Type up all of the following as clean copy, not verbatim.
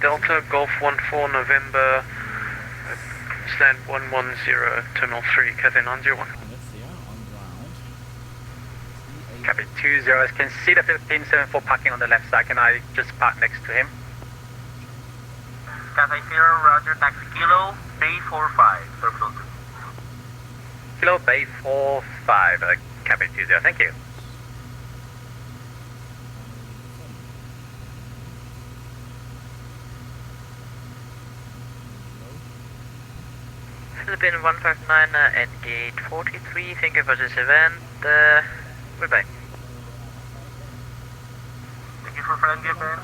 Delta Golf 14 November, stand 110, Terminal 3, Cathay 901. Copy 20, I can see the 1574 parking on the left side. Can I just park next to him? Cathay 0, roger, taxi Kilo, Bay 45, Terminal 2. Kilo Bay 45, copy 20, thank you. Philippine 159 at gate 43, thank you for this event, goodbye. Thank you for friendly event.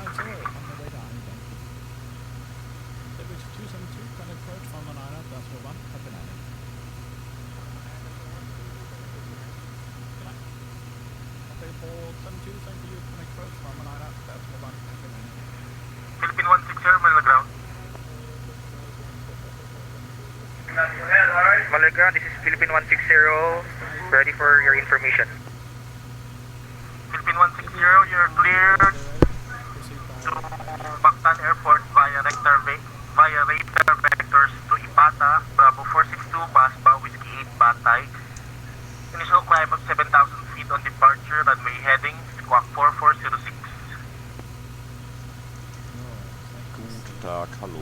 Philippine 160, Manila ground. Manila ground, this is Philippine 160, ready for your information. Philippine 160, you're cleared to Mactan Airport via radar vectors to Ipata, Bravo 462, Basba, Whiskey 8, Batay. Initial climb of 7,000 feet on departure, runway heading, squawk 4406. Guten Tag, hallo.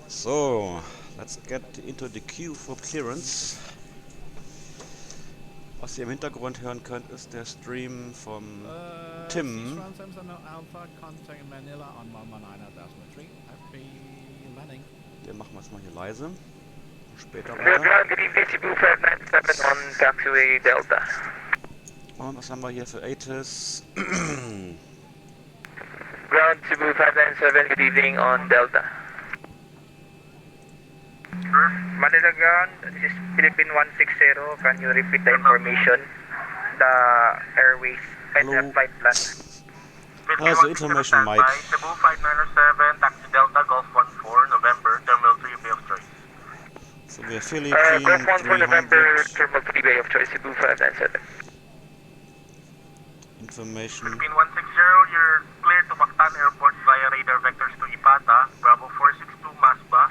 So, let's get into the queue for clearance. Was ihr im Hintergrund hören könnt, ist der Stream vom Tim. Den machen wir jetzt mal hier leise. Später weiter. Und was haben wir hier für ATIS? Ground Zibo 597, good evening on Delta. Manila ground, this is Philippine 160, can you repeat the information? The airways and the flight plan. Also Information Mike. Cebu 5907, taxi Delta, Golf 14, November, Terminal 3, Bay of Choice. So we're Philippine Golf 14 November, 300. Terminal 3, Bay of Choice, Cebu 597. Information. Philippine 160, you're cleared to Mactan Airport via radar vectors to Ipata, Bravo 462, Masba,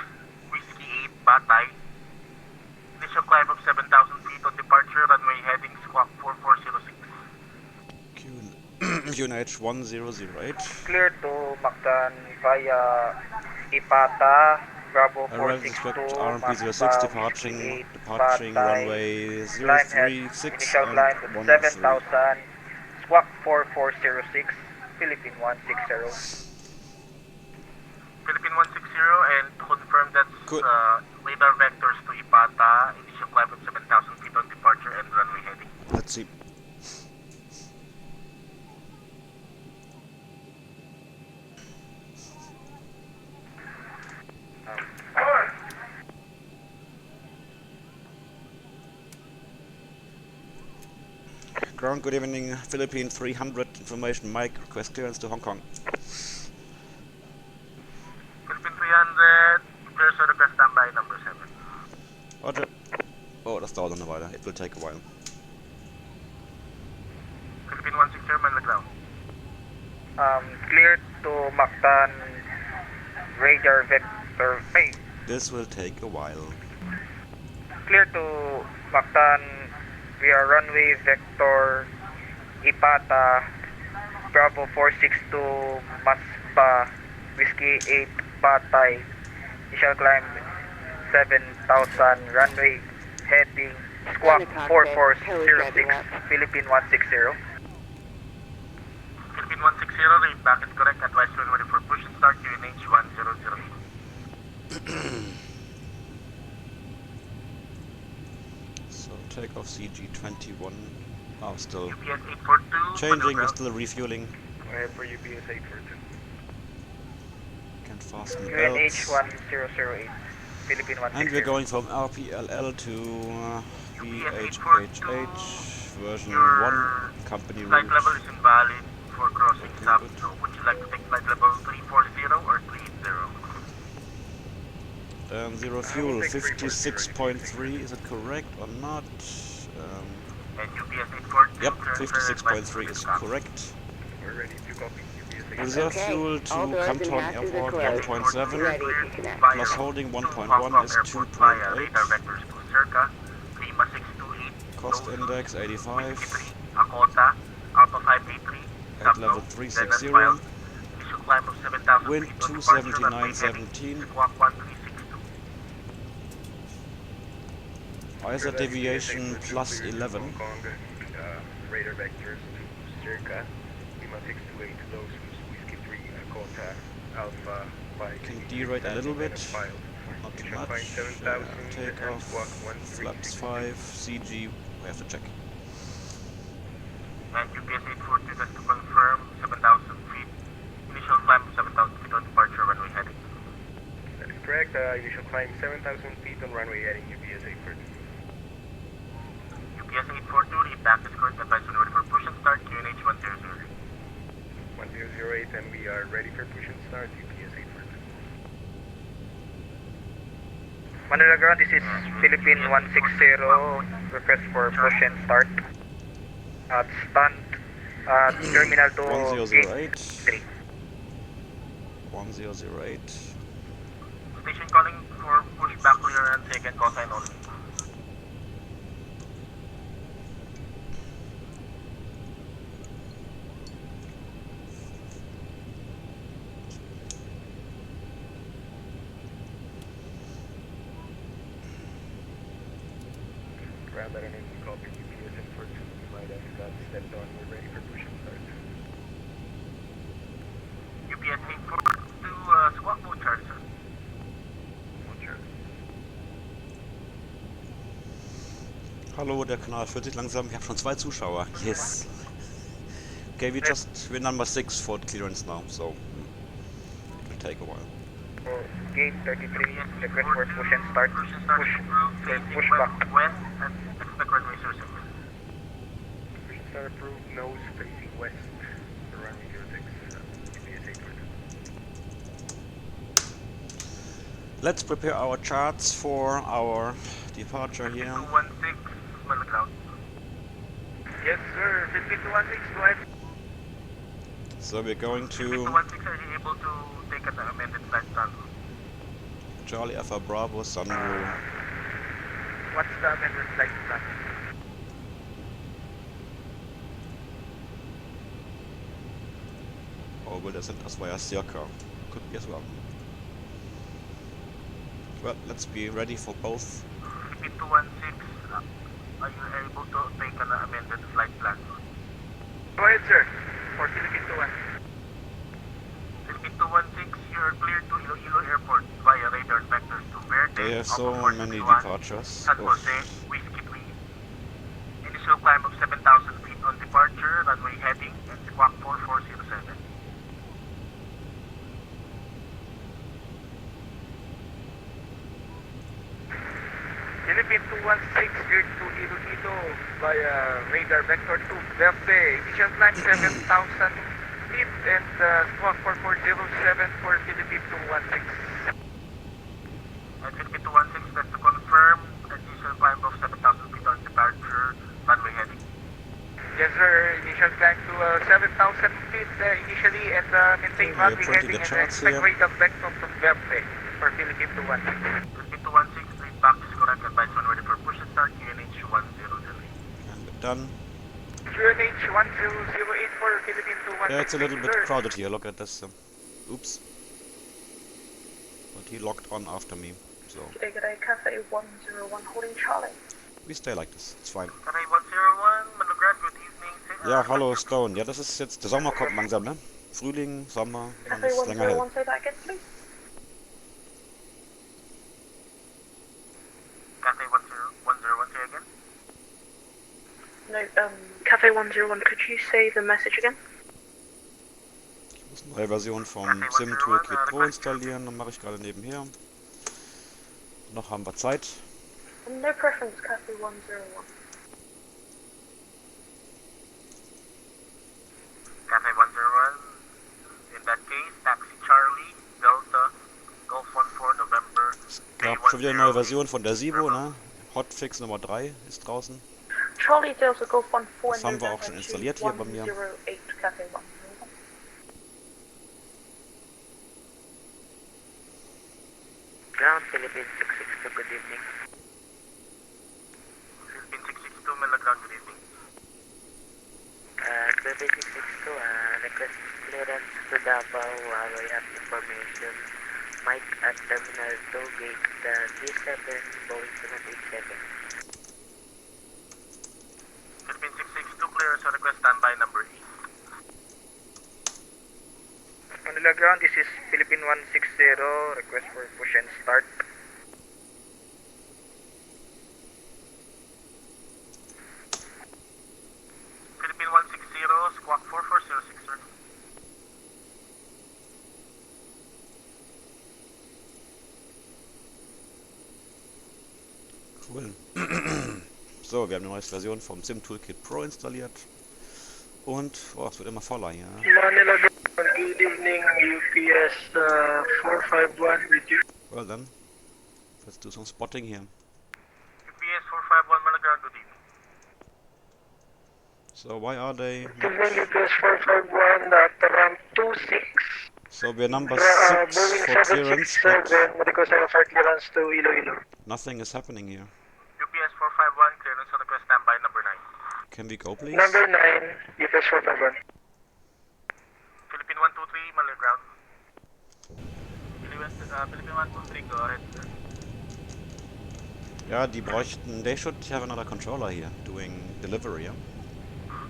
Whiskey 8, Batay. Initial climb of 7,000 feet on departure, runway heading squawk 4406. QNH 1008. Cleared to Mactan via Ipata, Bravo Arrival expect 462, RMP 06 Masba, departing Whiskey 8, runway Climb head, 036 initial and climb of 103. 7,000, squawk 4406, Philippine 160. Philippine 160, and to confirm that's Good. radar vectors to Ipata, initial climb of 7,000 feet on departure and runway heading. Let's see. Ground, good evening. Philippine 300, information Mike, request clearance to Hong Kong. Philippine 300, clear to request standby number 7. Roger. Oh, das dauert noch eine Weile. It will take a while. Philippine 160, Manila ground. Cleared to Mactan, radar vector, This will take a while. clear to Mactan via runway vector Ipata, Bravo 462, Masba, Whiskey 8, Batay. Initial climb 7,000, runway heading squawk 4406, Philippine 160. Philippine 160, read back is correct. Advise when ready for push and start QNH 1008. So take off CG21. Oh, still UPS 842. changing, we're still refueling. For UPS 842. Can fasten QNH belts. 1008, Philippine 160. And we're going from RPLL to VHHH version 1 company Flight level route. is invalid for crossing Okay, South good. Snow. Would you like to take flight level 340 or 30? Zero fuel, 56.3, is it correct or not? And UPS 842. Yep, 56.3 is correct. We're ready to copy. Reserve Okay, fuel to all doors and Canton hatches are Airport closed. 1.7, Ready to connect. plus holding 1.1 is 2.8, cost index 85, Akota, Alpha 583, at level 360, initial climb of 7,000 wind feet on departure, runway heading 279.17, squawk 1362. ISA deviation plus 11, Hong Kong, radar vectors to circa Lima 628, those Whiskey 3, Kota, Alpha 5. can derate a little bit, not too much, takeoff, flaps 5, CG, we have to check. And UPS 842, just to confirm, 7,000 feet, initial climb of 7,000 feet on departure, runway heading. That is correct. Initial climb 7,000 feet on runway heading UPS 842. UPS 842, read back is correct, advise when ready for push and start, QNH 1008. 1008, and we are ready for push and start UPS 842. Manila Ground, this is Philippine 160, request for push and start. Stand terminal to 1008, gate 3. 1008, Station calling for pushback clearance, second cosine only. Ground that enemy copy UPS 842. You might have got stepped on. We're ready for push and start. UPS 842, squawk mode charge, sir. Hallo, der Kanal fühlt sich langsam, ich habe schon 2 Zuschauer, yes. Okay, we're number 6 for clearance now, so it will take a while. Gate 33, request for push and start. Push and start approved, facing Push west, back. west, and expect runway 06. Push and start approved, nose facing west for runway 06, UPS 842. Let's prepare our charts for our departure here. 216, Manila Ground. Yes, sir. 5216, go ahead. So we're going to 216, are you able to take an amended flight plan? Charlie Alpha Bravo Sunwoo. What's the amended flight plan? Oh, well, das sind das war ja circa. Could be as well. Well, let's be ready for both. 216, are you able to take an amended flight plan? Go ahead, sir. For Philippine 216. Philippine 216, you are cleared to Iloilo Airport via radar vectors to Verde, They have so Alpha many 461, departures. San Oof. Jose, Whiskey 3. Initial climb of 7,000 feet on departure, runway heading, and squawk 4407. Philippine 216, cleared to Iloilo via radar vector 2 Verde. Initial climb 7,000 feet and squawk 4407 for Philippine 216. And Philippine 216, that's to confirm, initial climb of 7,000 feet on departure, runway heading. Yes, sir. Initial climb to 7,000 feet initially and maintain runway printing heading the and charts expect here. radar vector to Verde for Philippine 216. Philippine 216, read back is correct, advise when ready for push and start, QNH 1008. And we're done. QNH 1008 for Philippine 216. Yeah, it's a little bit sir. crowded here. Look at this. Oops. But he locked on after me, so Cafe 101 holding Charlie. we stay like this. It's fine. Cafe 101, Manograd, good evening. Ja, hallo Stone. Ja, das ist jetzt, der Sommer kommt langsam, ne? Frühling, Sommer, dann Cafe ist es länger hell. 101, say that again, please. Cafe 101, say again. No, Cafe 101, could you say the message again? Ich muss eine neue Version vom Sim Toolkit Pro installieren, dann mache ich gerade nebenher. Noch haben wir Zeit. No preference, Cafe 101. Cafe 101, in that case, Taxi Charlie, Delta, Golf 14, November. Es gab schon wieder eine neue Version von der Zibo, ne? Hotfix Nummer 3 ist draußen. Charlie Delta Golf 14 Das haben wir auch schon installiert hier bei mir. 108 Cafe 101. Ground Philippines 662, good evening. Philippine 662, Malagrang, good evening. Philippines 662, request clearance to Davao, we have information. Mike at Terminal Toll Gate, G7, Boeing 787. Philippine 662, clear sa request standby number 8. Manila Ground, this is Philippine 160, request for push and start. Philippine 160, squawk 4406, sir. Cool. So, wir haben eine neue Version vom Sim Toolkit Pro installiert. Und, oh, es wird immer voller hier. Manila Ground, good evening, UPS 451 with you. Well then, let's do some spotting here. UPS 451, Malagrang, good evening. So, why are they... Good evening, UPS 451 at around 26. So, we're number Boeing 6 for clearance, but 767, request for clearance to Iloilo. nothing is happening here. UPS 451, clearance sa request standby number 9. Can we go, please? Number 9, UPS 451. Philippine 123, Manila Ground. Philippine 123, go ahead, sir. Ja, die bräuchten... They should have another controller here, doing delivery, yeah?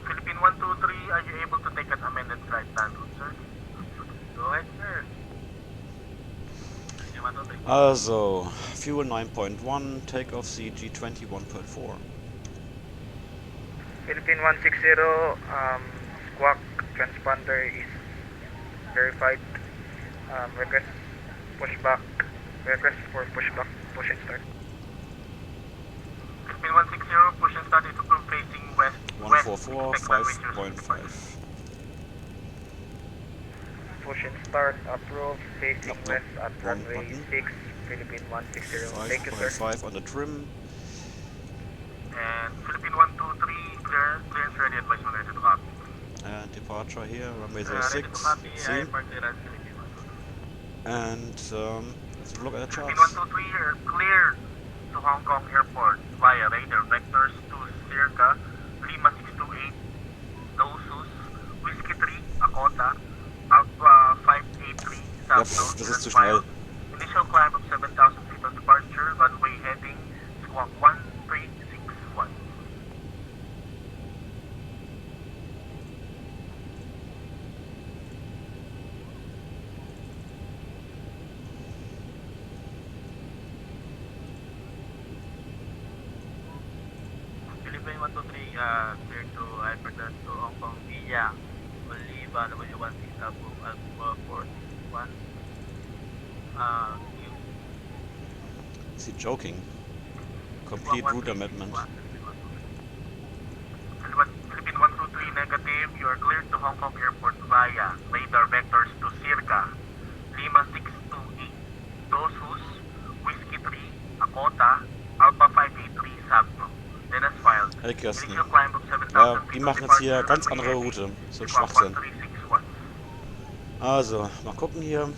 Philippine 123, are you able to take an amended flight plan route, sir? Go ahead, sir. Philippine 123. Also, fuel 9.1, takeoff CG 21.4. Philippine 160, squawk transponder is verified. Request pushback. Request for pushback, push and start. Philippine 160, push and start is approved facing west. 144, Expect runway 5.5. Push and start, approved, facing Nope, west at wrong runway button. 6, Philippine 160. Thank you, sir. 5.5 on the trim. And Philippine 123, clearance ready, advise on ready to copy. And departure here, runway Ready to 06. copy, See? airport clearance, Philippine 123. And let's look at the Philippine charts. 123, you're cleared to Hong Kong Airport via radar vectors to circa Lima 628, Dosus, Whiskey 3, Akota, Alpha 583, Ja, South das ist zu schnell. Initial climb of 7,000 feet on departure, runway heading squawk 1361. Philippine 123, clear to hyperturn to Hong Kong via Oliva W16 Alpha 461. Is he joking? Complete route amendment. Philippine 123 negative, you are cleared to Hong Kong Airport via radar vectors to circa Lima 628, Dosus, Whiskey 3, Akota, Alpha 583, Sabno. Then as filed. Hey Kirsten. Initial climb of 7,000 Ja, feet die on machen jetzt hier departure, ganz runway andere heading Route. So ein squawk Schwachsinn. 1361. Also, mal gucken hier.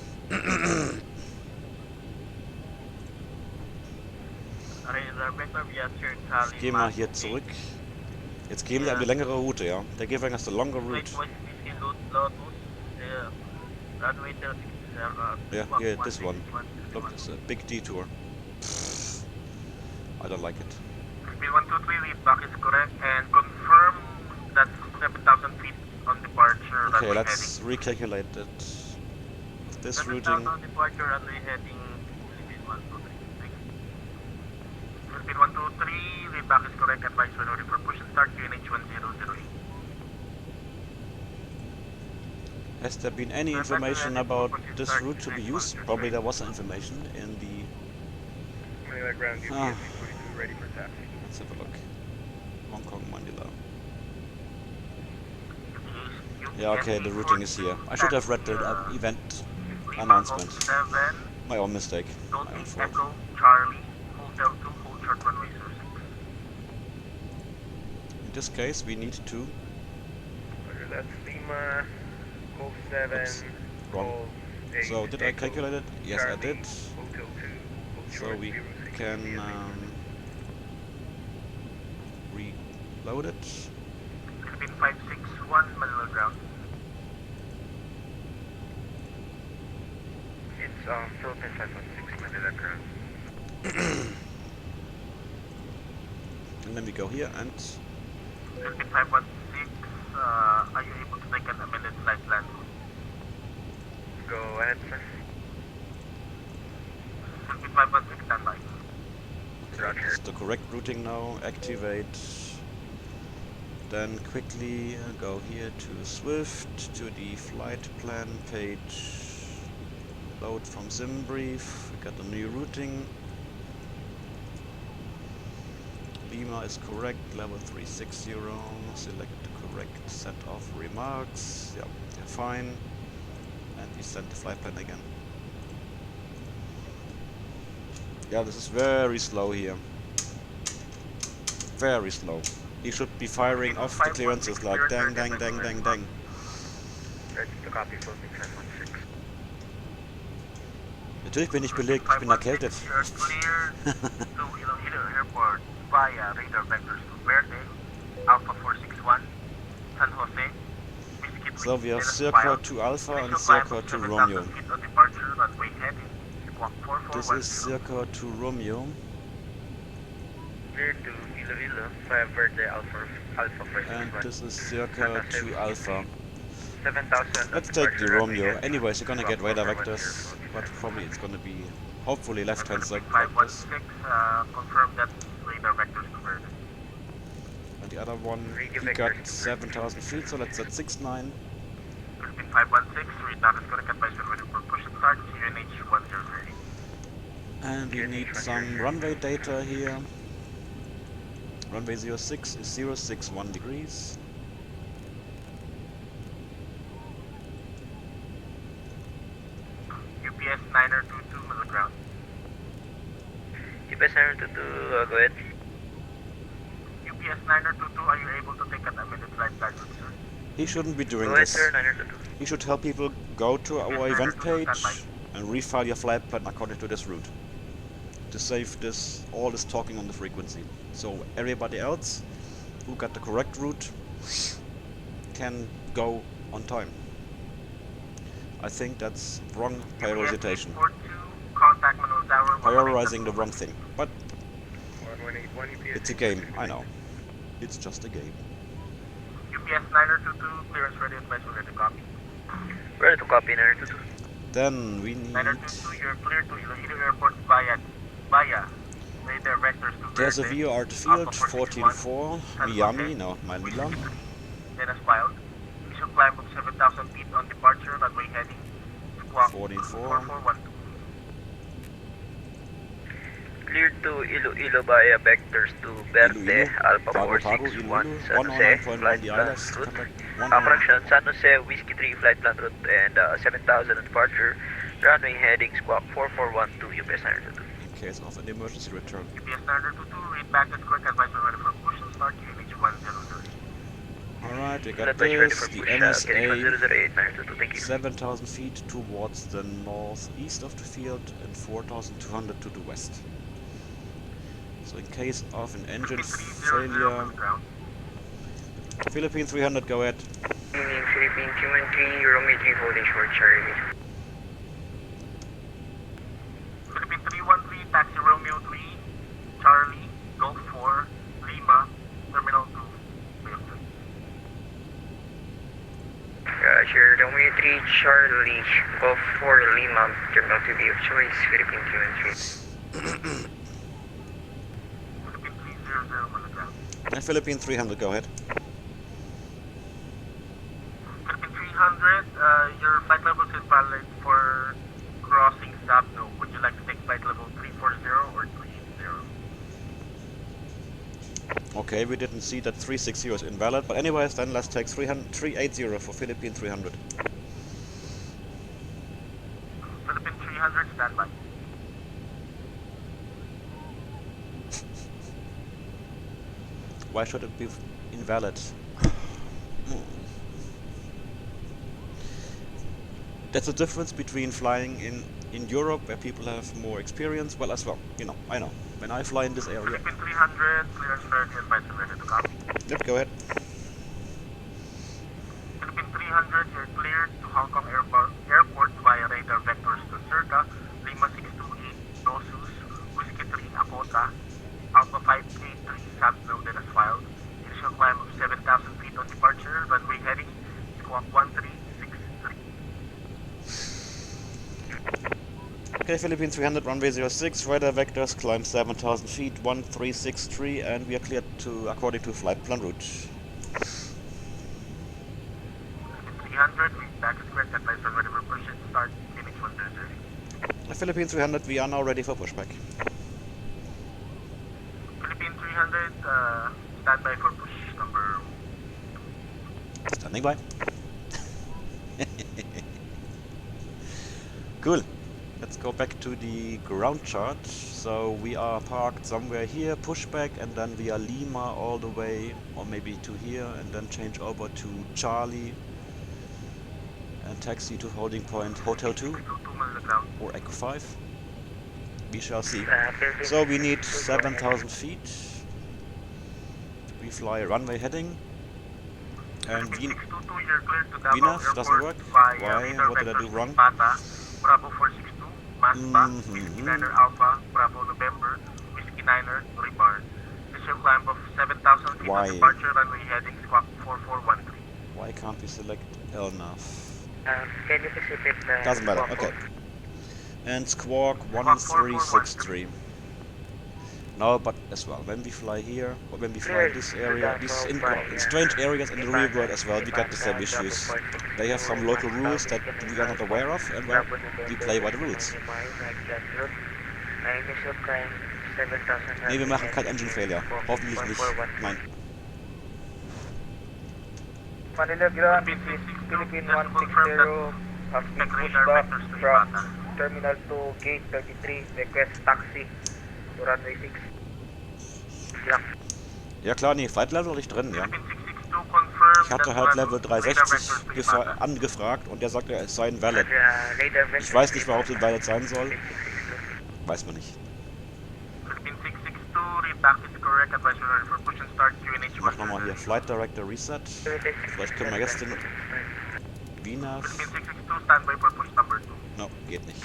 Ich gehe mal hier zurück. Jetzt gehen wir an die längere Route, ja. They're giving us the longer route. Yeah, yeah, this one. Look, it's a big detour. I don't like it. Philippine 123, read back is correct and confirm that 7,000 feet on departure. Okay, runway let's recalculate it. This heading. routing. 7,000 on departure, runway heading Philippine 123. Thanks. Philippine 123, read back is correct, advise when ready for push and start QNH 1008. Has there been any information about this route to be used? Probably there was some information in the... Manila Ground, Ah. UPS 642, ready for taxi. Let's have a look. Hong Kong, Manila. Yeah, okay, the routing is here. I should have read the event announcement. My own mistake. My own fault. Echo, Charlie, Hotel 2, hold short runway 06. this case, we need to... Roger, that's Lima, Golf 7, Oops, wrong. Golf 8, So, did I Echo, calculate it? Yes, I Charlie, did. Hotel 2, Hold So Short, we 06, can reload it. Philippine 561, Manila ground. It's Philippine 516, Manila ground. And then we go here and... Philippine 516, are you able to take an amended flight plan? Go ahead, sir. Philippine 516, standby. Okay, this is the correct routing now. Activate. Then quickly go here to Swift, to the flight plan page. Load from SimBrief. We got a new routing. Lima is correct, level 360. Select the correct set of remarks. Yep, fine. And we send the flight plan again. Yeah, this is very slow here. Very slow. He should be firing off the clearances like dang, dang, dang, dang, dang. Ready to copy, Philippine 516. Natürlich bin ich belegt, ich bin erkältet. You're clear to Iloilo Airport via radar vectors to Verde, Alpha 461, San Jose. So, we have circa to Alpha and circa to Romeo. This is circa to Romeo. Clear to Iloilo via Verde, Alpha And 461. this is circa to Alpha. 7,000. Let's take the Romeo. Anyways, you're gonna get radar vectors, but probably it's gonna be, hopefully, left-hand side like this. Confirm that radar vectors to Verde. And the other one, he got 7,000 feet, so let's set 6-9. Philippine 516, radar is correct advice when ready for push and start, UNH 103. And we need some runway data here. Runway 06 is 061 degrees. UPS 9022, middle ground. UPS 922, go ahead. UPS 9022, are you able to take an amended flight plan, sir? He shouldn't be doing Go ahead, this. sir, 922. He should help people go to our event page and refile your flight plan according to this route. To save this, all this talking on the frequency. So everybody else who got the correct route can go on time. I think that's wrong prioritization. Prioritizing the wrong thing. But 1181 UPS. it's a game, I know. It's just a game. UPS 9022, clearance ready, advice ready to copy. Ready to copy, 922. Then we need... 9022, you're clear to Iloilo Airport via radar vectors to There's a Verde, VOR to field, 14-4, Miami, no, Manila. Then as filed. Initial climb of 7,000 feet on departure, runway heading squawk 14-4. 4412. Cleared to Iloilo via vectors to Verde, Alpha Tago, 461, Iloilo, San Jose, 109.1 flight the plan ILS, route. contact Correction, San Jose, Whiskey 3, flight plan route, and 7,000 at departure, runway heading squawk 4412, UPS 922. in case of an emergency return. UPS 922, read back at quick advice ready for push and start, UNH 103. Alright, we got Advice ready this, for the push, getting NSA, 008, 922, thank you. 7,000 feet towards the northeast of the field and 4,200 to the west. So in case of an engine failure, Philippine 300, go ahead. Philippine 213, Romeo 3 holding short, Charlie. Philippine 313, taxi Romeo 3, Charlie, Golf 4, Lima, Terminal 2, Wilson. Roger, Romeo 3, Charlie, Golf 4, Lima, Terminal 2 B of choice, Philippine 213. Philippine 300, Malaga. And Philippine 300, go ahead. Philippine 300, your flight level is valid for crossing Sabno. Would you like to take flight level 340 or 380? Okay, we didn't see that 360 is invalid, but anyways, then let's take 380 for Philippine 300. Philippine 300, standby. Why should it be invalid? That's the difference between flying in Europe, where people have more experience, well as well. You know, I know. When I fly in this area. Philippine 300, clearance 30, advice and ready to copy. Yep, go ahead. Philippine 300, you're cleared to Hong Kong Airport via radar vectors to circa Lima 628, Dosus, Whiskey 3, Akota, Alpha 5K3, SAP loaded as filed. Initial climb of 7,000 feet on departure, runway heading, squawk 1363. Okay, Philippine 300, runway 06, radar vectors, climb 7,000 feet, 1363, and we are cleared to according to flight plan route. 300, we back is correct, advice on ready for push and start, Phoenix 130. Philippine 300, we are now ready for pushback. Philippine 300, stand by for push number. Standing by. Cool. Let's go back to the ground chart. So we are parked somewhere here, pushback, and then via Lima all the way, or maybe to here, and then change over to Charlie and taxi to holding point Hotel 2 or Echo 5. We shall see. So we need 7,000 feet. We fly runway heading. And VNAV doesn't work. Why? What did I do wrong? Bravo 462, Maspa, Whiskey 9er Alpha, Bravo November, Whiskey 9er, Rebar. Initial climb of 7,000 feet on departure, runway heading, squawk 4413. Why can't we select LNAV? Can you please repeat the Doesn't matter, okay. And squawk 1363. No, but as well, when we fly here, or when we fly this area, these in strange areas in the real world as well, we got the same issues. They have some local rules that we are not aware of, and well, we play by the rules. Nee, wir machen kein Engine Failure. Hoffentlich nicht. Nein. Manila Ground, this is Philippine 160, has been pushed back from Terminal 2, Gate 33, request taxi to runway 6. Ja. Ja klar, nee, Flight Level nicht drin, ja. Ich hatte halt Level 360 angefragt und der sagte, es sei invalid. Ich weiß nicht, warum es invalid sein soll. Weiß man nicht. Ich mach nochmal hier Flight Director Reset. Vielleicht können wir jetzt den VNAV. No, geht nicht.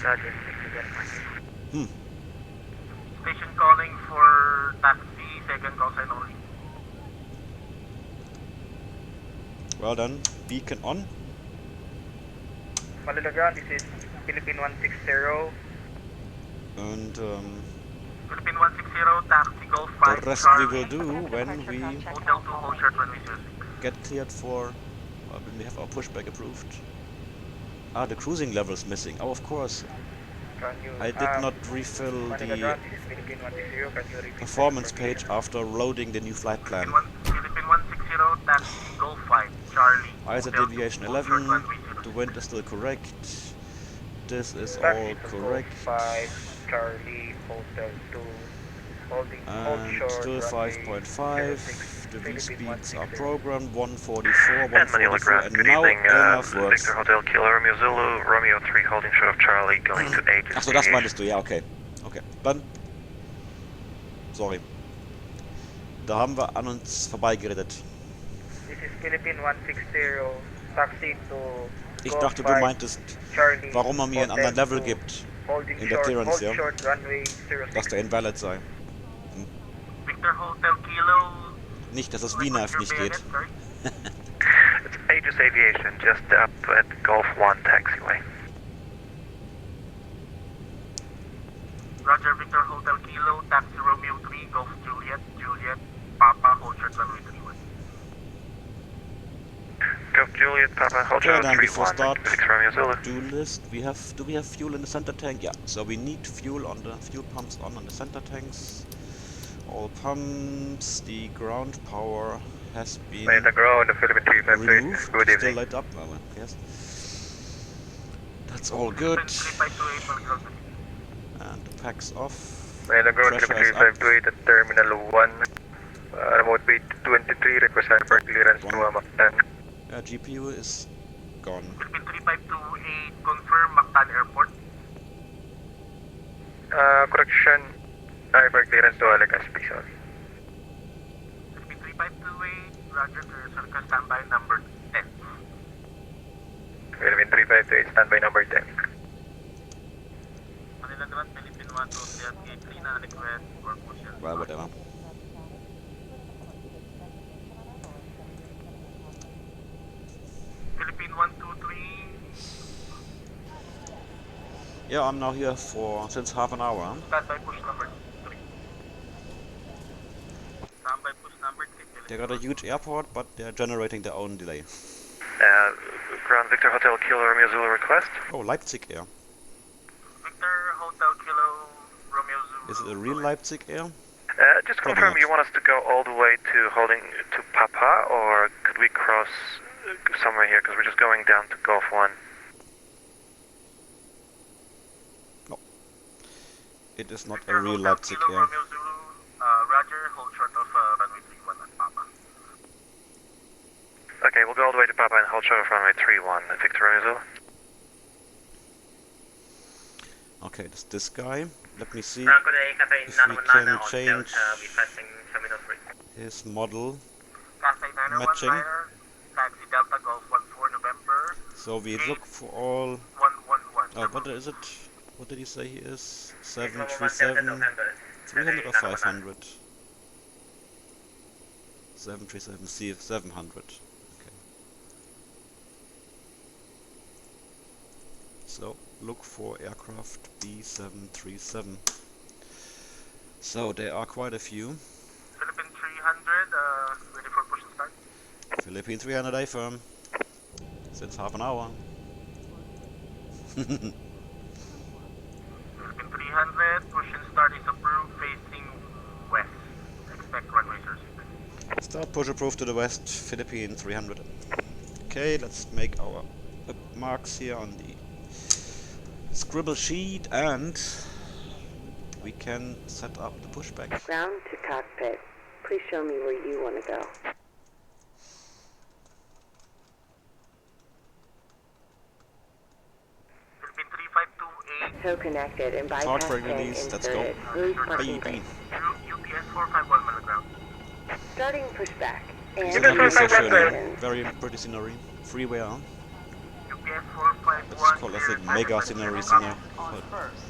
Station calling for taxi, second call sign only. Well done. Beacon on. Manila Ground, this is Philippine 160. And Philippine 160, taxi Golf 5. the rest we will do when we Hotel 2, hold short runway 06. get cleared for, when we have our pushback approved. Ah, the cruising level is missing. Oh, of course. I did not refill the performance page after loading the new flight plan. Philippine 160, taxi Golf 5, Charlie. ISA deviation 11. The wind is still correct. This is all correct. 5, Charlie, Hotel 2, holding And still 5.5. The V speeds are programmed 144, 144, and good now evening, enough works. Victor Hotel Kilo Romeo Zulu, Romeo 3 holding short of Charlie, going to 8. Achso, das meintest du, ja, okay. Okay, dann. Sorry. Da haben wir an uns vorbeigeredet. This is Philippine 160, taxi to Ich dachte, du meintest, warum er mir einen anderen Level gibt in der Clearance, ja? Dass der invalid sei. Victor Hotel Kilo. Nicht, dass das VNAV nicht geht. It's Aegis Aviation, just up at Golf 1 taxiway. Roger, Victor Hotel Kilo, taxi Romeo 3, Golf Juliet, Juliet, Papa, hold short runway 31. Golf Juliet, Papa, hold Okay, short then before 31, start, Victor Romeo Zulu. do list. Do we have fuel in the center tank? Yeah. So we need fuel on the fuel pumps on the center tanks. All pumps. The ground power has been The ground, the Philippine 353. removed. Good Still evening. light up. Well, yes. That's all good. And the pack's off. The ground, Pressure Philippine is up. 353 at Terminal 1. Remote B738, request hyper clearance to Mactan. GPU is gone. Philippine 3528, confirm Mactan Airport. Correction, hyper clearance to Legazpi, sorry. Philippine 3528, Roger, circle standby number 10. Philippine 3528, standby number 10. Manila Grand, Philippine 123 at gate 3 na request for push. Well, whatever. Philippine 123. Yeah, I'm now here since half an hour. Standby push number 3. Standby push number 3. They got a huge airport, but they're generating their own delay. Ground Victor Hotel Kilo Romeo Zulu request. Oh, Leipzig Air. Victor Hotel Kilo Romeo Zulu. Is it a real Leipzig Air? Just Probably confirm not. you want us to go all the way to Papa, or could we cross somewhere here, because we're just going down to Gulf 1. No. It is not Victor a real Hotel Leipzig Kilo Air. Romeo Zulu, Roger, hold short of runway 31 at Papa. Okay, we'll go all the way to Papa and hold short of runway 31 at Victor Romeo Zulu. Okay, this guy. Let me see Good day, Cathay if we can 919 change requesting Terminal 3. his model. Cathay 919, Matching. taxi Delta Golf 14 November, So we look for all. 111. Oh, what is it? What did he say he is? 737, 300 or 500? 737 C700. Okay. So look for aircraft B737. So there are quite a few. Philippine 300, ready for push and start. Philippine 300 A firm. Since half an hour. Philippine 300, push and start is approved, facing west. Expect runway 06. Start push approved to the west, Philippine 300. Okay, let's make our marks here on the scribble sheet, and we can set up the pushback. Ground to cockpit. Please show me where you want to go. Philippine 3528, So connected and bypass Start brake tank release, let's go. inserted. Smooth parking Baby. brake. UPS 451 milligram. Starting pushback. And Scenery so schön, ignition. very pretty scenery. Freeway, huh? UPS 451. Let's call it a mega scenery singer.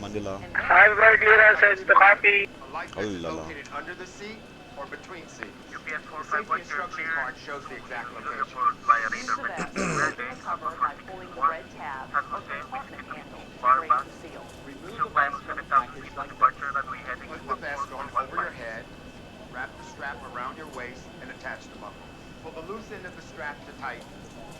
Manila. Hyper clearance and to copy. Oh la la. Located under the seat or between seats. UPS The safety 451, instruction clear. card shows the exact location. Report via radar Cover by pulling the red tab or compartment handle to break the seal. Remove Two the final vest from the 7,000 package feet like departure runway heading Put the vest on over your head, wrap the strap around your waist, and attach the buckle. Pull the loose end of the strap to tighten.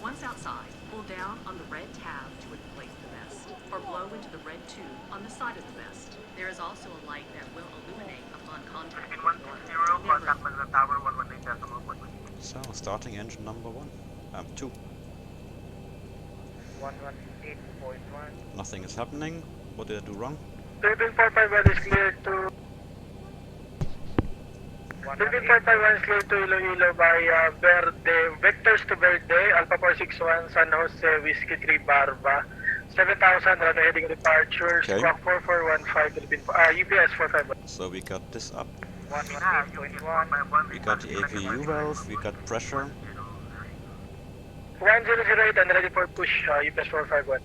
Once outside, pull down on the red tab to inflate the vest, or blow into the red tube on the side of the vest. There is also a light that will illuminate upon contact Philippine with your 160, contact Manila Tower 118.1. So starting engine number 2. 118.1. Nothing is happening. What did I do wrong? Philippine 451 is clear to... Philippine 451 is clear to Iloilo by Verde. Vectors to Verde, Alpha 461, San Jose, Whiskey 3, Barba. 7,000 runway heading departure, Okay. squawk 4415, Philippine, UPS 451. So we got this up. 118.1. We got the APU valve. We got pressure. 1008 and ready for push, UPS 451.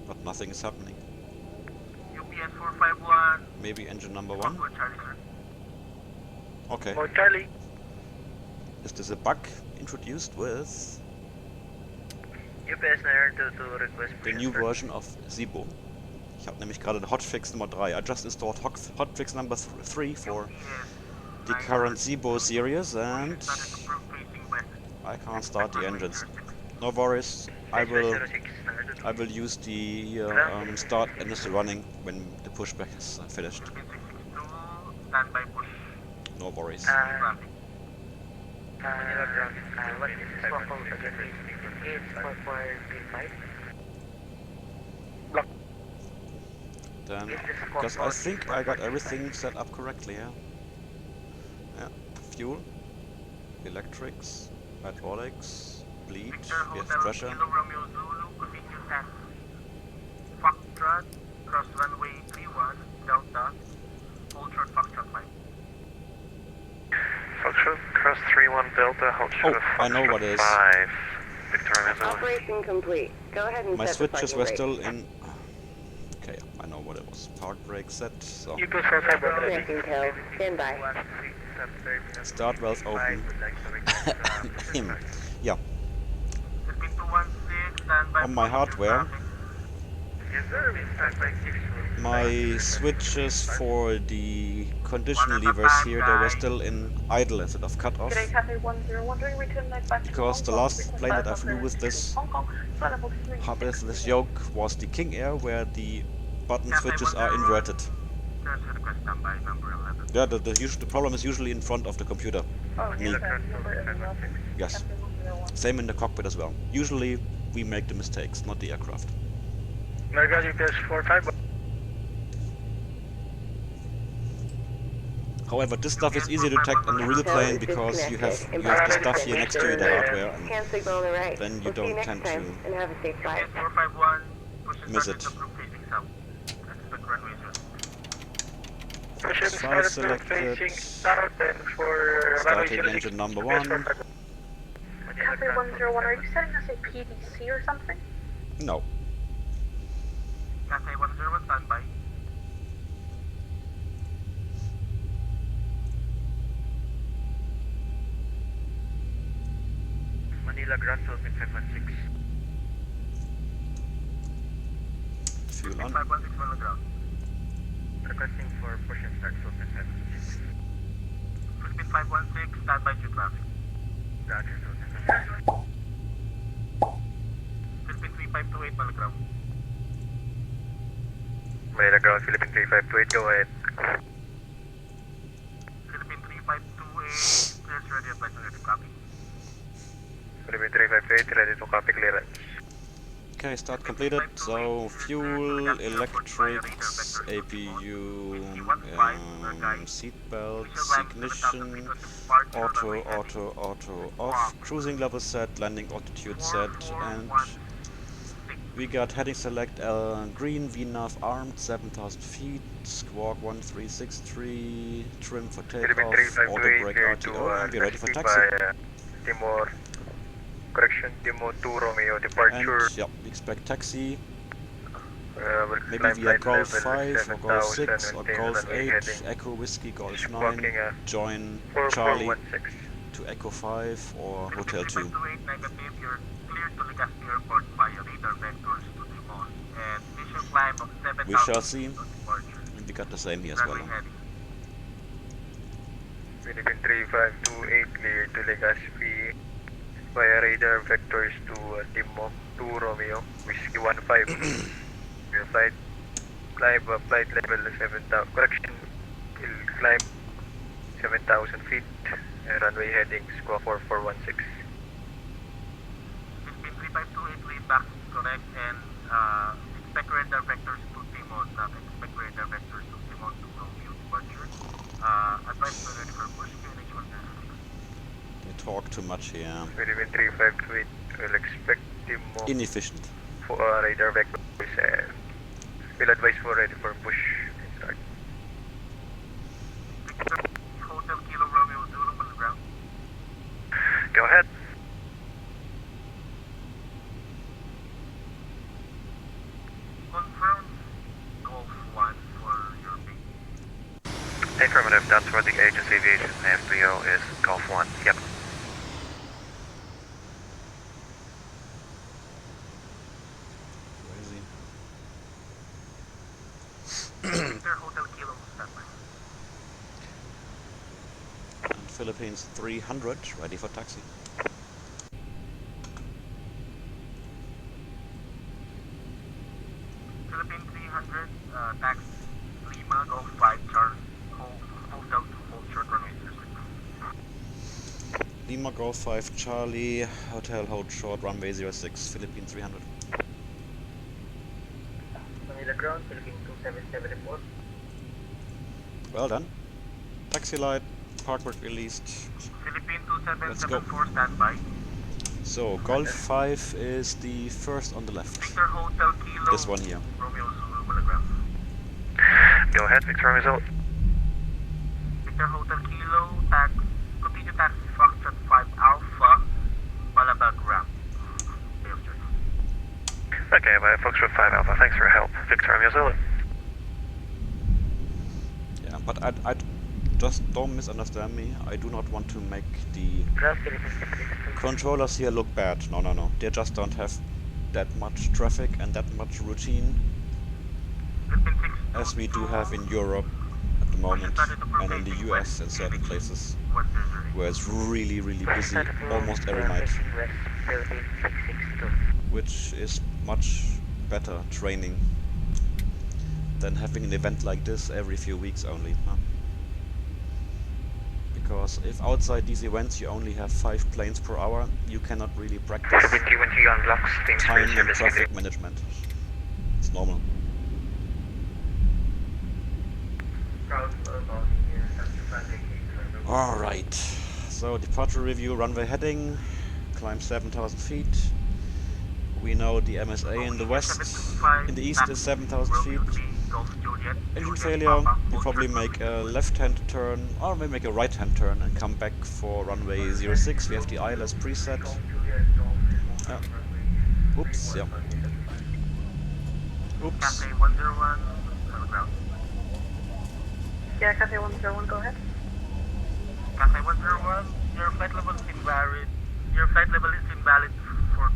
But nothing is happening. UPS 451, Maybe engine number 1. for Charlie, sir. Okay. Oh, Charlie. Is this a bug introduced with UPS 922 request the new version of Zibo? Ich habe nämlich gerade Hotfix Nummer 3. I just installed Hotfix number 3 for the current Zibo series, and I can't start the engines. No worries. I will use the start initial running when the pushback is finished. Standby push. No worries. Traffic. What is this squawk code again? It's 4435. Then, because I think I got everything set up correctly, yeah. fuel, electrics, hydraulics, bleed, Victor we have Hotel pressure. Kilo Romeo Zulu, continue taxi. Foxtrot, cross runway 31, Delta, hold short Foxtrot 5. Foxtrot, cross 31 Delta, hold short I know what it is. 5. Victoria Zulu. Operation complete. Go ahead and My set the switches parking were brake. still in... Okay, I know what it was. Park brake set, so... Eagle 45 ready. Connecting tail. Stand by. Start valve open. Yeah, Philippine 216, standby. on my hardware, Yes sir, we stand by 6. my switches for the condition levers here, they were still in idle instead of cut off. Today Cathay 101, doing return leg back to Because Hong the Kong. last Return plane that I flight flew with operator this to Hong Kong, flight level 3. with this yoke was the King Air, where the button switches are inverted. Transfer request standby, number 11. Yeah, the problem is usually in front of the computer. Oh, Me. yes, sir. Number 11. Yes. Cathay 101. Same in the cockpit as well. Usually we make the mistakes, not the aircraft. American UPS 45. However, this stuff is easy to detect on the real plane because you have the stuff here next to you, the hardware, and Hand signal on the right. then you We'll see you don't next tend time, to and have a safe flight. 451, miss it. facing south. Expect runway 0. Pushing Size started selected. facing south and for Starting runway 06. engine number UPS 1. 45. Cathay 101, are you setting us a PDC or something? No. Cathay 101, standby. Manila Grand Philippine 516. Fuel on. 516 on the ground. Requesting for push and start Philippine 516. Philippine 516, standby to traffic. Roger, Philippine. Philippine 3528 on the ground. Manila Ground, Philippine 3528, go ahead. Philippine 3528, clears ready, advise on ready, copy. Philippine 3528, ready to copy clearance. Okay, start completed. So fuel, electrics, APU, seat belts, ignition, auto off, cruising level set, landing altitude set, and we got heading select green, VNAV armed, 7,000 feet, squawk 1363, trim for takeoff, auto brake RTO, and we're ready for taxi. Timor, correction, Timor 2 Romeo, departure. And yeah, we expect taxi. We'll Maybe climb via flight Golf level 5 or Golf 6 or 7017, Golf runway 8, heading Echo Whiskey, Golf 9, walking, join Charlie 4416. to Echo 5 or Hotel 2. 3528 negative, you're cleared to Legazpi Airport via radar vectors to Timon. And visual climb of 7,000 We shall see. feet on departure. And we got the same here as well. Runway heading. Philippine 3528, clear to Legazpi via radar vectors to Timok 2 Romeo, Whiskey 15. We'll flight level 7,000, correction, we'll climb 7,000 feet, runway heading squawk 4416. Philippine 3528, lead back correct, and expect radar vectors to Timon, expect radar vectors to Timon to Romeo departure. Advise to ready for push, QNH 106. We talk too much here. Philippine 3528, we'll expect Timok Inefficient. for radar vectors and we'll advise for ready for push and start. Hotel Kilo Romeo Zulu on the ground. Go ahead. Confirm Golf 1 for your base. Affirmative, that's where the Aegis Aviation FBO is Golf 1. Yep. Victor Hotel Kilo standby. And Philippines 300, ready for taxi. Philippine 300, taxi Lima Golf 5 Charlie. Hotel 2 hold short runway 06. Lima Golf 5 Charlie, Hotel hold short, runway 06, Philippine 300. Manila Ground, Philippine 277 report. Well done. Taxi light, parkward released. Philippine Let's go. 2774 standby. So, Golf 5 is the first on the left. Victor Hotel Kilo. This one here. Romeo Zulu Telegraph. Go ahead, Victor Romeo. Victor Hotel Kilo, continue taxi Foxtrot 5 Alpha, Malabag ramp. Okay, by Foxtrot 5 Alpha, thanks for your help. Victor Romeo Zulu. Yeah, but I just don't misunderstand me. I do not want to make the controllers here look bad. No, no, no. They just don't have that much traffic and that much routine as we do have in Europe at the moment and in the US in certain places where it's really, really busy almost every night. Which is much better training than having an event like this every few weeks only. Huh? Because if outside these events you only have 5 planes per hour, you cannot really practice time and traffic management. It's normal. Alright, so departure review, runway heading, climb 7,000 feet. We know the MSA in the west, in the east is 7,000 feet. Engine failure, we probably make a left-hand turn, or maybe make a right-hand turn and come back for runway 06. We have the ILS preset. Oops, yeah. Oops. Cafe 101, ground. Yeah, Cafe 101, go ahead. Cafe 101, your flight level is invalid. Your flight level is invalid for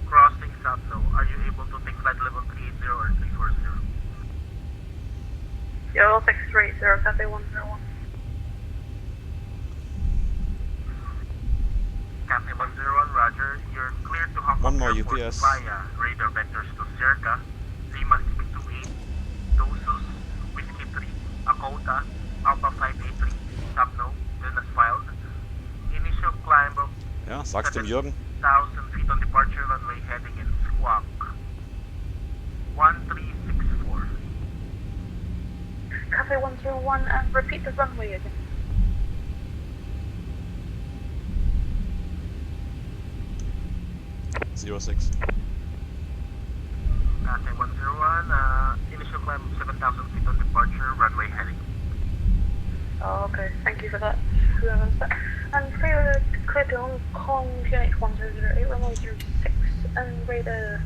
crossing Sapno. Are you able to take flight level 380 or 340? Yeah, I'll take 380, Cafe 101. Cafe 101, roger. You're clear to Hong One Kong more Airport UPS. via radar vectors to Circa, Lima 628, Dosus, Whiskey 3, Akota, Alpha 583, Sapno, then as filed. Initial climb of Ja, sag's dem Jürgen. 1,000 feet on departure runway heading in Squawk. 1364. Cafe 101, and repeat the runway again. Zero 06. Cafe 101, initial climb of 7,000 feet on departure runway heading. Oh, okay, thank you for that. Whoever's that. And clear to Hong Kong, QNH 1008, runway 06, and radar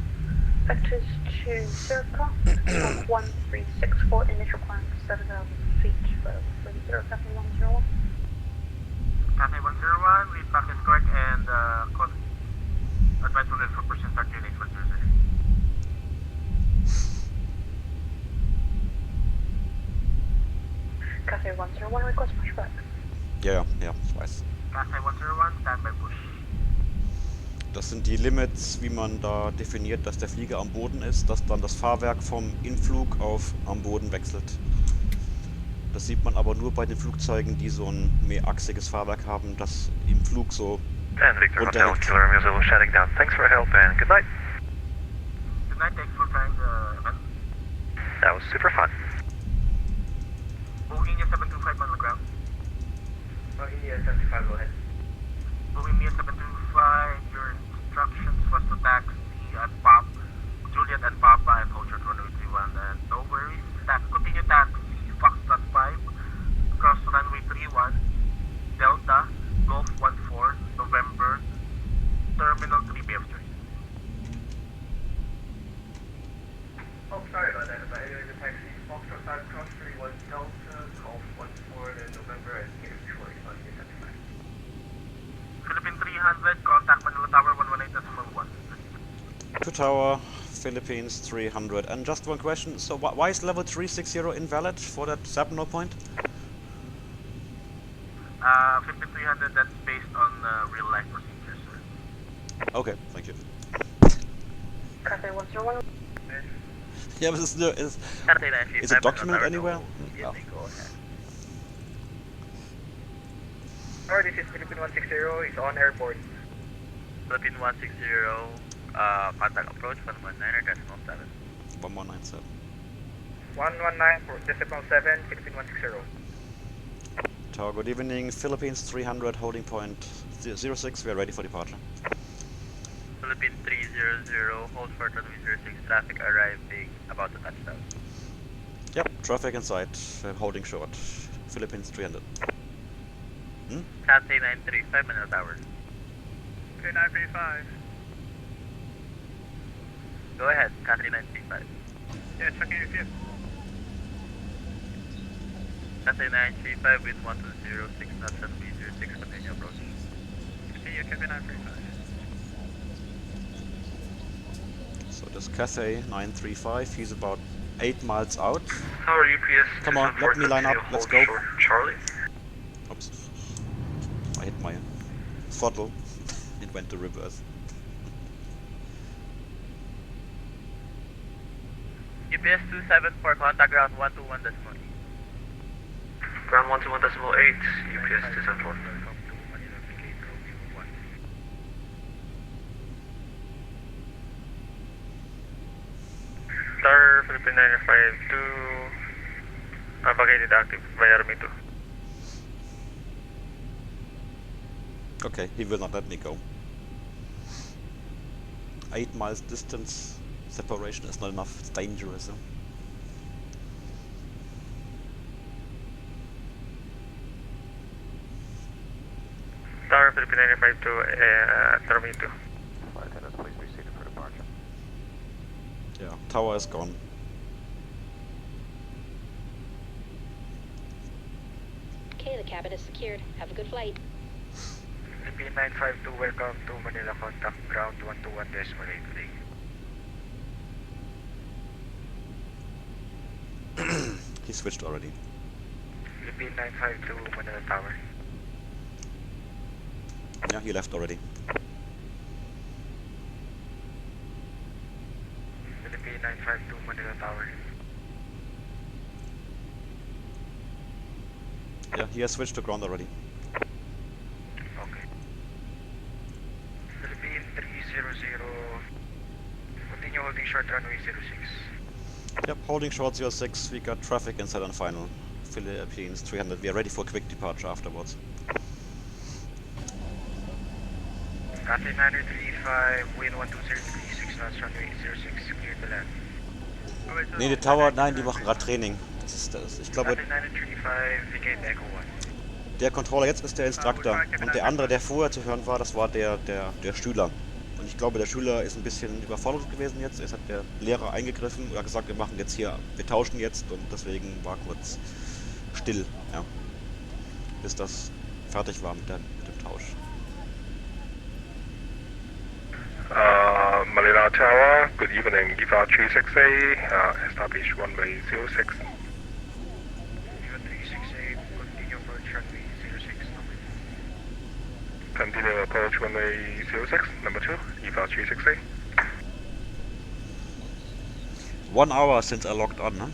vectors to Circa, 1364, initial climb 7,000 feet, runway 0, Cafe 101. Cafe 101, read back is correct, and advise 104% start QNH 100. Cafe 101, request pushback. Ja, ich weiß. Cafe 101, standby push. Das sind die Limits, wie man da definiert, dass der Flieger am Boden ist, dass dann das Fahrwerk vom Influg auf am Boden wechselt. Das sieht man aber nur bei den Flugzeugen, die so ein mehrachsiges Fahrwerk haben, das im Flug so And Victor Hotel, runterhängt. Kilo Romeo Zulu, shutting down. Thanks for your help and good night. Good night, thanks for flying the event. That was super fun. Bohemia 725 on the ground. Bohemia 75, go ahead. Bohemia 725, your instructions was to taxi at Pop, Juliet and Papa and hold your runway 31, and no worries. Continue taxi Foxtrot 5, cross runway 31, Delta, Golf 14, November, Terminal 3 BF3. Oh, sorry about that. But anyway, the taxi Foxtrot 5 cross 31 Delta, Golf 14 in November, and here before it's on 75. Philippine 300, contact Manila Tower 118 decimal 1. To tower, Philippines 300. And just one question, so why is level 360 invalid for that Sapno point? Philippine 300, that's based on real life procedures, sir. Okay, thank you. Cafe 101. Yeah, but is it documented anywhere? Oh. This is Philippine 160, it's on airport. Philippine 160, contact approach 119.7. 1197. 119 for decimal 7, Philippine 160. Tower, good evening. Philippines 300, holding point 06, we are ready for departure. Philippines 300, hold for runway 06, traffic arriving, about to touch down. Yep, traffic inside, holding short. Philippines 300. Cathay 935, Manila Tower. Okay, 935. Go ahead, Cathay 935. Yeah, checking your view. Cathay 935 with 1206 knots, runway 06, continue approach. Continue, Cathay 935. So this Cathay 935, he's about 8 miles out. Tower UPS. Come on, let me line up, let's go. Charlie. Oops. I hit my throttle. It went to reverse. UPS 274, contact ground 121.8. Ground 121.8, UPS 274. Star Philippine 952, propagated active via Army 2. Okay, he will not let me go. 8 miles distance separation is not enough, it's dangerous. Huh? Star Philippine 952, Army 2. Please be seated for departure. Yeah, tower is gone. Okay, the cabin is secured. Have a good flight. Philippine 952, welcome to Manila, contact ground 121.8 today. He switched already. Philippine 952, Manila Tower. Yeah, he left already. Philippine 952, Manila Tower. Yeah, he has switched to ground already. Okay. Philippine 300, continue holding short runway 06. Yep, holding short 06, we got traffic inside on final. Philippines 300, we are ready for quick departure afterwards. Cathay 935, wind 120 6 knots, runway 06, clear to land. Nee, die Tower, nein, die machen gerade Training. Das ist das. Ich glaube, Cathay 935, vacate Echo 1. der Controller jetzt ist der Instructor. Und der andere, der vorher zu hören war, das war der Schüler. Und ich glaube, der Schüler ist ein bisschen überfordert gewesen jetzt. Jetzt hat der Lehrer eingegriffen oder gesagt, wir machen jetzt hier, wir tauschen jetzt. Und deswegen war kurz still, ja. Bis das fertig war mit dem Tausch. Manila Tower, good evening. Departure 368, establish runway 06. Viva 368, continue approach runway 06, number 2. Continue approach runway 06, number 2, departure 368. 1 hour since I logged on, huh?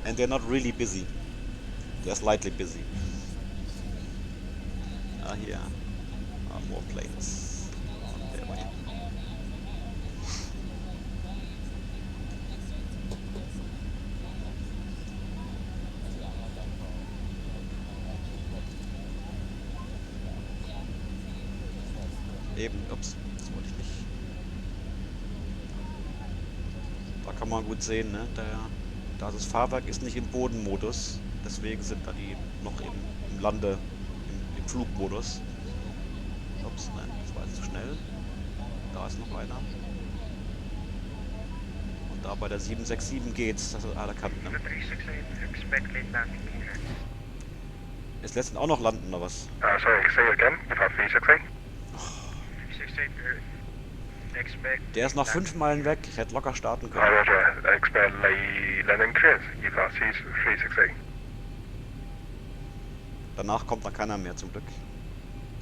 And they're not really busy. They're slightly busy. Here are more planes on their way. Eben, ups, das wollte ich nicht. Da kann man gut sehen, ne? Das Fahrwerk ist nicht im Bodenmodus, deswegen sind da die noch im Lande, im Flugmodus. Ups, nein, das war jetzt zu schnell. Da ist noch einer. Und da bei der 767 geht's, das ist anerkannt, ne? Jetzt lässt ihn auch noch landen, oder was? Sorry, say again, depart 368. Der ist noch 5 Meilen weg, ich hätte locker starten können. Roger, expect landing clearance, depart 368. Danach kommt dann keiner mehr, zum Glück.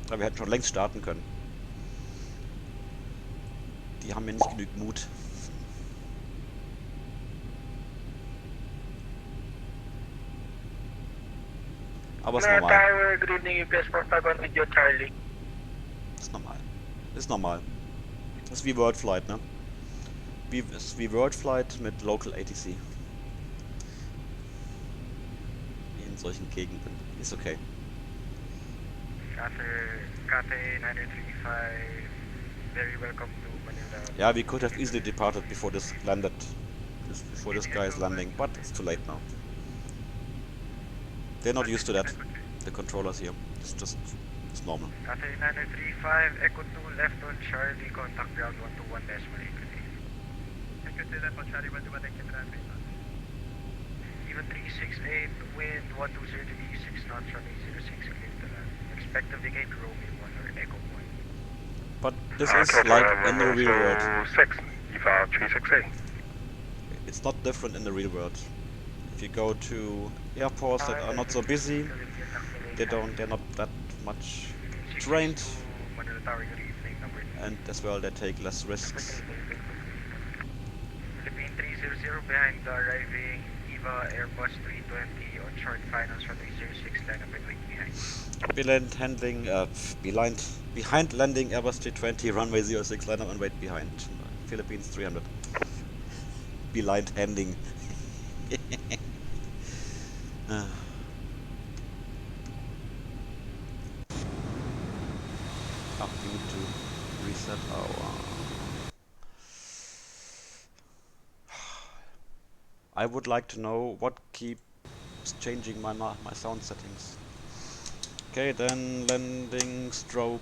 Aber wir hätten schon längst starten können. Die haben mir nicht genügend Mut. Aber ist normal. Tower, good evening, UPS 451 with you, Charlie. Ist normal. Ist normal. Ist wie World Flight, ne? Ist wie World Flight mit Local ATC. solchen Gegenden. Ist okay. Cathay 935, very welcome to Manila. Yeah, we could have easily departed before this landed, before this guy is landing, but it's too late now. They're not used to that, the controllers here. It's normal. Cathay 935, Echo 2 left on Charlie, contact ground 121 decimal 8. Even 368, wind 120 degrees 6 knots, runway 06, clear to land. Expect to vacate Romeo 1 or Echo 1. But this is like in the real world. 6, EVA 368. It's not different in the real world. If you go to airports that are not so busy, they're not that much trained, and as well they take less risks. Philippine 300 behind the arriving EVA Airbus 320 on short finals runway 06, line up and wait behind. Behind landing Airbus 320, runway 06, line up and wait behind. Philippines 300. Behind handing. We need to reset our... I would like to know what keeps changing my sound settings. Okay, then landing strobe.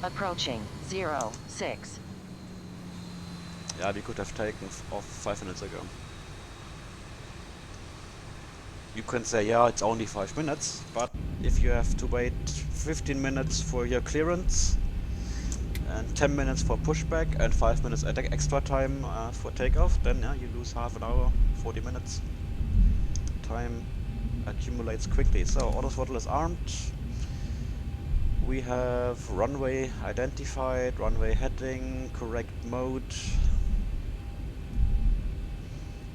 Approaching 06. Yeah, we could have taken off 5 minutes ago. You can say, yeah, it's only 5 minutes, but if you have to wait 15 minutes for your clearance and 10 minutes for pushback and 5 minutes extra time for takeoff, then yeah, you lose half an hour, 40 minutes. Time accumulates quickly. So autothrottle is armed. We have runway identified, runway heading, correct mode.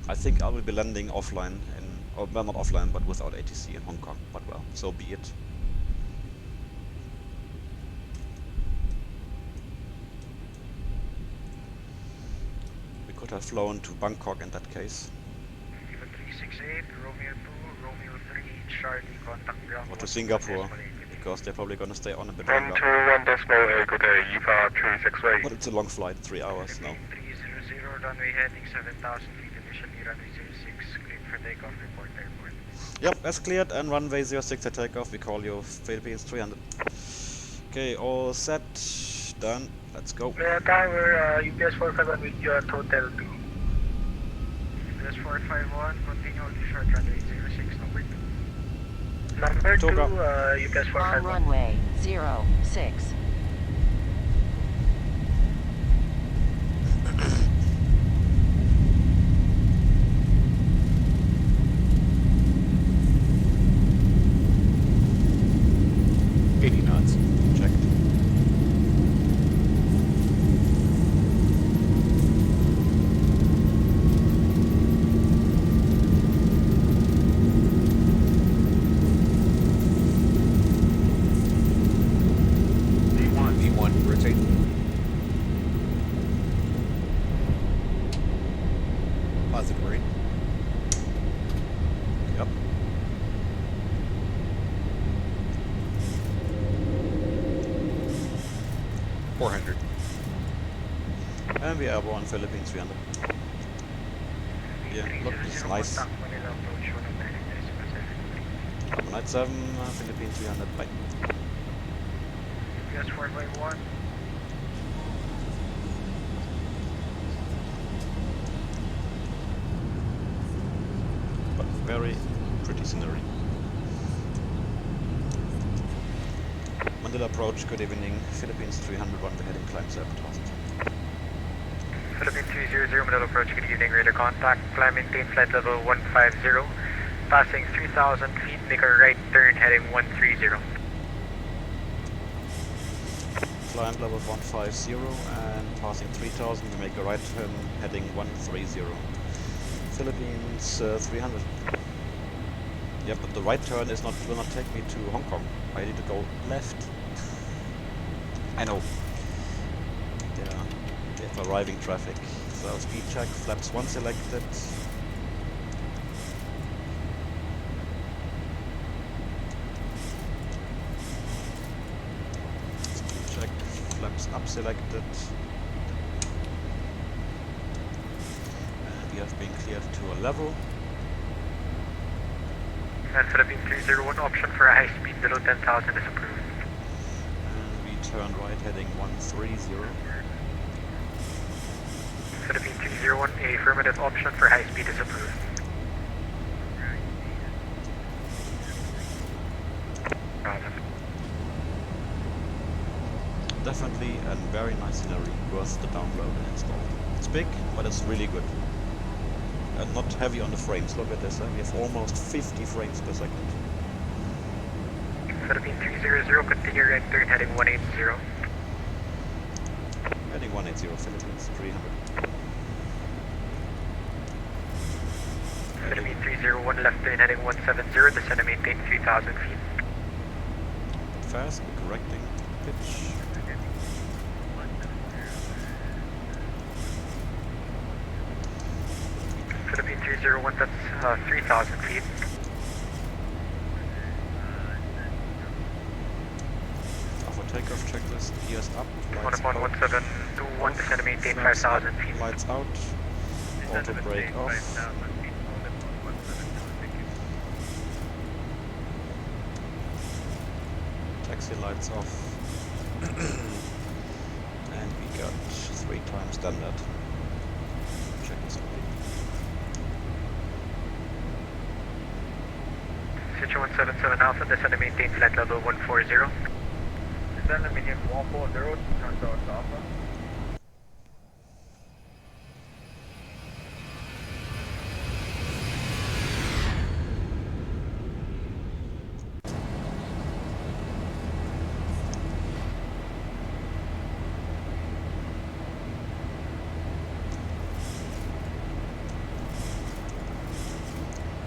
I think I will be landing offline well, not offline, but without ATC in Hong Kong, but well, so be it. We could have flown to Bangkok in that case. Even 368, Romeo 2, Romeo 3, Charlie, contact ground. Or to Singapore, because they're probably gonna stay on a bit longer. 121 decimal 8, good day, EVA 368. But it's a long flight, 3 hours now. 300, runway heading 7,000 feet, initially runway 06, cleared for takeoff, report airport. Yep, that's cleared, and runway 06 at takeoff, we call you Philippines 300. Okay, all set, done, let's go. Tower, UPS 451 with you at Hotel B. UPS 451, continue on the short runway 06, number 2. Number 2, Toga. UPS 451. On runway 06. Yep. And we are airborne Philippines 300. Yeah, look, it's nice. Night 7, Philippines 300, bye. UPS 451. But very pretty scenery. Manila approach, good evening. Philippines 300, one heading climb 7,000. Philippines 300, Manila approach, good evening, radar contact. Climb maintain flight level 150. Passing 3,000 feet, make a right turn heading 130. Climb level 150 and passing 3,000 to make a right turn heading 130. Philippines 300. Yeah, but the right turn will not take me to Hong Kong. I need to go left. I know. They're of arriving traffic. So speed check, flaps 1 selected. Speed check, flaps up selected. And we have been cleared to a level. And Philippine 301, option for a high speed below 10,000 is approved. And we turn right heading 130. Philippine 301, a affirmative option for high speed is approved. Definitely a very nice scenery worth the download and install. It's big, but it's really good. And not heavy on the frames. Look at this, we have almost 50 frames per second. Philippine 300, continue right turn heading 180. Heading 180, Philippines 300. Philippine 301, left turn heading 170, descend and maintain 3,000 feet. Fast, correcting pitch. Philippine 301, that's 3,000 feet. For takeoff checklist, gears up, lights 11721, out, descend and maintain flaps 5,000 up, feet. lights out, auto brake off. Taxi lights off. And we got 3 times standard. Check this out. Situ 177 Alpha, descend and maintain flight level 140. Descend and maintain 140, turn towards Alpha.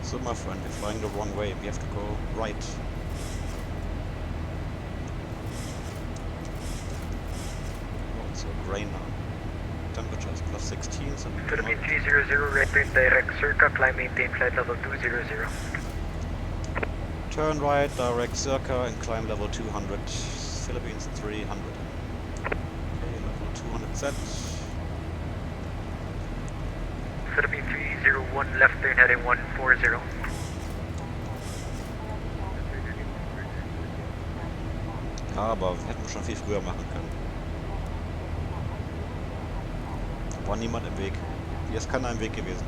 So my friend, we're flying the wrong way, we have to go right. Oh, it's so grey now. Temperature is plus 16, so we Philippine 300, right turn direct circa, climb maintain flight level 200. turn right, direct circa, and climb level 200. Philippines 300. Okay, level 200 set. Philippine 301, left turn heading 140. Ja, aber hätten wir schon viel früher machen können. War niemand im Weg. Hier ist keiner im Weg gewesen.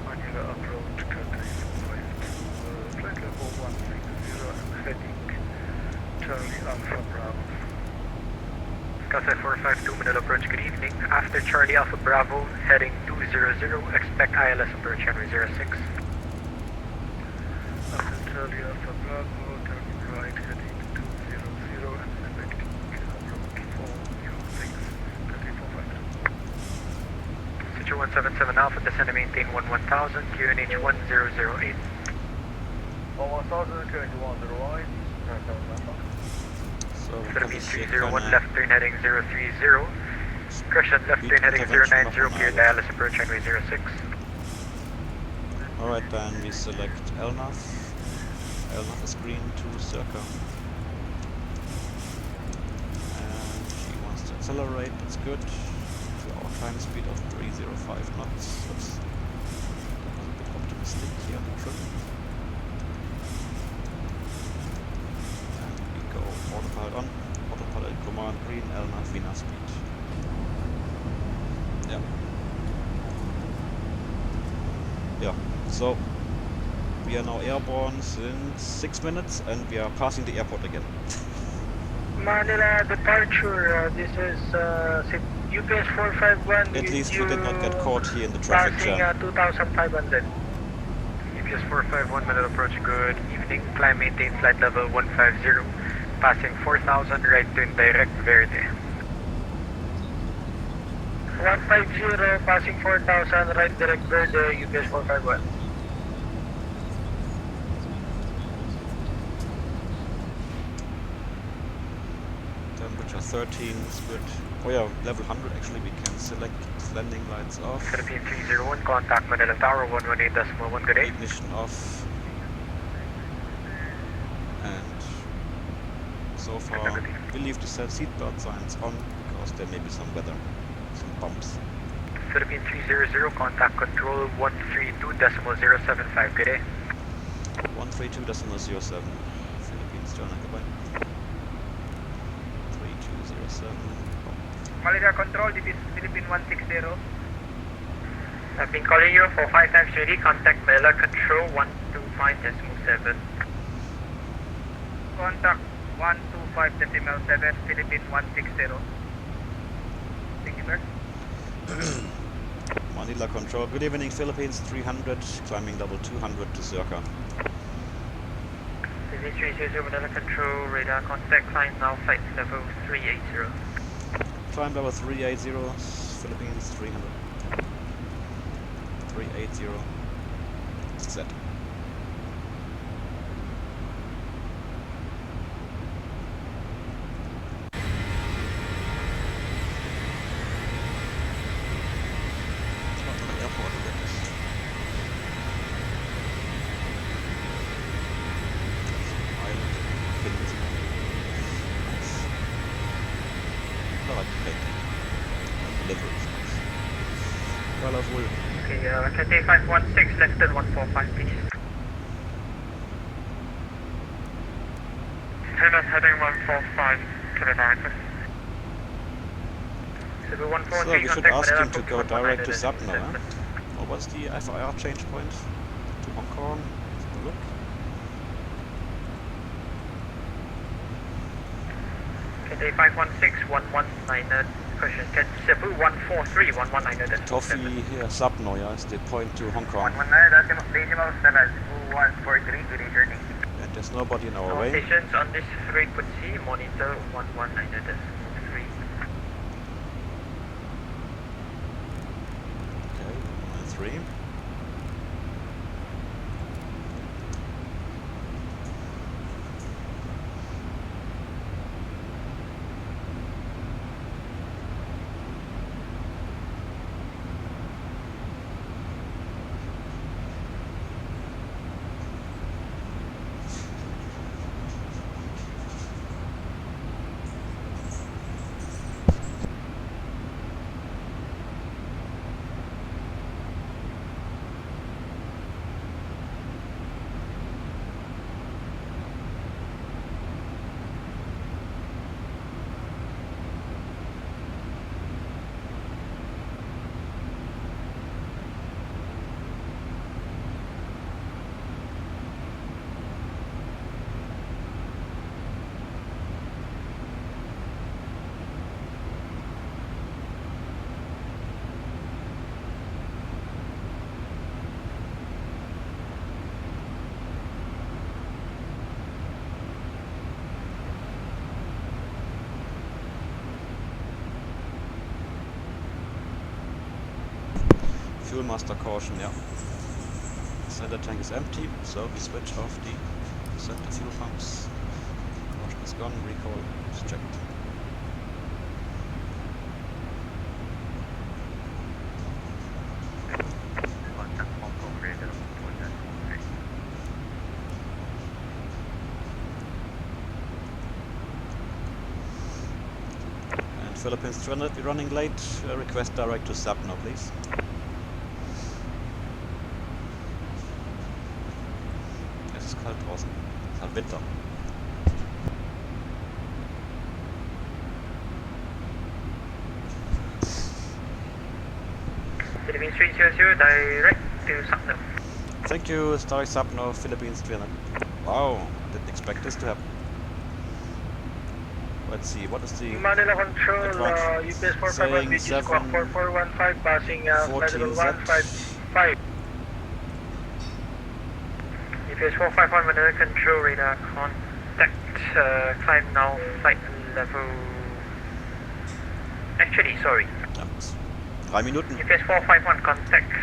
Manila approach, country flight level 160 and heading Charlie Alpha Bravo. Cathay 452 Manila approach, good evening. After Charlie Alpha Bravo, heading 200, expect ILS approach runway 06. After Charlie Alpha Bravo, turn right heading 200 and expecting approach 406, Cathay 452. Situ 177 Alpha, descend and maintain 1000, QNH 1008. 1000, currently 108, turn towards Alpha. So, Philippine 301, left turn heading 030. Correction, left turn heading 090, clear ILS approach runway 06. Alright, then we select LNAV. LNAV is green to circa. And she wants to accelerate, that's good. To our time speed of 305 knots. Oops. That was a bit optimistic here on the trim. And we go autopilot on. Autopilot command green, LNAV VNAV speed. Yeah. Yeah, so we are now airborne since 6 minutes and we are passing the airport again. Manila departure, this is UPS 451. At least we did not get caught here in the traffic passing jam. 2500. UPS 451, Manila approach, good evening. Climb maintain flight level 150. Passing 4000, right turn direct Verde. 150, passing 4000, right direct Verde, UPS 451. 13 is good. Oh yeah, level 100 actually we can select landing lights off. Philippine 301, contact Manila Tower 118.1, good day. Ignition off. And so far we leave the seatbelt signs on because there may be some weather, some bumps. Philippine 300, contact control 132.075, good day. 132.07. Philippines, China, goodbye. 3207. Manila Control, this is Philippine 160. I've been calling you for 5 times ready, contact Manila Control 125.7. Contact 125.7, Philippine 160. Thank you, sir. Manila Control, good evening Philippines 300, climbing level 200 to circa. Philippine 300, Manila Control, radar contact, climb now, flight level 380. Climb level 380, Philippines 300. 380, set. Okay, Cathay 516, less than 145, please. Heading 145, Canada. So we should ask him to go direct to Zapno, huh? Or what's the FIR change point? To Hong Kong? Let's have a look. Cathay 516, 119, question, Cebu 143, 119. Toffee here, Zapno, yeah, is the point to Hong Kong. 119, decimal 143, good journey. And there's nobody in our way. Stations on this frequency, monitor 119.3. Okay, 193. Fuel master caution, yeah. Center tank is empty, so we switch off the center fuel pumps. Caution is gone, recall is checked. And Philippines 300, we're running late. Request direct to Zapno, please. Kalt draußen. Es hat Winter. Philippines 300, direct to Zapno. Thank you, Starry Zapno, Philippines 300. Wow, didn't expect this to happen. Let's see, what is the Manila Control, UPS 451, which is squawk 4415, passing level 155. UPS 451, Manila Control, radar contact, climb now, flight level... Actually, sorry. 3 Minuten. UPS 451, contact,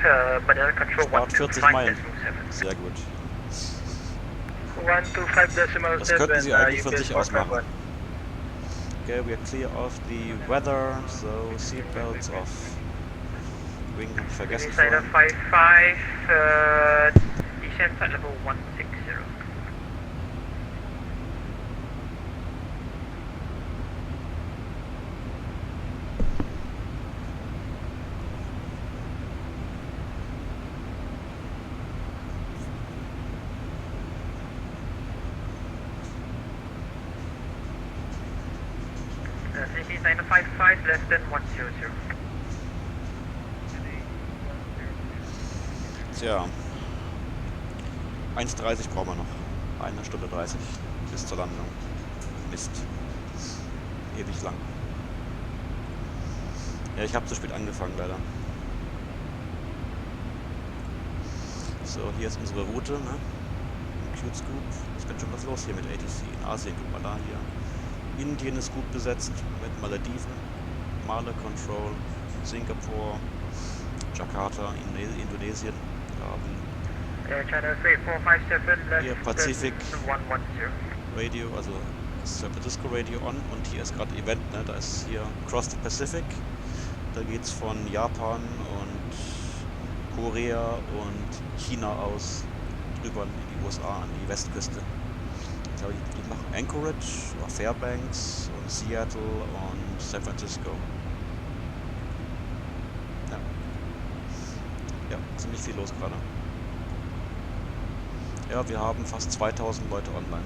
Manila Control, About 40 Meilen. Sehr gut. 125.7. Das könnten Sie eigentlich von sich aus machen. Okay, we are clear of the weather, so seatbelts off. Wing and vergessen Side vorhin. 55, descent at level 160. CC 955, less than 100. Tja, 1:30 brauchen wir noch. 1 Stunde 30 bis zur Landung. Mist. Ewig lang. Ja, ich habe zu spät angefangen, leider. So, hier ist unsere Route, ne? Cute Scoop. Es geht schon was los hier mit ATC. In Asien, guck mal da hier. Indien ist gut besetzt mit Malediven, Male Control, Singapur, Jakarta, Indonesien. Wir haben China 3457, less hier than Pacific 110. Radio, also San Francisco Radio on, und hier ist gerade Event, ne? Da ist hier Cross the Pacific. Da geht's von Japan und Korea und China aus drüber in die USA, an die Westküste. Ich glaube, die machen Anchorage, Fairbanks und Seattle und San Francisco. Ja. Ja, ziemlich viel los gerade. Ja, wir haben fast 2000 Leute online.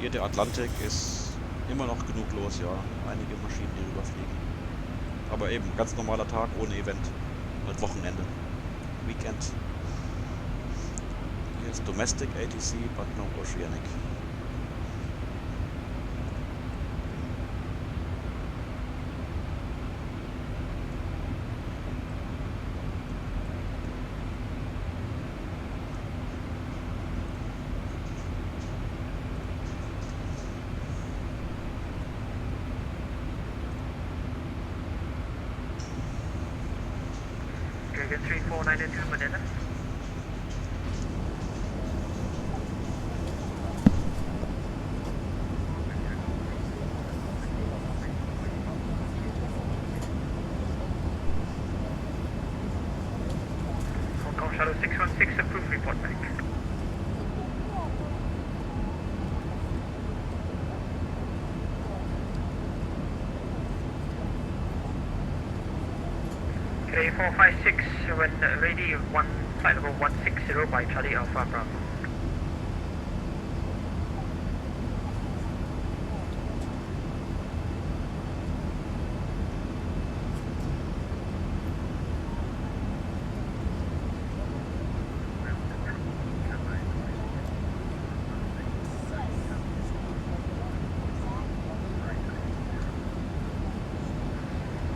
Hier der Atlantik ist immer noch genug los, ja. Einige Maschinen, die rüberfliegen. Aber eben, ganz normaler Tag ohne Event. Mit Wochenende. Weekend. Hier ist Domestic ATC, but no Oceanic. Dragon 3492 Manila. Hong Kong Shadow 616, approved, report back. Okay, 456, when ready, flight level 160 by Charlie Alpha Bravo.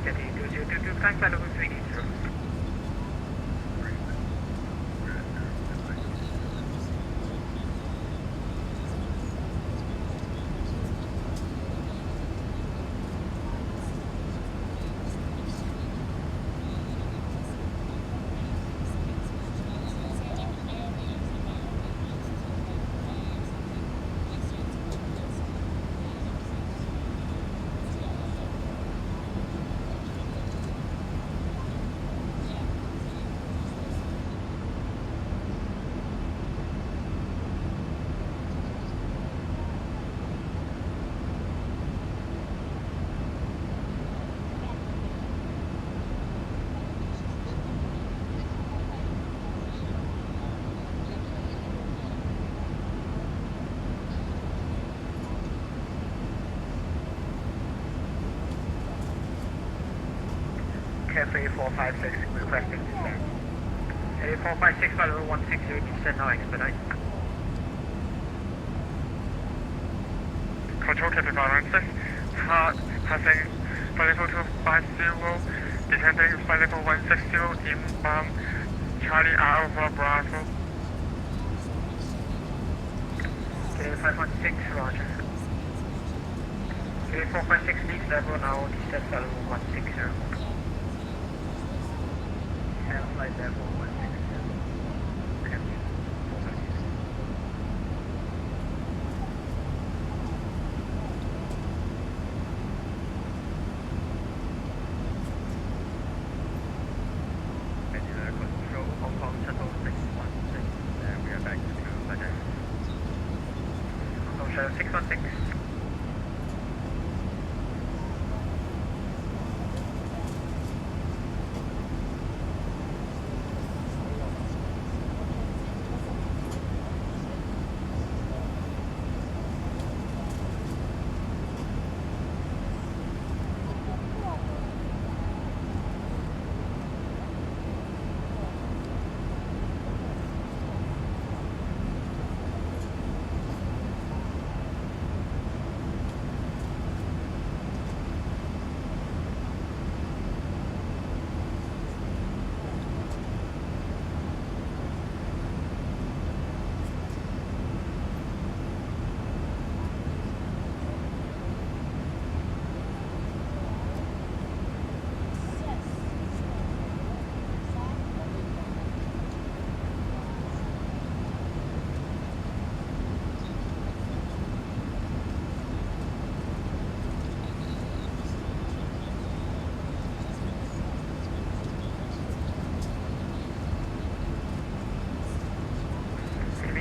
Getting 2022, flight level 380. Cafe 456 requesting descent. 456 by level 160, descent now expedite. Control Cafe 516, passing by level 250, descending by level 160, inbound Charlie Alpha Bravo. Okay, 516, roger. Okay, 456 leads level now, descent by level 160. And flight level 160.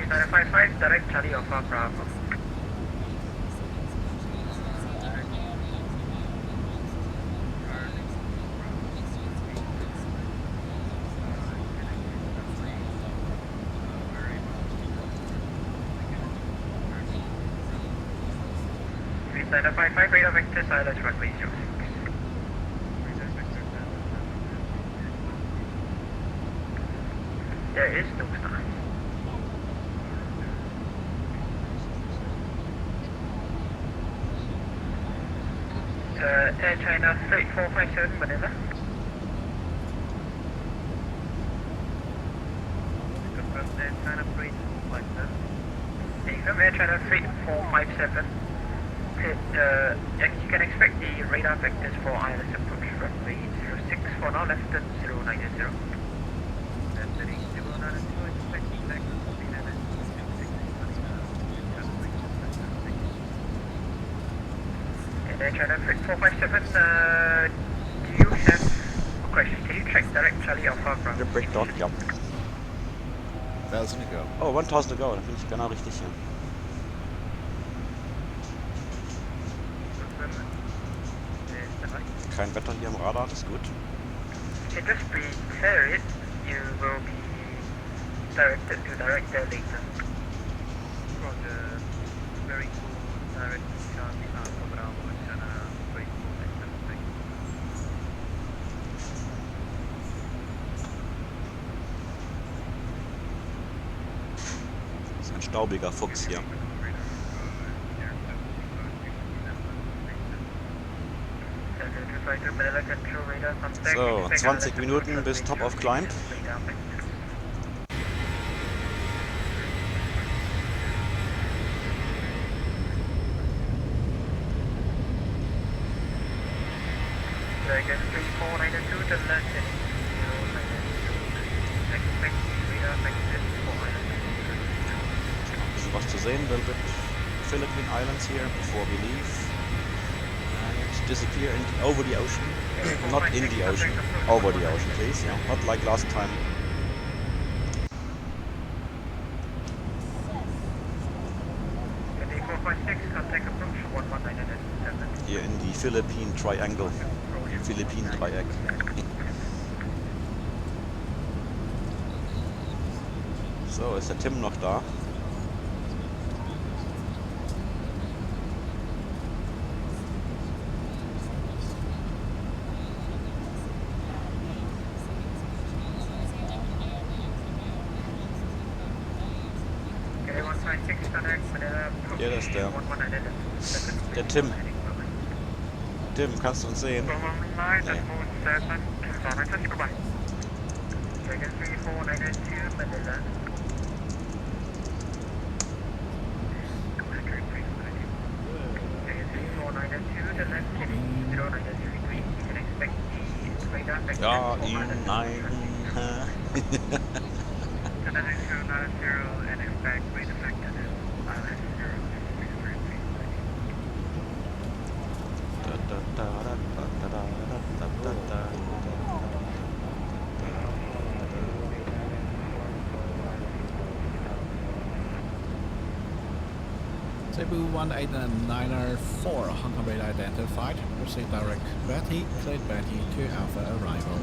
3955, direct Charlie Alpha Bravo. Center 55, radar vector silence runway 06. There is no star. Air China Freight 457 Manila. Confirm Air China Freight 457. Confirm Air China Freight 457. You can expect the radar vectors for ILS approach runway 06 for now, left turn 090. And China Freight 457, do you have a question? Can you check direct Charlie Alpha from The breakdown, ja. 1000 to go. Oh, 1000 to go, da bin ich genau richtig hier. Kein Wetter hier am Radar, das ist gut. Okay, just prepare it. You will be directed to direct there later. Roger. Very cool. Direct Charlie Alpha Bravo and Freight 457. Das ist ein staubiger Fuchs hier. So, 20 Minuten bis Top of Climb. Bisschen was zu sehen, a little bit Philippine Islands here before we leave. And disappear over the ocean. Not in the ocean, over the ocean, please. Yeah, not like last time. Hier in die Philippine Triangle. Philippine Dreieck. So, ist der Tim noch da? Ja, das ist der. Der Tim. Tim, kannst du uns sehen? Nee. Ja, nein. Zibo 18994, Hong Kong radar identified. Proceed direct Betty, cleared Betty to Alpha arrival.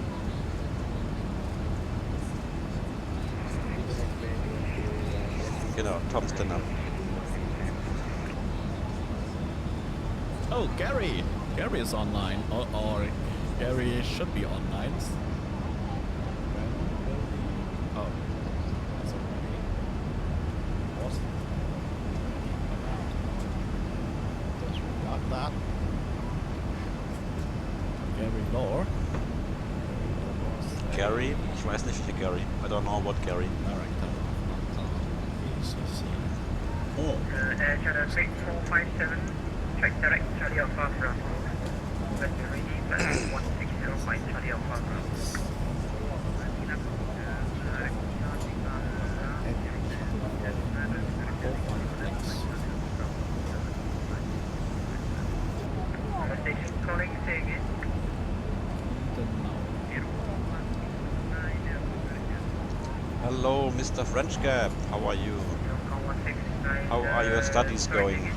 Genau, Tom's dinner. Oh, Gary! Gary is online, or Gary should be online. Oh, that's already. Awesome. Disregard that. Gary Lore. Gary? Ich weiß nicht, welcher Gary. I don't know what Gary. Director of VATC. Air Channel 457, check direct Charlie Alpha Bravo. Vector ready, 160 Charlie Alpha Bravo. Station calling, say again. Hello, Mr. French Cap. How are you? How are your studies going?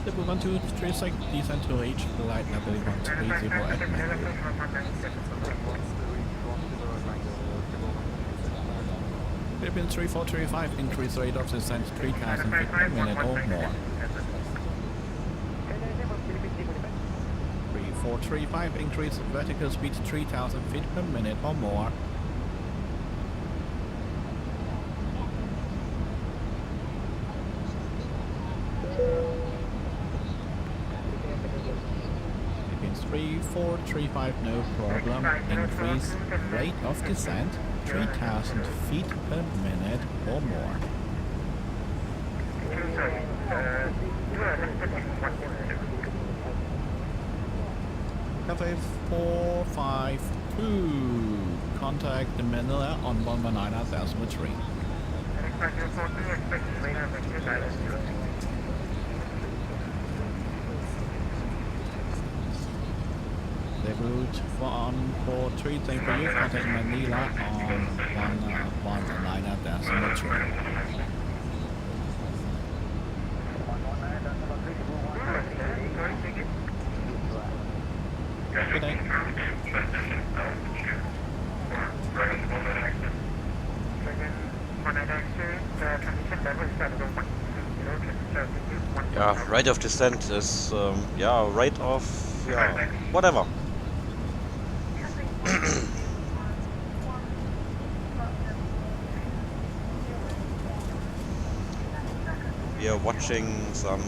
Zibo 1236, descend to reach flight level 130 at Manila. Philippines 3435, increase rate of descent 3000 feet per minute or more. 3435, increase vertical speed 3000 feet per minute or more. Philippines 3435, no problem. Increase rate of descent 3000 feet per minute or more. Cafe 452, contact Manila on 119.3. The route 143, thank you, contact Manila on 119.3. Good day. Yeah, rate of descent is, yeah, rate of, yeah, whatever. We are watching some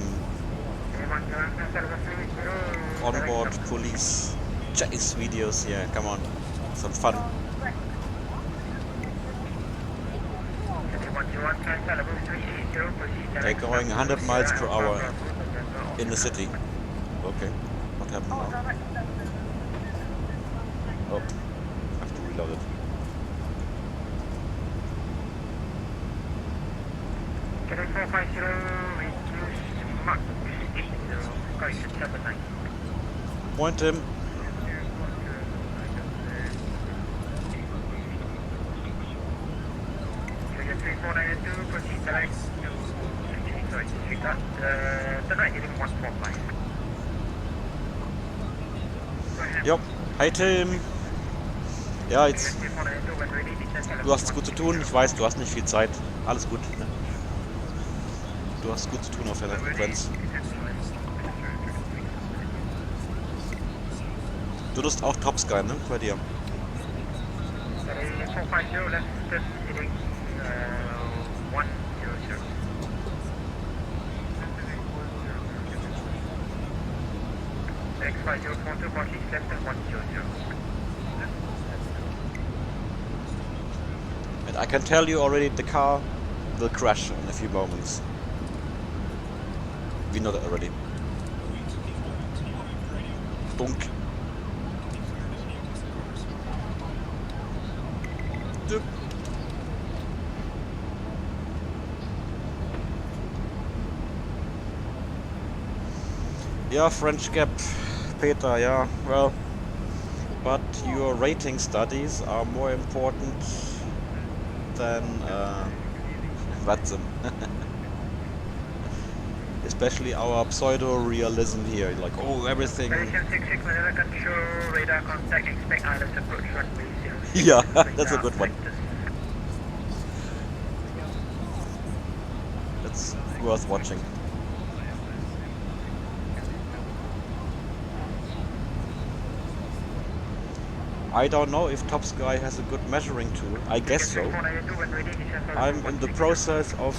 onboard police chase videos. Yeah, come on, some fun. They're going 100 miles per hour in the city. Okay, what happened now? Oh, I have to reload it. Point him. Jo, hi Tim. Ja, jetzt. Du hast es gut zu tun. Ich weiß, du hast nicht viel Zeit. Alles gut. Ne? Du hast gut zu tun auf deiner Frequenz. Du bist auch Top Sky, ne? Bei dir. And I can tell you already, the car will crash in a few moments. We know that already. Dunk. Dup. Yeah, French Gap, Peter, yeah, well, but your rating studies are more important than VATSIM. Especially our pseudo-realism here, like, oh, everything... Yeah, that's a good one. That's worth watching. I don't know if Top Sky has a good measuring tool. I guess so. I'm in the process of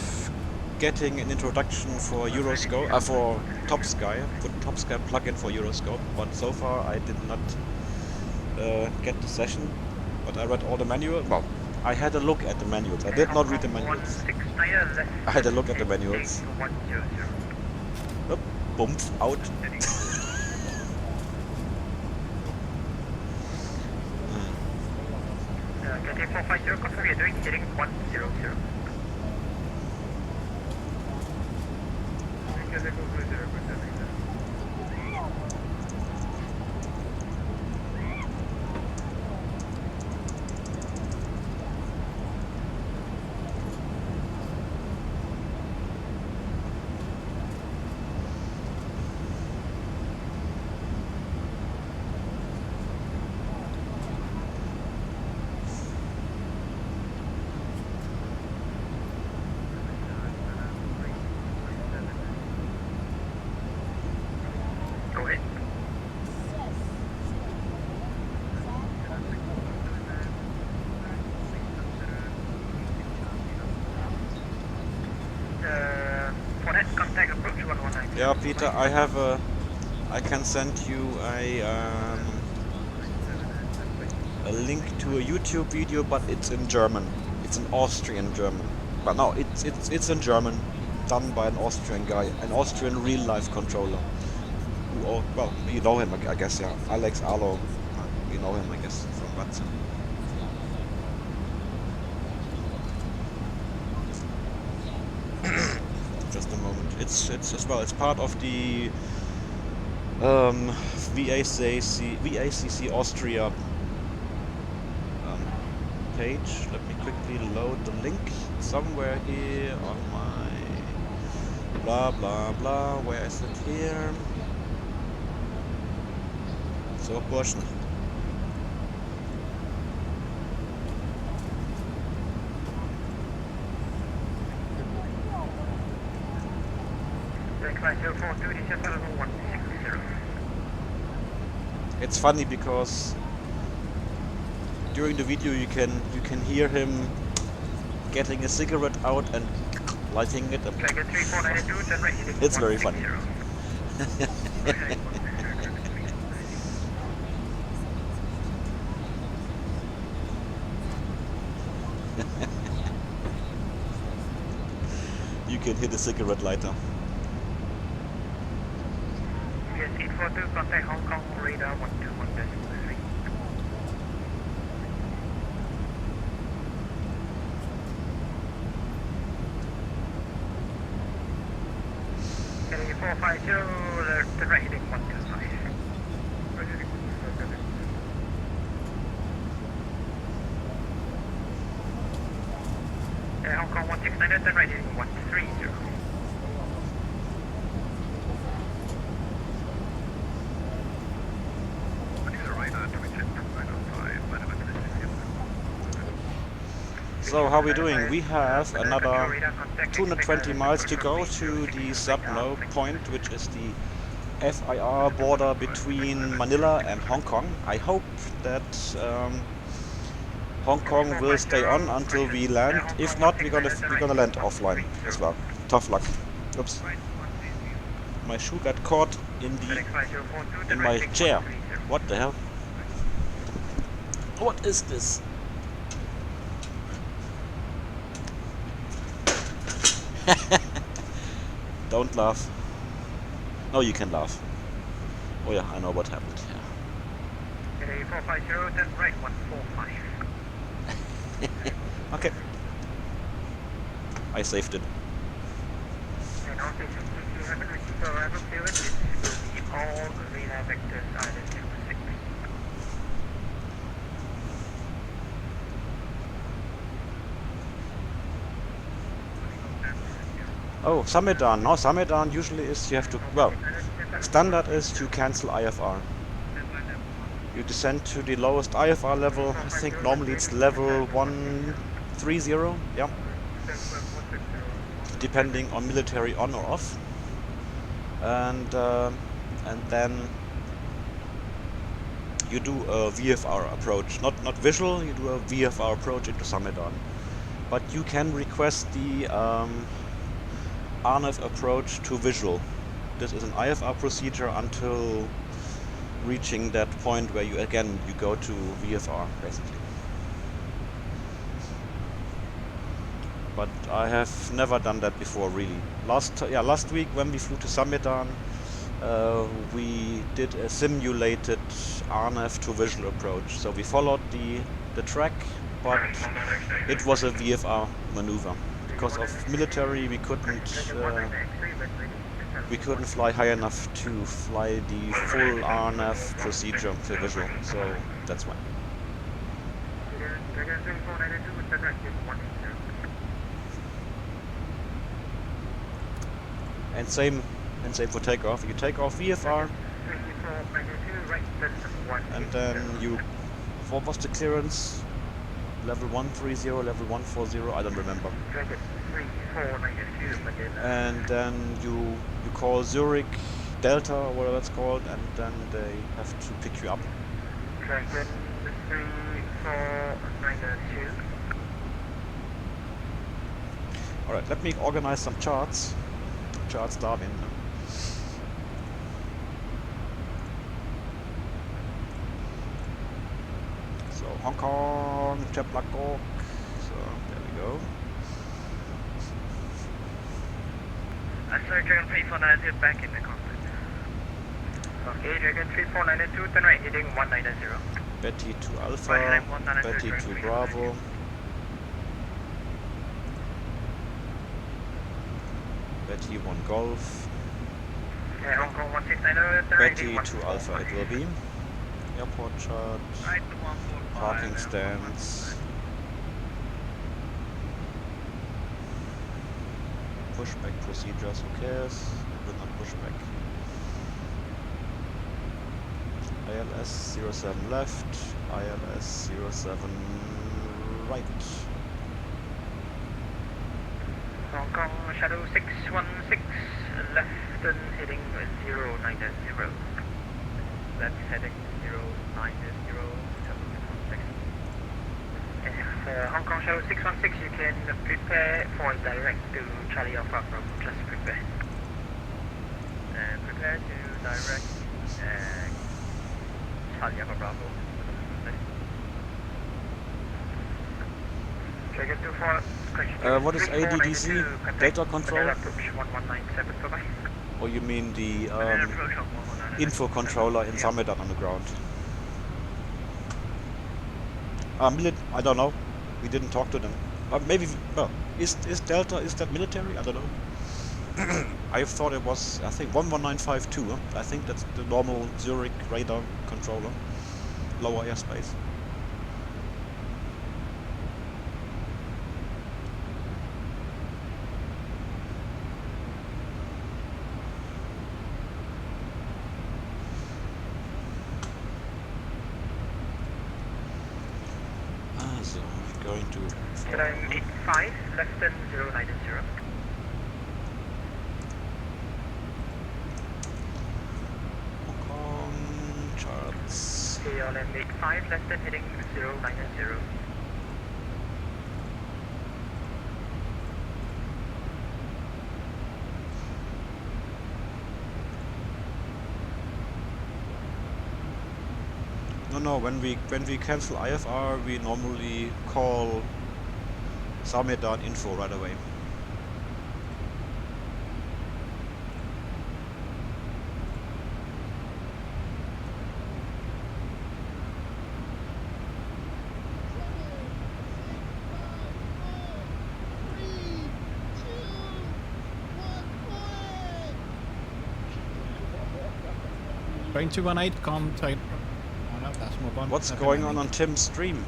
getting an introduction for Euroscope, for Top Sky, for the Top Sky plugin for Euroscope, but so far I did not get the session. But I read all the manuals. Well, I had a look at the manuals. I did not read the manuals. I had a look at the manuals. Oh, bump out. Getting 450, confirm you're doing heading 100. Yeah, Peter, I can send you a link to a YouTube video, but it's in German. It's an Austrian German. But no, it's in German, done by an Austrian guy, an Austrian real-life controller. Who, well, you know him, I guess, yeah. Alex Arlo, you know him, I guess, from VATSIM. Just a moment. It's as well. It's part of the VACC Austria page. Let me quickly load the link somewhere here on my blah blah blah. Where is it here? So, Burschen. It's funny because during the video you can hear him getting a cigarette out and lighting it up. It's very funny. You can hit a cigarette lighter. Yes, 842, contact Hong Kong radar 121.3. Getting 450, the right heading 125. Hong Kong 169, the right heading 130. So how are we doing? We have another 220 miles to go to the sub-no point, which is the FIR border between Manila and Hong Kong. I hope that Hong Kong will stay on until we land. If not, we're gonna land offline as well. Tough luck. Oops. My shoe got caught in my chair. What the hell? What is this? Don't laugh. No, you can laugh. Oh yeah, I know what happened. Yeah. 450, then right 145. Okay. I saved it. And also, if you haven't received a arrival clearance, it will be all radar vectors either 2 or 6. Oh, Samedan. No, Samedan usually is you have to, well, standard is to cancel IFR. You descend to the lowest IFR level. I think normally it's level 130, yeah. Depending on military on or off. And then you do a VFR approach. Not visual, you do a VFR approach into Samedan. But you can request the RNAV approach to visual. This is an IFR procedure until reaching that point where you go to VFR basically. But I have never done that before really. Last week when we flew to Samedan, we did a simulated RNAV to visual approach. So we followed the track, but it was a VFR maneuver. Because of military, we couldn't fly high enough to fly the full RNAV procedure to visual. So that's why. And same for takeoff. You take off VFR, and then what was the clearance? Level 130, level 140, I don't remember. And then you call Zurich Delta or whatever it's called, and then they have to pick you up. Dragon 3492. Alright, let me organize some charts. Charts Darwin. So Hong Kong, Chaplakok. So there we go. Sorry, Dragon 3492 back in the cockpit. Okay, Dragon 3492, turn right, heading 190. Betty to Alpha, Betty to Bravo. Betty 1 Golf. Okay, Hong Kong 1690, turn right, Betty to Alpha it will be. Airport chart, parking stands, pushback procedures, who cares? Will not pushback. ILS 07 left, ILS 07 right. Hong Kong Shadow 616, left and heading 090. Left heading 090, Hong Kong Shadow 616, you can prepare for direct to Charlie Alpha from just prepare. And prepare to direct Charlie Alpha Bravo. Dragon 24. What is ADDC? Data control? 1197, bye-bye. Or you mean the info controller in Samedan on the ground? I don't know. We didn't talk to them. Maybe, well, is Delta, is that military? I don't know. I thought it was, I think 11952. Huh? I think that's the normal Zurich radar controller. Lower airspace. So we're going to... Climb 85, left and 090. Hong Kong charts. KLM 85, left and heading 090. No, when we cancel IFR, we normally call Samedan info right away. Going 218, contact. What's going on Tim's stream?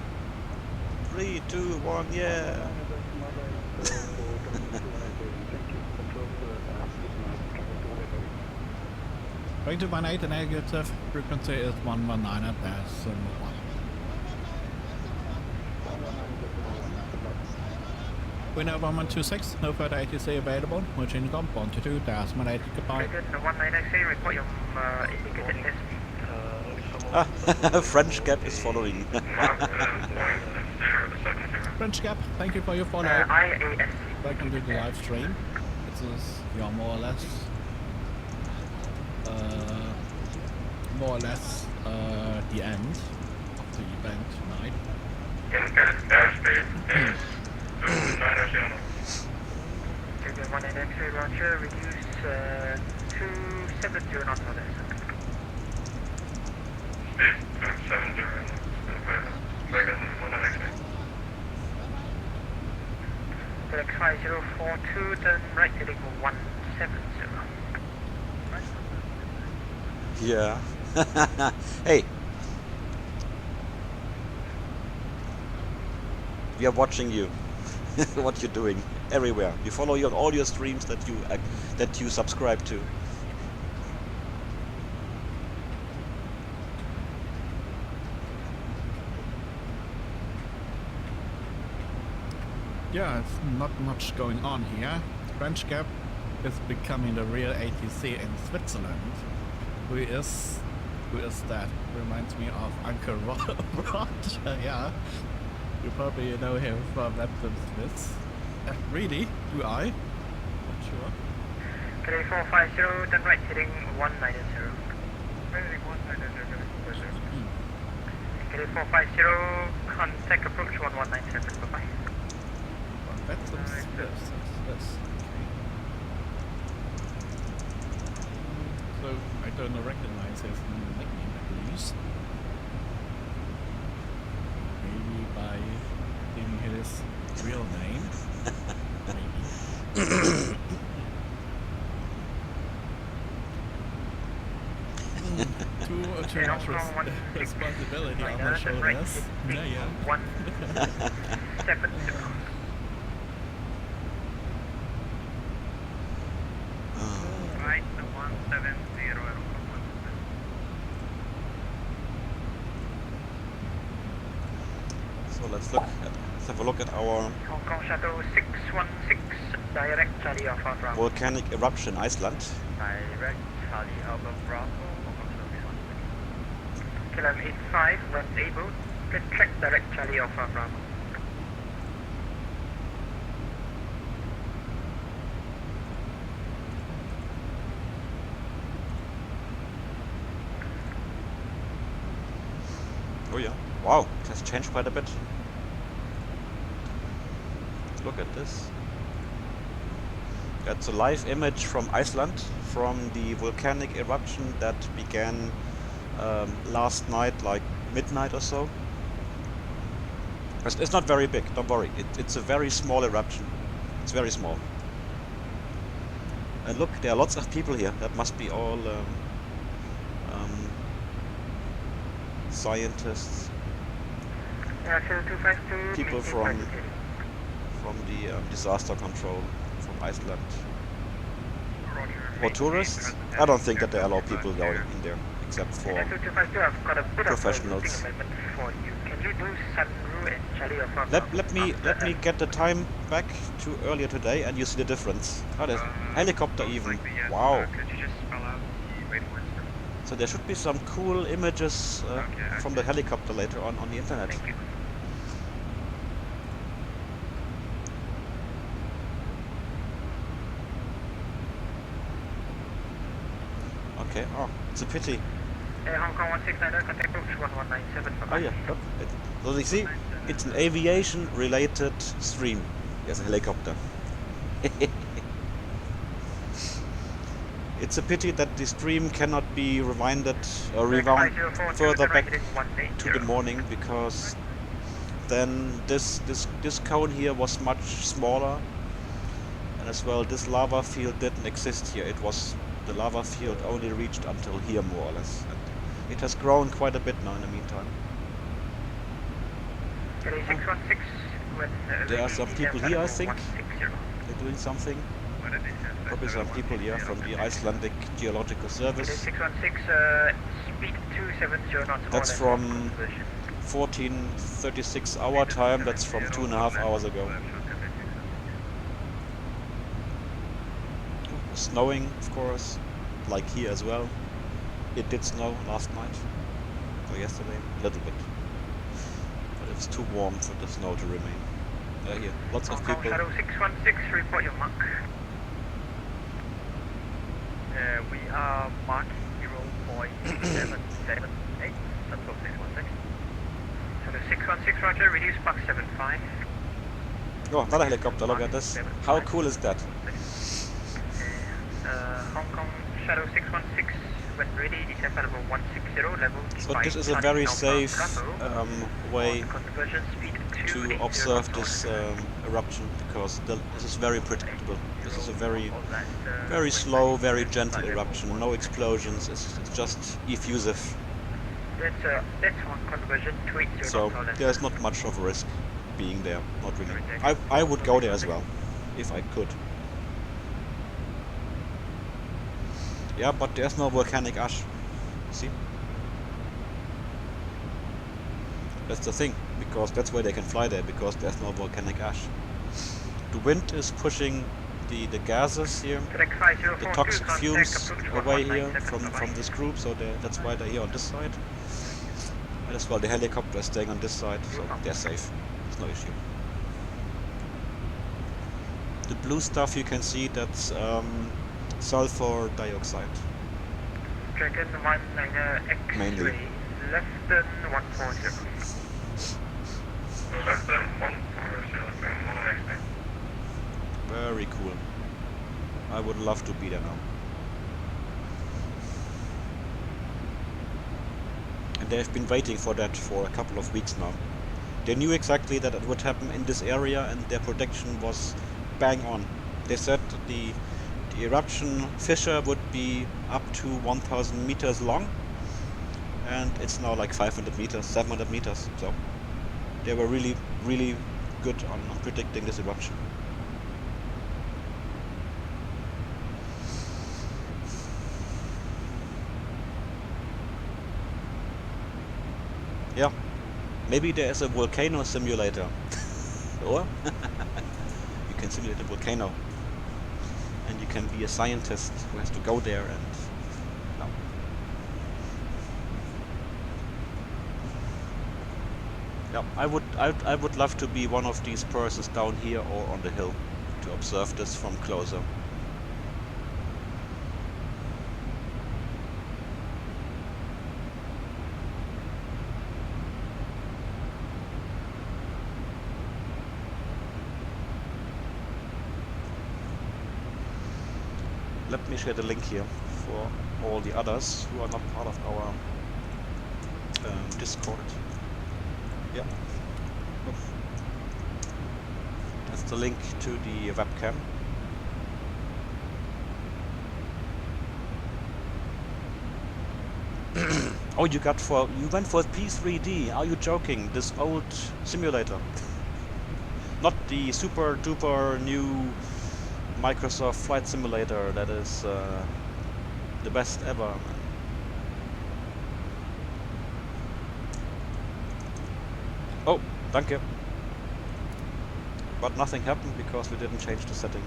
3, 2, 1, yeah! Going to 18 and negative, frequency is 119 at decimal 1. Winner 1126, no further ATC available, machine com 122, decimal 8, goodbye. Dragon 19XA, report your indicated SP. French Gap is following. French Gap, thank you for your follow. IASC. Welcome to the live stream. It's is, yeah, more or less the end of the event tonight. Figure 183 Roger, reduce 270 knots on this. Direct 5042, turn right heading 170. Yeah. Hey. We are watching you. What you're doing everywhere. We follow you on all your streams that you subscribe to. Yeah, it's not much going on here. French Gap is becoming the real ATC in Switzerland. Who is that? Reminds me of Uncle Roger, yeah. You probably know him from VATSIM Smiths. Really? Do I? Not sure. Kelly 450, turn right heading 190. Heading 190. Kelly 450, contact approach 1197, bye-bye. VATSIM Smiths, yes. So, I don't recognize his nickname at least. Maybe by giving his real name. Maybe. Too much responsibility on my shoulders. Yeah. 170. Right, 170. So let's have a look at our Hong Kong Shuttle 616, direct Charlie Alpha Bravo. volcanic eruption, Iceland. Direct Charlie Alpha Bravo, Hong Kong Shuttle 616. Kilometer 85, run able, get track direct Charlie Alpha Bravo. Oh yeah. Wow, it has changed quite a bit. Look at this. That's a live image from Iceland, from the volcanic eruption that began last night, like midnight or so. It's not very big, don't worry. It's a very small eruption. It's very small. And look, there are lots of people here. That must be all scientists. People from the disaster control from Iceland. Or tourists? I don't think that they allow people going in there, except for professionals. Let me get the time back to earlier today, and you see the difference. Oh, there's helicopter even. Wow. So there should be some cool images from the helicopter later on the internet. Okay, oh, it's a pity. Hong Kong 169, contact approach 1197. Oh yeah, look. So you see, it's an aviation-related stream. There's a helicopter. It's a pity that the stream cannot be rewinded or rewound further back to the morning, because then this cone here was much smaller, and as well this lava field didn't exist here. The lava field only reached until here, more or less. And it has grown quite a bit now in the meantime. There are some people here, I think. They're doing something. Probably some people here from the Icelandic Geological Service. 616, speed 270 knots. That's from 14:36 our time. That's from 2.5 hours ago. Snowing, of course, like here as well. It did snow last night or yesterday, a little bit, but it's too warm for the snow to remain. Here, lots of people. Shadow 616, report your mark. Mark 0.778, that's 616. So the 616 Roger, reduce Mach 75. Oh, another helicopter, look at this. How cool is that? Hong Kong Shadow 616, when ready, descent level 160, level So this is a very safe way to observe this eruption, because this is very predictable. This is a very slow, very gentle eruption. No explosions. It's just effusive. That's one conversion to 80. So there's not much of a risk being there. Not really. I would go there as well, if I could. Yeah, but there's no volcanic ash. See? That's the thing, because that's why they can fly there, because there's no volcanic ash. The wind is pushing the gases here, the toxic fumes away here from this group, so that's why they're here on this side. And as well, the helicopter is staying on this side, so they're safe. There's no issue. The blue stuff you can see, that's sulfur dioxide. Dragon 19 X-ray, Mainly. less than 140. Very cool. I would love to be there now. And they've been waiting for that for a couple of weeks now. They knew exactly that it would happen in this area, and their prediction was bang on. They said the eruption fissure would be up to 1,000 meters long, and it's now like 500 meters, 700 meters. So they were really, really good on predicting this eruption. Yeah, maybe there is a volcano simulator. Or you can simulate a volcano, and you can be a scientist who has to go there and no. Yeah, I would love to be one of these persons down here or on the hill to observe this from closer. Let me share the link here for all the others who are not part of our Discord. Yeah. That's the link to the webcam. Oh, you went for P3D. Are you joking? This old simulator. Not the super duper new Microsoft Flight Simulator that is the best ever. Oh, danke. But nothing happened because we didn't change the setting.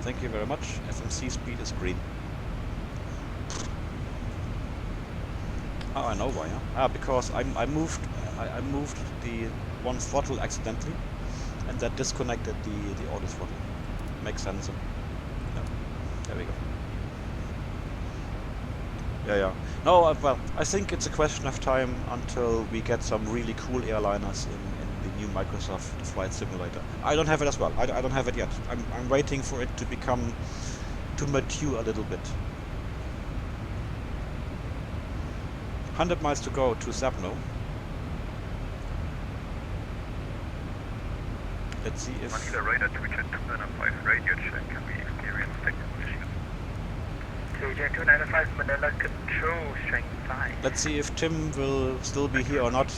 Thank you very much. FMC speed is green. Oh, I know why. Huh? Ah, because I moved the one throttle accidentally, and that disconnected the auto throttle. Makes sense. Yeah. There we go. Yeah. No, well, I think it's a question of time until we get some really cool airliners in the new Microsoft Flight Simulator. I don't have it as well. I don't have it yet. I'm waiting for it to mature a little bit. 100 miles to go to Zapno. Let's see if... Manila radar to reach at 295 radio check, can we experience technical issues? Region 295 Manila control, strength 5. Let's see if Tim will still be here or not.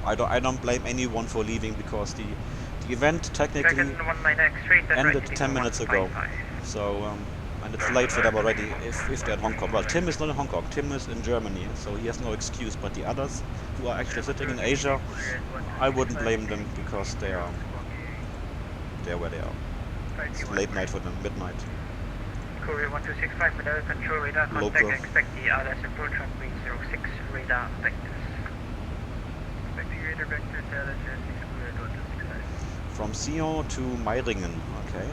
I don't blame anyone for leaving, because the event technically ended 10 minutes ago. So, and it's late for them already if they're in Hong Kong. Well, Tim is not in Hong Kong, Tim is in Germany, so he has no excuse. But the others who are actually sitting in Asia, I wouldn't blame them, because they're where they are. It's late night for them, midnight. Korea 1265 Manila control radar contact. Local. Expect the RS approach runway 06 radar vectors. Expect the radar vector LHS 6 Korea 1265. From Sion to Meiringen, okay.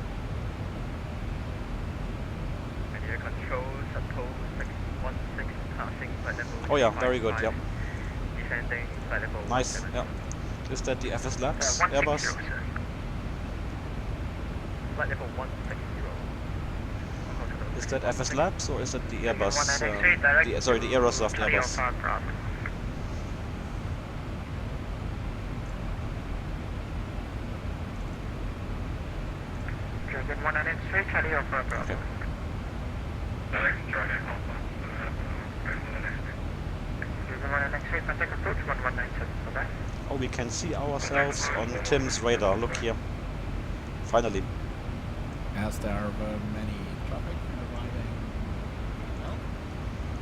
And your control suppose 616 passing flight level. Oh yeah, very good, yep. Descending flight level. Nice, yeah. Is that the FS Labs, 160, Airbus? sir. Flight level 160. Is that FS Labs or is that the Airbus? Direct Sorry, the Aerosoft Charlie Airbus. Alpha Bravo. Dragon 193, Charlie Alpha Bravo. Okay. Dragon 193, contact approach 1197, bye-bye. Oh, we can see ourselves on Tim's radar. Look here. Finally. As there are many traffic arriving. Well,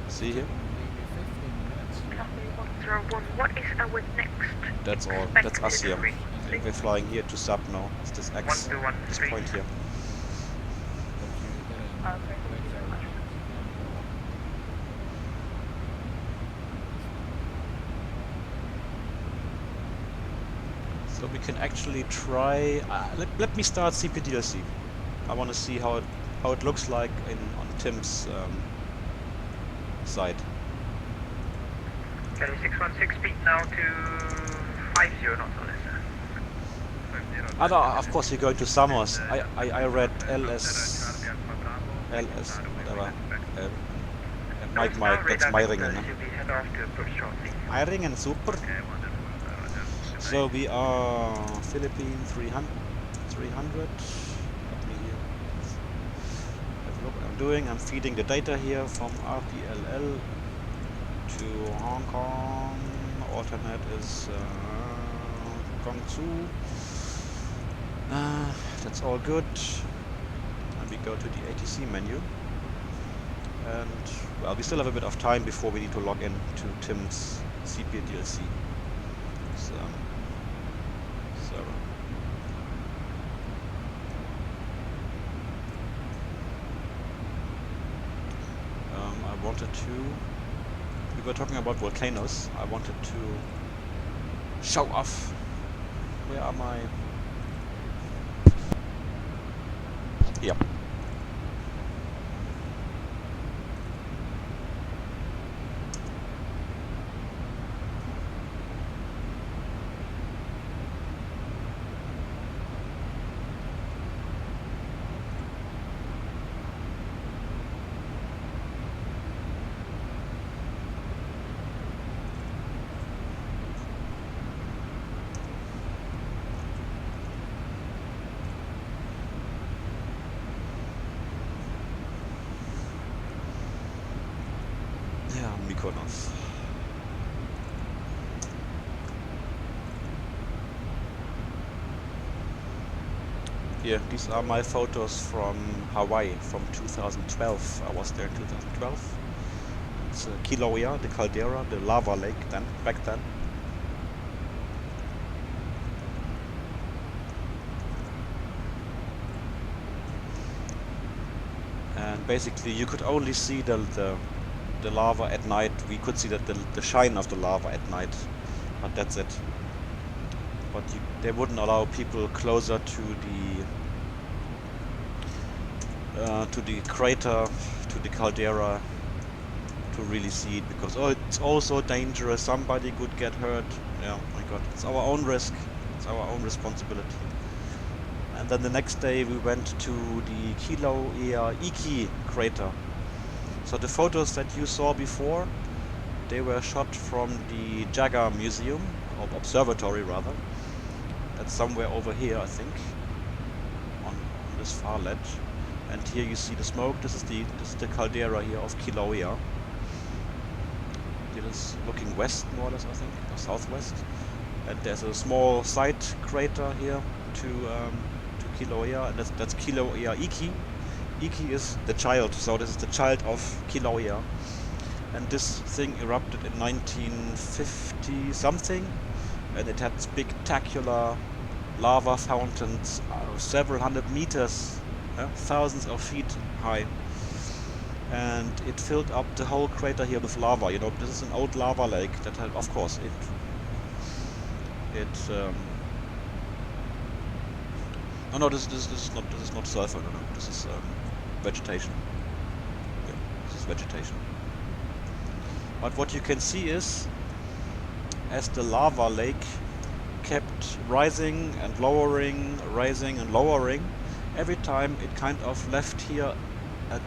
See here? maybe 15 minutes. Copy 101. What is our next? That's all. That's us here. And we're flying here to sub now. It's this X, this point here. Okay, thank you very much. So we can actually try. Let me start CPDLC. I want to see how it looks like on Tim's side. Charlie 616, speed now to 50 knots or less. No, of course you're going to Samos. I read LS whatever. Mike, that's Meiringen. You'll be head off to approach shortly. Meiringen, super. So we are Philippine 300. Let me have a look what I'm doing. I'm feeding the data here from RPLL to Hong Kong. Alternate is Guangzhou. That's all good. And we go to the ATC menu. And well, we still have a bit of time before we need to log in to Tim's CPDLC. So, I wanted to. We were talking about volcanoes. I wanted to show off. Where are my? Yeah. Ja, Mykonos. Here, these are my photos from Hawaii from 2012. I was there in 2012. It's Kilauea, the caldera, the lava lake back then. And basically you could only see the lava at night. We could see that the shine of the lava at night, but that's it. But they wouldn't allow people closer to the crater, to the caldera, to really see it, because it's also dangerous. Somebody could get hurt. Yeah, my God, it's our own risk. It's our own responsibility. And then the next day we went to the Kilauea Iki crater. So the photos that you saw before, they were shot from the Jaga Museum, or observatory rather. That's somewhere over here, I think, on this far ledge. And here you see the smoke. This is the caldera here of Kilauea. It is looking west, more or less, I think, or southwest. And there's a small side crater here to Kilauea, and that's Kilauea Iki. Iki is the child, so this is the child of Kilauea. And this thing erupted in 1950 something, and it had spectacular lava fountains, several hundred meters, thousands of feet high. And it filled up the whole crater here with lava. You know, this is an old lava lake that had, of course, Oh no, this is not sulfur. No, this is vegetation. Yeah, this is vegetation. But what you can see is, as the lava lake kept rising and lowering, rising and lowering, every time it kind of left here a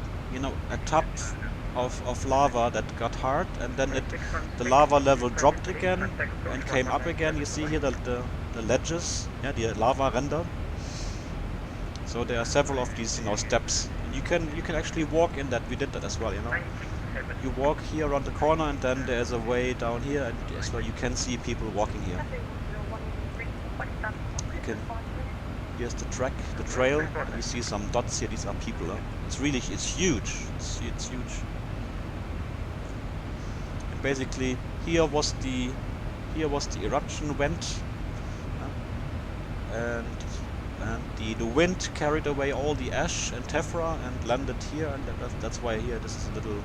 tub of lava that got hard, and then the lava level dropped again and came up again. You see here the ledges, yeah, the lava render. So there are several of these, steps. And you can actually walk in that. We did that as well, You walk here around the corner, and then there's a way down here, and as well you can see people walking here. Here's the track, the trail, and you see some dots here. These are people. It's huge. It's huge. And basically, here was the eruption vent, and the wind carried away all the ash and tephra and landed here, and that's why here this is a little,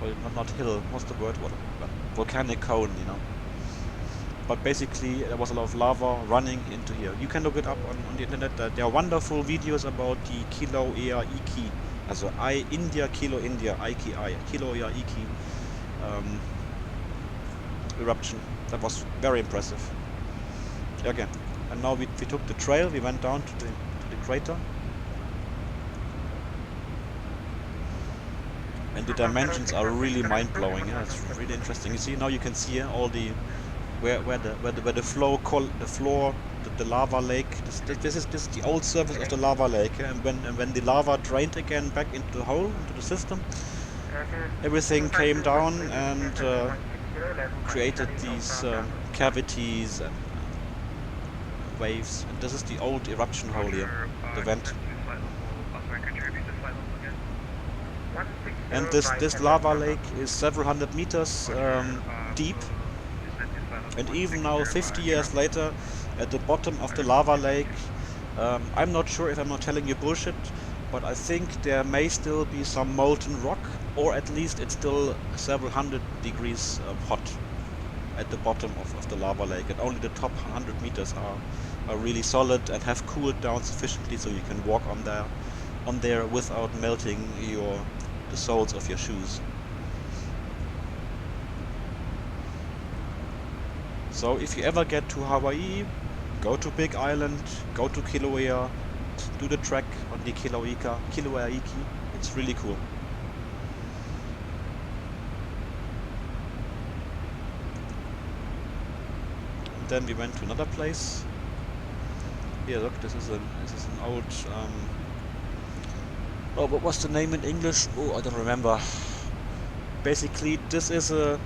well, not hill. What's the word? Volcanic cone, But basically, there was a lot of lava running into here. You can look it up on the internet. There are wonderful videos about the Kilo Ea Iki, also India Kilo India Iki Kilo Ea Iki eruption. That was very impressive. Again, and now we took the trail. We went down to the crater, and the dimensions are really mind blowing. Yeah, it's really interesting. You see, now you can see all the where the floor, the lava lake. This is the old surface of the lava lake, and when the lava drained again back into the hole, into the system, everything came down and created these cavities and waves. And this is the old eruption hole here, the vent. And this lava lake is several hundred meters deep. And even now, 50 years later, at the bottom of the lava lake, I'm not sure if I'm not telling you bullshit, but I think there may still be some molten rock, or at least it's still several hundred degrees hot at the bottom of the lava lake, and only the top 100 meters are really solid and have cooled down sufficiently so you can walk on there without melting the soles of your shoes. So if you ever get to Hawaii, go to Big Island, go to Kilauea, do the trek on the Kilauea Iki. It's really cool. And then we went to another place. Here, look, this is an old. Oh, what was the name in English? Oh, I don't remember. Basically, this is an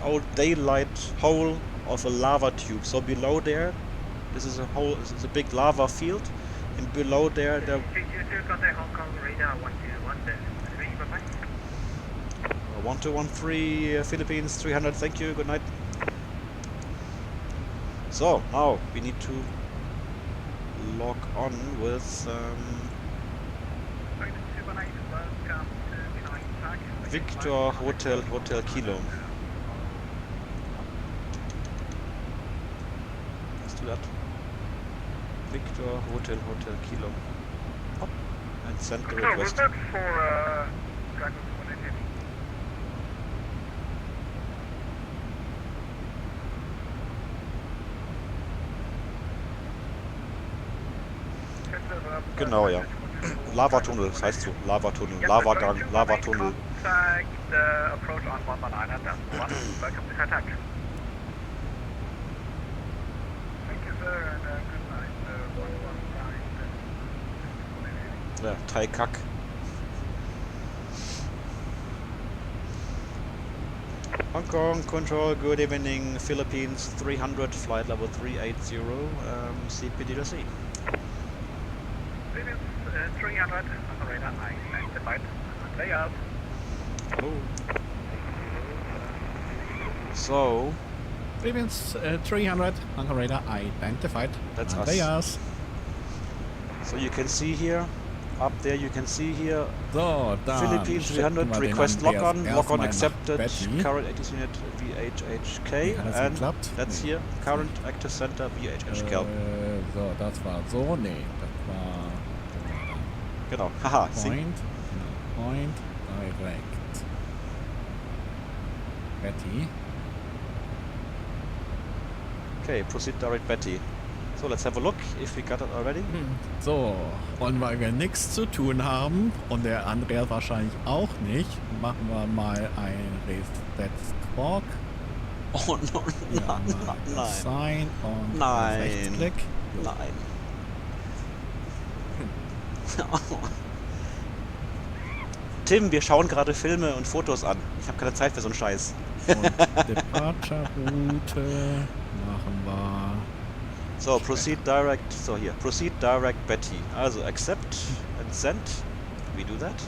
old daylight hole of a lava tube. So below there, this is a hole. This is a big lava field, and below there, 1213 Philippines 300. Thank you. Good night. So now we need to log on with Victor Hotel Kilo. Let's do that. Victor Hotel Kilo. Hop. And send the request. Was that for Dragon 180? Genau, ja. Lavatunnel, das heißt so. Lavatunnel, Lavagang, Lavatunnel. Approach on 119 and that's one. Welcome to Katak. Thank you, sir, and good night. 119. Ja, Taikak. Hong Kong Control, good evening. Philippines 300, flight level 380, CPDC. Philippines 300, operator, I identified. Lay out. Hello. So, Philippines 300, Anchor radar identified. That's us. They us. So you can see here Up there you can see here So, dann Philippines schicken 300 wir den request lock Andreas on erstmal nach accepted, Betty. current ATC unit VHHK, Nee, hat das and geklappt? that's Nee, here, hat's current nicht. active center VHHK. So, das war so, nee, das war Genau, haha, see? Point, genau, Point, direct. Betty. Okay, proceed direct Betty. So, let's have a look if we got it already. So, und weil wir nichts zu tun haben und der Andreas wahrscheinlich auch nicht, machen wir mal ein Reset Squawk. Oh no, Nein. Sign und Nein. Rechtsklick. Nein. Tim, wir schauen gerade Filme und Fotos an. Ich habe keine Zeit für so einen Scheiß. Und Departure-Route machen wir. So, proceed direct, so hier, proceed direct Betty. Also accept and send. We do that.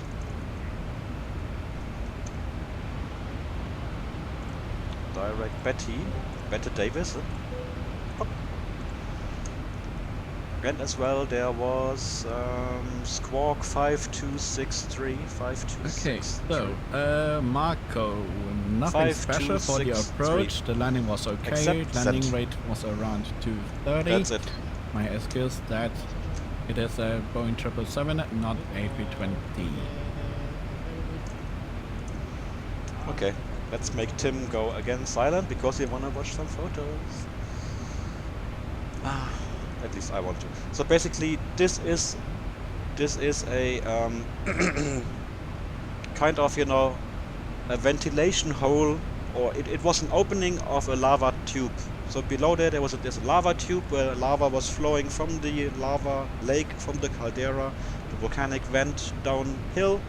Direct Betty. Betty Davis. Hop. And as well there was Squawk 5263. 5263. Okay, so Marco, nothing special for the approach. The landing was okay. Accept, landing send. rate was around 230. That's it. My excuse that it is a Boeing 777, not A320. Okay, let's make Tim go again silent because we want to watch some photos. At least I want to. So basically, this is a kind of, you know, a ventilation hole, or it was an opening of a lava tube. So below there there's a lava tube where lava was flowing from the lava lake, from the caldera, the volcanic vent downhill.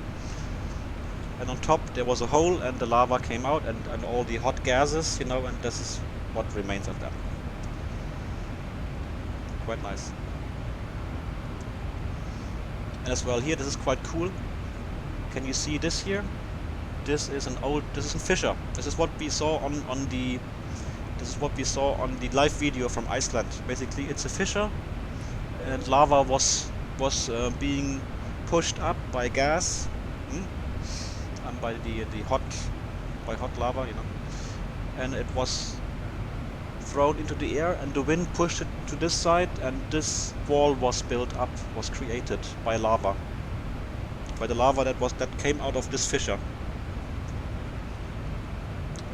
And on top there was a hole and the lava came out and all the hot gases, you know, and this is what remains of them. Quite nice. And as well here, this is quite cool. Can you see this here? This is a fissure. This is what we saw on the live video from Iceland. Basically it's a fissure and lava was being pushed up by gas. And by hot lava, you know, and it was thrown into the air and the wind pushed it to this side and this wall was built up, was created by lava, by the lava that came out of this fissure.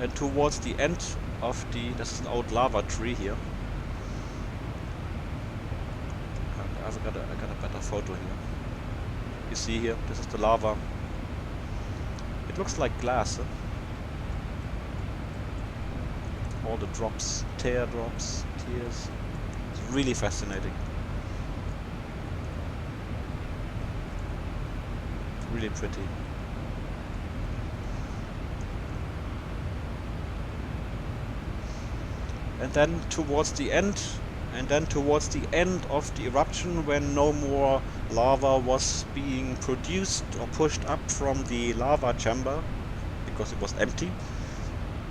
And towards the end of this is an old lava tree here. I got a better photo here. You see here, this is the lava. It looks like glass. All the drops, teardrops, tears. It's really fascinating. Really pretty. And then towards the end of the eruption, when no more lava was being produced or pushed up from the lava chamber because it was empty,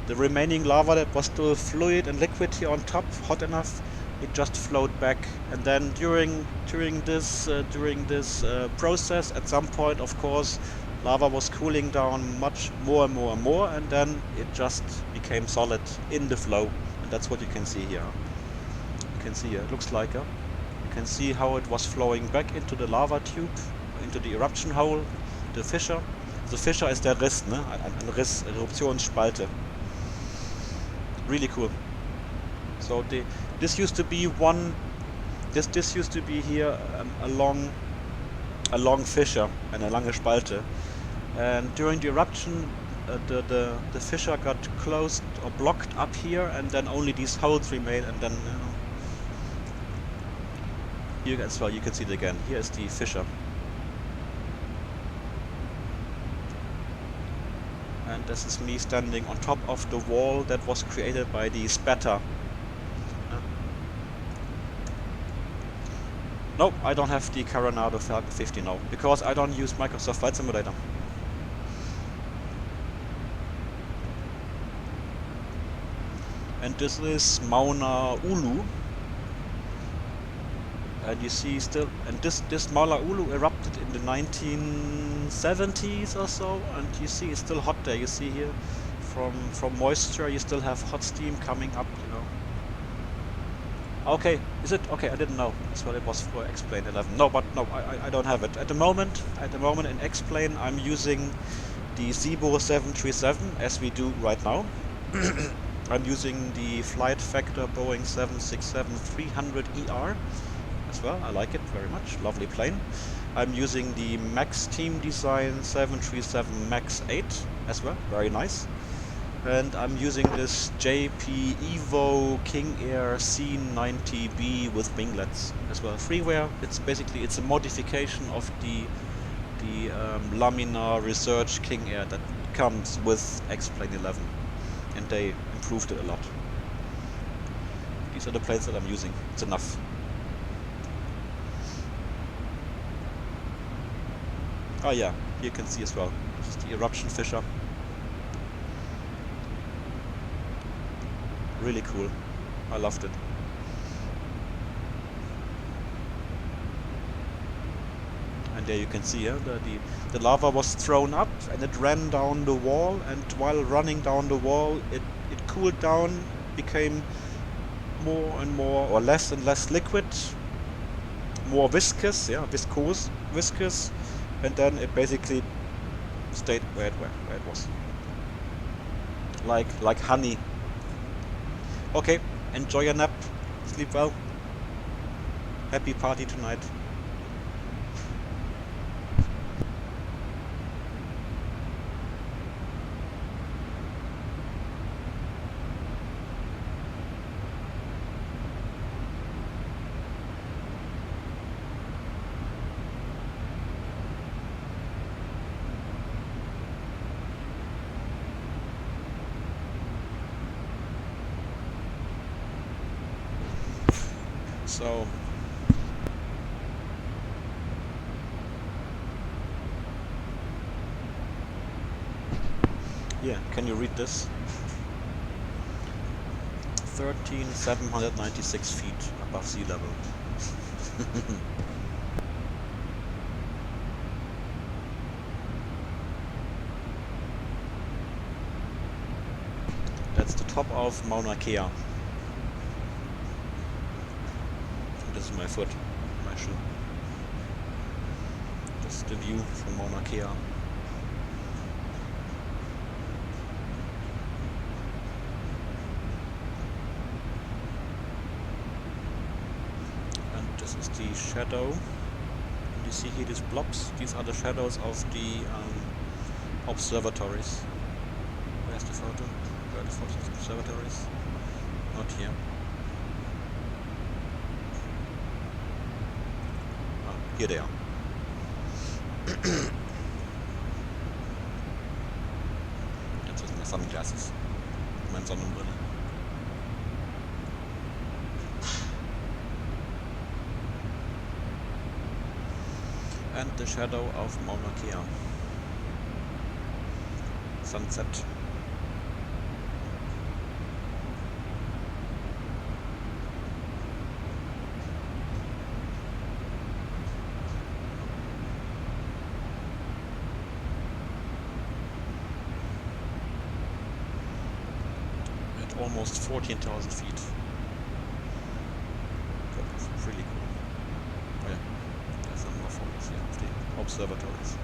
the remaining lava that was still fluid and liquid here on top, hot enough, it just flowed back. And then during this process, at some point, of course, lava was cooling down much more and more and more, and then it just became solid in the flow. And that's what you can see here. You can see here, it looks like you can see how it was flowing back into the lava tube, into the eruption hole, the fissure. The fissure is der Riss, ne? Ein Riss, Eruptionsspalte. Really cool. So this used to be this used to be here a long fissure and a lange Spalte. And during the eruption, the fissure got closed or blocked up here, and then only these holes remain. And then here as well, you can see it again. Here is the fissure. And this is me standing on top of the wall that was created by the spatter. No, I don't have the Coronado Falcon 50 now, because I don't use Microsoft Flight Simulator. And this is Mauna Ulu. and you see still, and this Mala'ulu erupted in the 1970s or so, and you see it's still hot there. You see here from moisture you still have hot steam coming up, you know. Okay, is it? Okay, I didn't know. That's what it was for X-Plane 11. No, but no, I don't have it. At the moment in X-Plane I'm using the Zibo 737 as we do right now. I'm using the flight factor Boeing 767-300ER as well. I like it very much. Lovely plane. I'm using the Max Team Design 737 MAX 8 as well. Very nice. And I'm using this JP Evo King Air C90B with winglets as well. Freeware. It's basically a modification of the Laminar Research King Air that comes with X-Plane 11, and they improved it a lot. These are the planes that I'm using. It's enough. Oh yeah, here you can see as well. This is the eruption fissure. Really cool. I loved it. And there you can see here the lava was thrown up and it ran down the wall, and while running down the wall it cooled down, became more and more or less and less liquid, more viscous, yeah, viscous, and then it basically stayed where it was. Like honey. Okay, enjoy your nap, sleep well. Happy party tonight. So yeah, can you read this? 13,796 feet above sea level. That's the top of Mauna Kea. This is my foot, my shoe. This is the view from Mauna Kea. And this is the shadow. And you see here these blobs. These are the shadows of the observatories. Where's the photo? Where are the photos of the observatories? Not here. Here they are. Jetzt sind my sunglasses. Meine Sonnenbrille. And the shadow of Mauna Kea. Sunset. Almost 14,000 feet. That's really cool. Oh yeah, there's some more photos here of the observatories.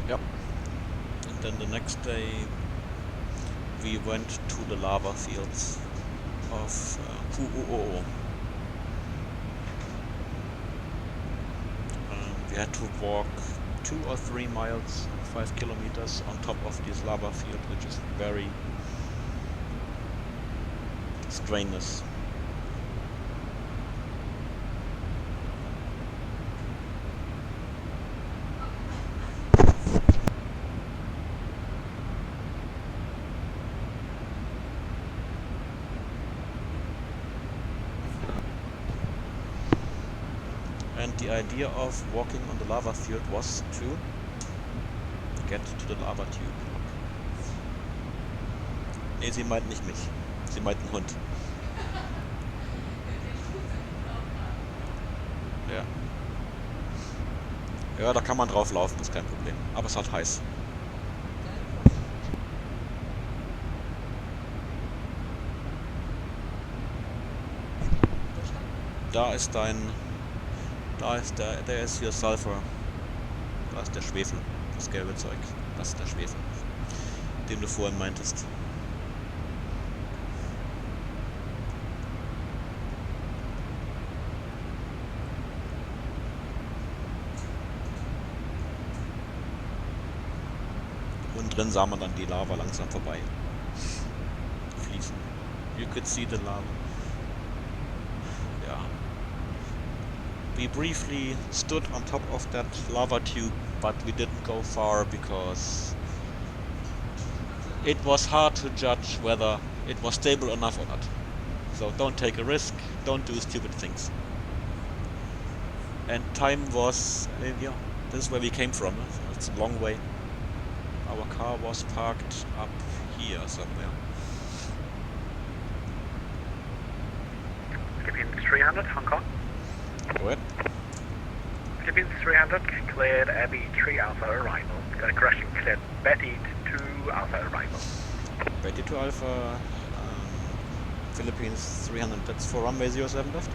Yep. And then the next day we went to the lava fields of Pu'u'o. We had to walk 2 or 3 miles, 5 kilometers on top of this lava field, which is very strenuous. And the idea of walking on the lava field was to get to the lava tube. Nee, sie meint nicht mich. Sie meint einen Hund. Ja. Ja, da kann man drauf laufen, ist kein Problem. Aber es ist halt heiß. Da ist der ist hier Sulfur. Da ist der Schwefel. Das gelbe Zeug. Das ist der Schwefel, den du vorhin meintest. Und drin sah man dann die Lava langsam vorbei fließen. You could see the lava. Ja. We briefly stood on top of that lava tube, but we didn't go far because it was hard to judge whether it was stable enough or not. So don't take a risk, don't do stupid things. And time was, yeah, this is where we came from. It's a long way. Our car was parked up here somewhere. Philippines 300, Hong Kong. Go ahead. Philippines 300, cleared Abbey 3 Alpha arrival. Got a correction, cleared Betty 2 Alpha arrival. Betty 2 Alpha, Philippines 300, that's for runway 07 left?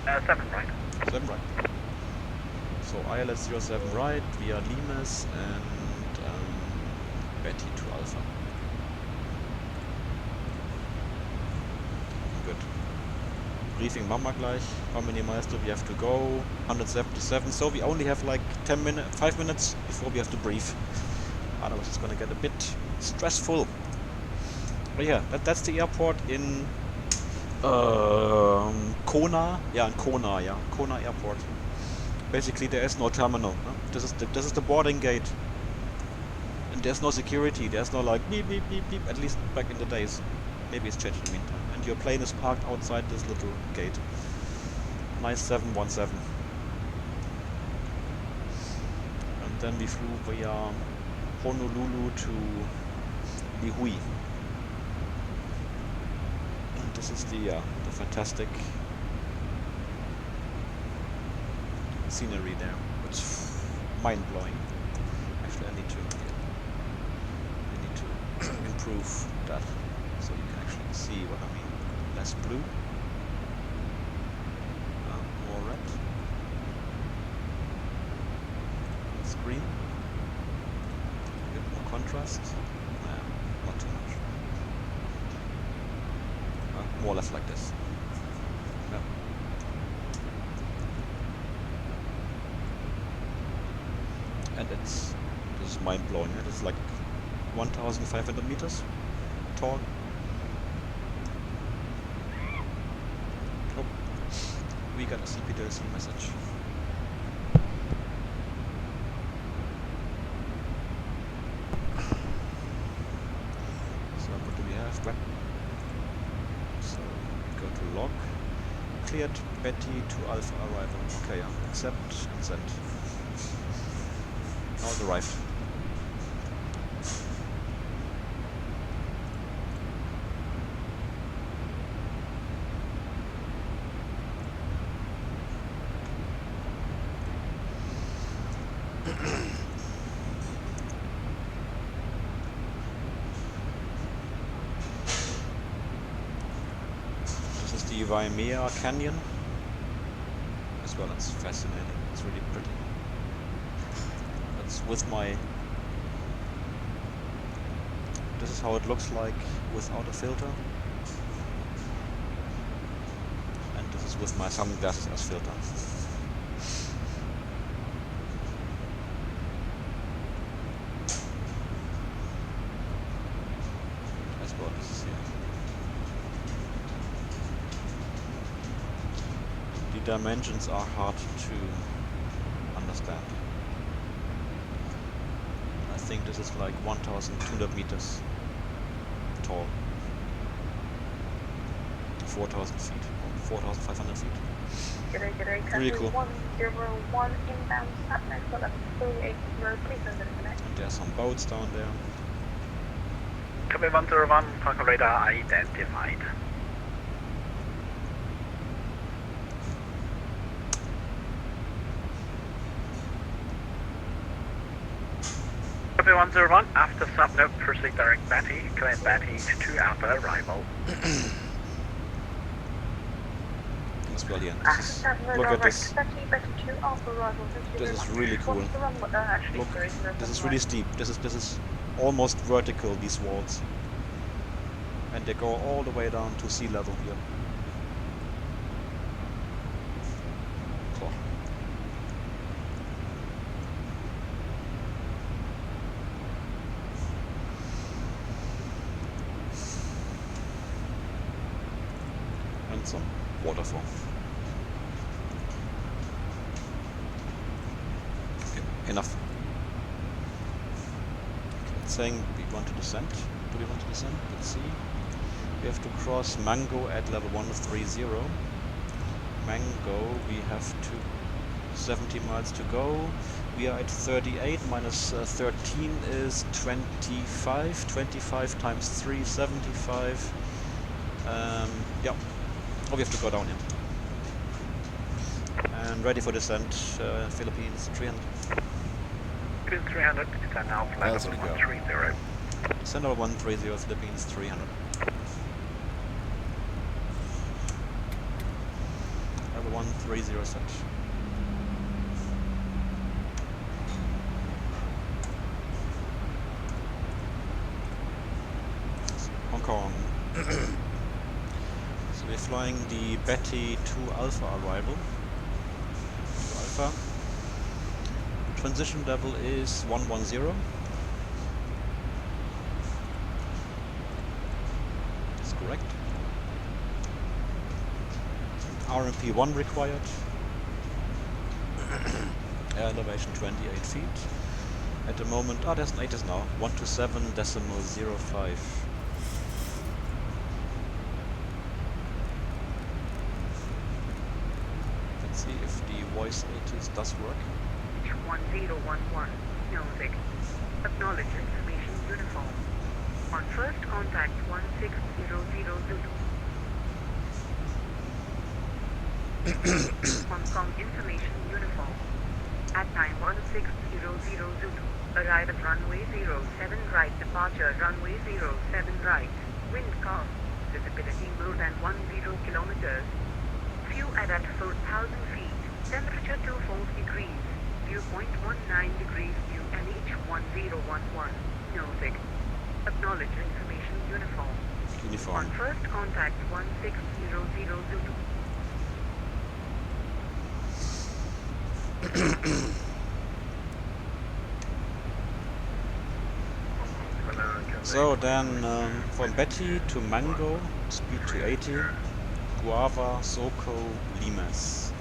7 right. 7 right. So ILS 07 right, via Limes and Betty 2 Alpha. Good. Briefing Mama gleich. How many miles do we have to go? 177. So we only have like 5 minutes before we have to brief. Otherwise it's gonna get a bit stressful. But yeah, that's the airport in Kona. Yeah, in Kona. Yeah, Kona Airport. Basically, there is no terminal. No? This is the boarding gate. And there's no security, there's no like beep beep beep beep, at least back in the days. Maybe it's changed in the meantime. And your plane is parked outside this little gate. Nice 717. And then we flew via Honolulu to Nihui. And this is the fantastic scenery there. It's mind-blowing. Actually, I need to improve that so you can actually see what I mean. Less blue, more red, less green, a bit more contrast, not too much, more or less like this. Yeah. And this is mind-blowing. It is like 1,500 meters tall. Oh, we got a CP-DLC message. So what do we have? Web. So go to log. Cleared Betty to Alpha arrival. Okay, yeah. Accept and send. Now it arrived. This is the Waimea Canyon as well. It's fascinating. It's really pretty. That's with my. This is how it looks like without a filter, and this is with my sunglasses as filter. dimensions are hard to understand. I think this is like 1,200 meters tall. 4,000 feet, or 4,500 feet. G'day, Really cool. 101 inbound satellite, got a 38 road, please send it a minute. And there's some boats down there. Copy 101, Falcon radar identified. Copy 101, after subnet, proceed direct Betty, clear Betty to Alpha arrival. It's brilliant. Look at this. This is really cool. Look, this is really steep. This is almost vertical, these walls. And they go all the way down to sea level here. Cool. And some waterfall. Enough. Okay, it's saying we want to descend. Do we want to descend? Let's see. We have to cross Mango at level 130. Mango, we have to 70 miles to go. We are at 38, minus 13 is 25. 25 times 3, 75. Yeah. Oh, we have to go down here. And ready for descent, Philippines 300. 300, descend now, flight level 130. Descend level 130, Philippines 300. Level 130 set. Hong Kong. So we're flying the Betty 2 Alpha arrival. 2 Alpha. Transition level is 110. That's correct. RMP 1 required. Air elevation 28 feet. At the moment, there's an 8 now. 127.05. Let's see if the voice 80s does work. 1011, Novic. Acknowledge information uniform. On first contact 1600 Zulu. Hong Kong information uniform. At time 1600 Zulu. Arrive at runway 07 right, departure runway 07 right. Wind calm. Visibility more than 10 kilometers. View at 4,000 feet. Temperature 24 degrees. Viewpoint 19 degrees, view NH1011, Novic. Acknowledge information uniform. Uniform. On first contact 1600 Zulu. So then from Betty to Mango, speed 280, Guava, Soko, Limes.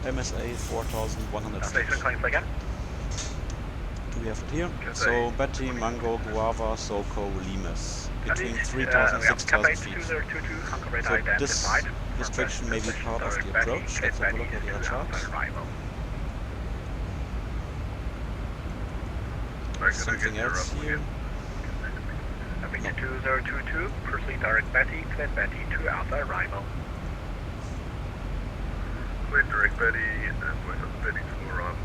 MSA 4,100 feet. Do we have it here? So Betty, Mango, Guava, Soko, Limes. Between 3,000 and 6,000 feet. So this restriction may be part of the approach. Let's have a look at the chart. Something else here? No. 2022, proceed direct Betty, clear Betty to Alpha arrival. Clear direct Betty, and point up Betty to arrival.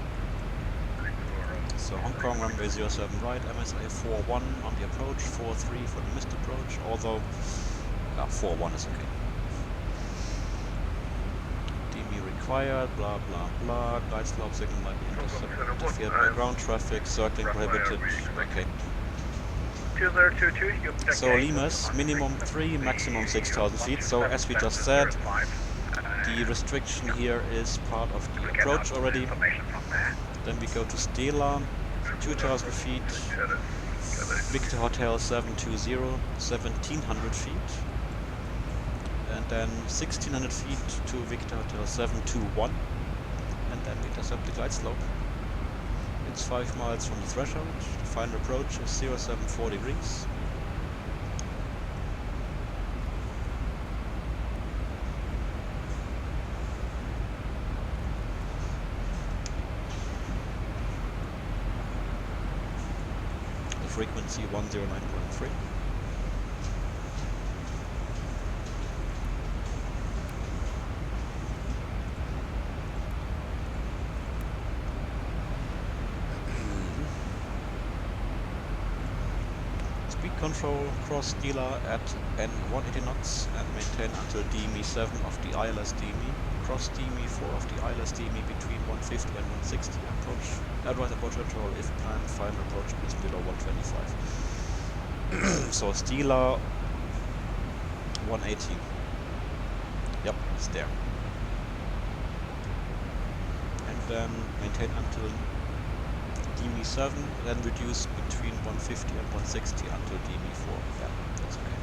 So Hong Kong runway 07 right, MSA 41 on the approach, 43 for the missed approach, although 41 is okay. DME required, blah blah blah, glide slope signal might be interfered by ground traffic, circling prohibited, okay. 2022, so Limes, minimum 3, maximum 6,000 feet, so as we just said, the restriction here is part of the approach already. Then we go to Stela, 2,000 feet, Victor Hotel 720, 1,700 feet. and then 1600 feet to Victor Hotel 721, and then we intercept the glide slope. It's 5 miles from the threshold. The final approach is 074 degrees. The frequency 109.3. Control cross dealer at N180 knots and maintain until DME 7 of the ILS DME. Cross DME 4 of the ILS DME between 150 and 160. Advise approach control if planned final approach is below 125. So Steeler 180. Yep, it's there. And then maintain until DME 7, then reduce between 150 and 160 until DME 4. Yeah, that's okay.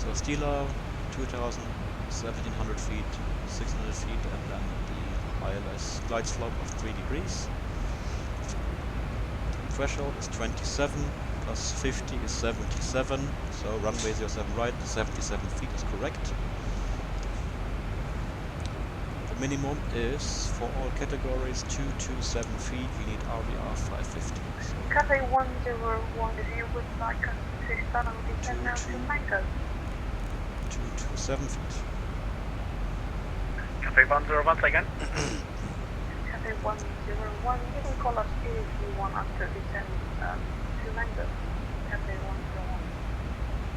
So Steeler, 2,000, 1,700 feet, 600 feet, and then the ILS glide slope of 3 degrees. Threshold is 27, plus 50 is 77, so runway 07 right, 77 feet is correct. Minimum is, for all categories, 227 feet, we need RVR 550. So Cathay 101, if you would like us to start on the 10 now to Mango. 227 feet. Cathay 101 again. Cathay 101, you can call us if you want us to descend to Mango. Cathay 101.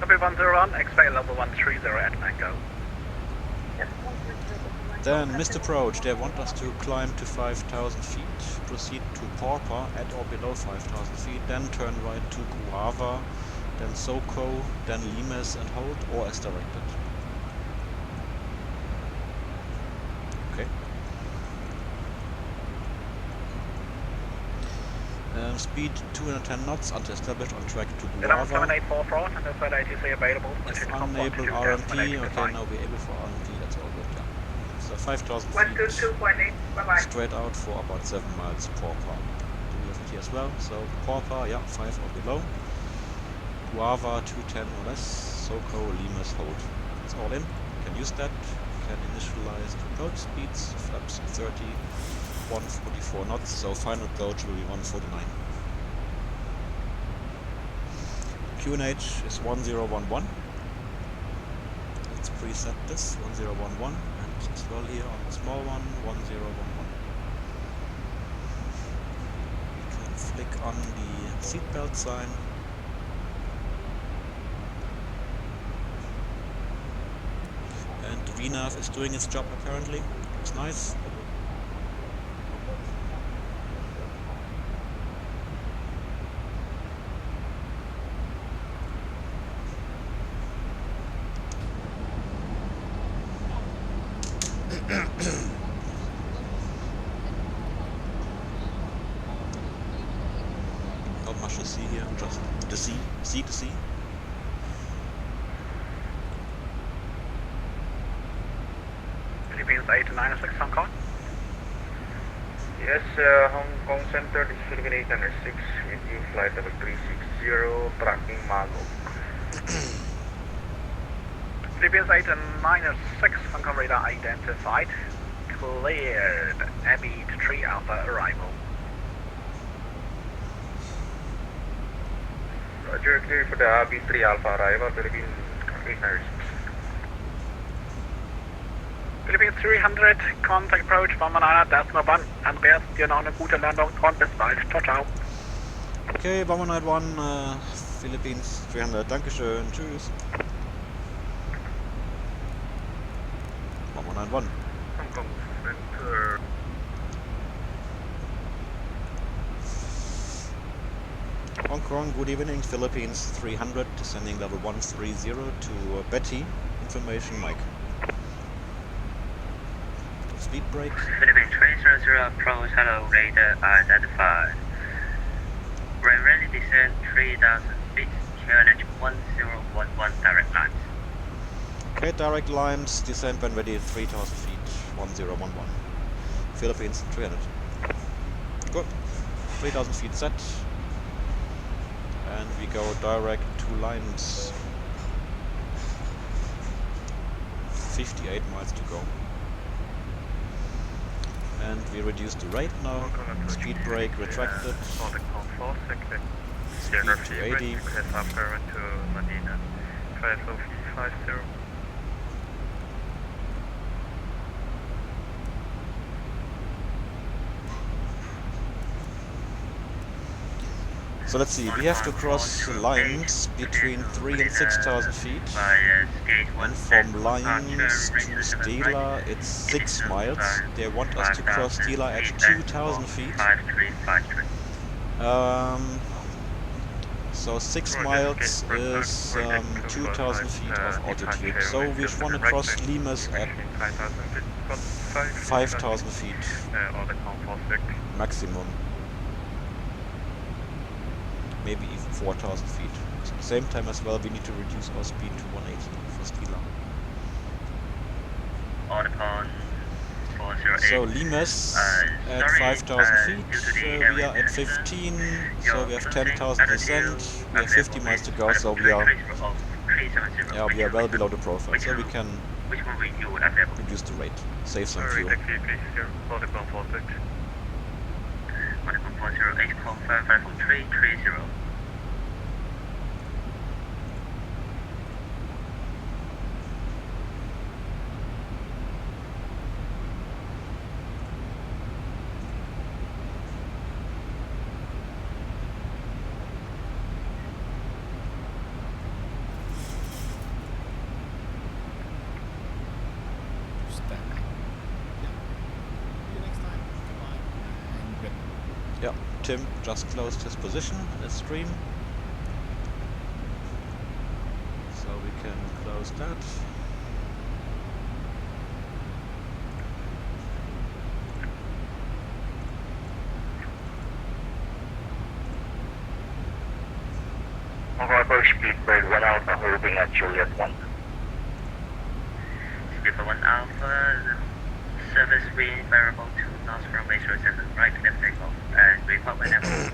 Cathay 101, expect level 130 at Mango. Yes, 130. Then, missed approach, they want us to climb to 5,000 feet, proceed to Porpa at or below 5,000 feet, then turn right to Guava, then Soko, then Limes and hold, or as directed. Okay. Speed 210 knots until established on track to Guava. 784 front and the third ATC available. If unable RMP, okay, now we're able for RMP, that's all good, yeah. So 5,000 feet straight out for about 7 miles Porpa. Do we have it here as well? So Porpa, yeah, 5 or below. Guava 210 or less. Soko, Limes, hold. It's all in. You can use that. You can initialize the approach speeds. Flaps 30, 144 knots. So final approach will be 149. QNH is 1011. Let's preset this 1011. As well here on the small one, 1011. We can flick on the seatbelt sign. And the VNAV is doing its job apparently. Looks nice. Not much to see here, just the sea, to sea. Philippines 896 Hong Kong. Yes, Hong Kong Center, this is Philippine 806 with you, flight level 360, tracking Malo. Philippines 896 Hong Kong radar identified. Cleared. Abbey 3 Alpha arrival. Roger, clear for the Abbey 3 Alpha arrival, Philippines 896. Philippines 300, contact approach 119.1, Andreas, dir noch eine gute Landung und bis bald. Ciao, ciao. Okay, 191, Philippines 300, Dankeschön, tschüss. 191. Hong Kong Center. Hong Kong, good evening, Philippines 300, descending level 130 to Betty. Information, Mike. Speed brake. Philippines 300 approach, hello, radar identified. Ready descent 3,000 feet, QNH 1011 direct lines. Okay, direct lines, descend when ready, 3000 feet, 1011. Philippines, 300. Good. 3000 feet set. And we go direct 2 lines. 58 miles to go. And we reduce the rate now. Speed brake retracted. Speed to 80. So let's see, we have to cross lines between 3 and 6,000 feet, and from lines to Stela it's 6 miles. They want us to cross Stela at 2,000 feet. So 6 miles is 2,000 feet of altitude. So we want to cross Limes at 5,000 feet maximum. Maybe even 4,000 feet. At the same time as well, we need to reduce our speed to 180 for Stela. So Limes at 5,000 feet, we are at 15, so we have 10,000 descent, we have 50 miles to go, so we are well below the profile, so we can reduce the rate, save some fuel. Yeah, Tim just closed his position in his stream, so we can close that. Harbor Speedbird 1 Alpha holding at Juliet 1. Speedbird 1 Alpha, service wind variable to north runway 07, right, left takeoff, and report whenever.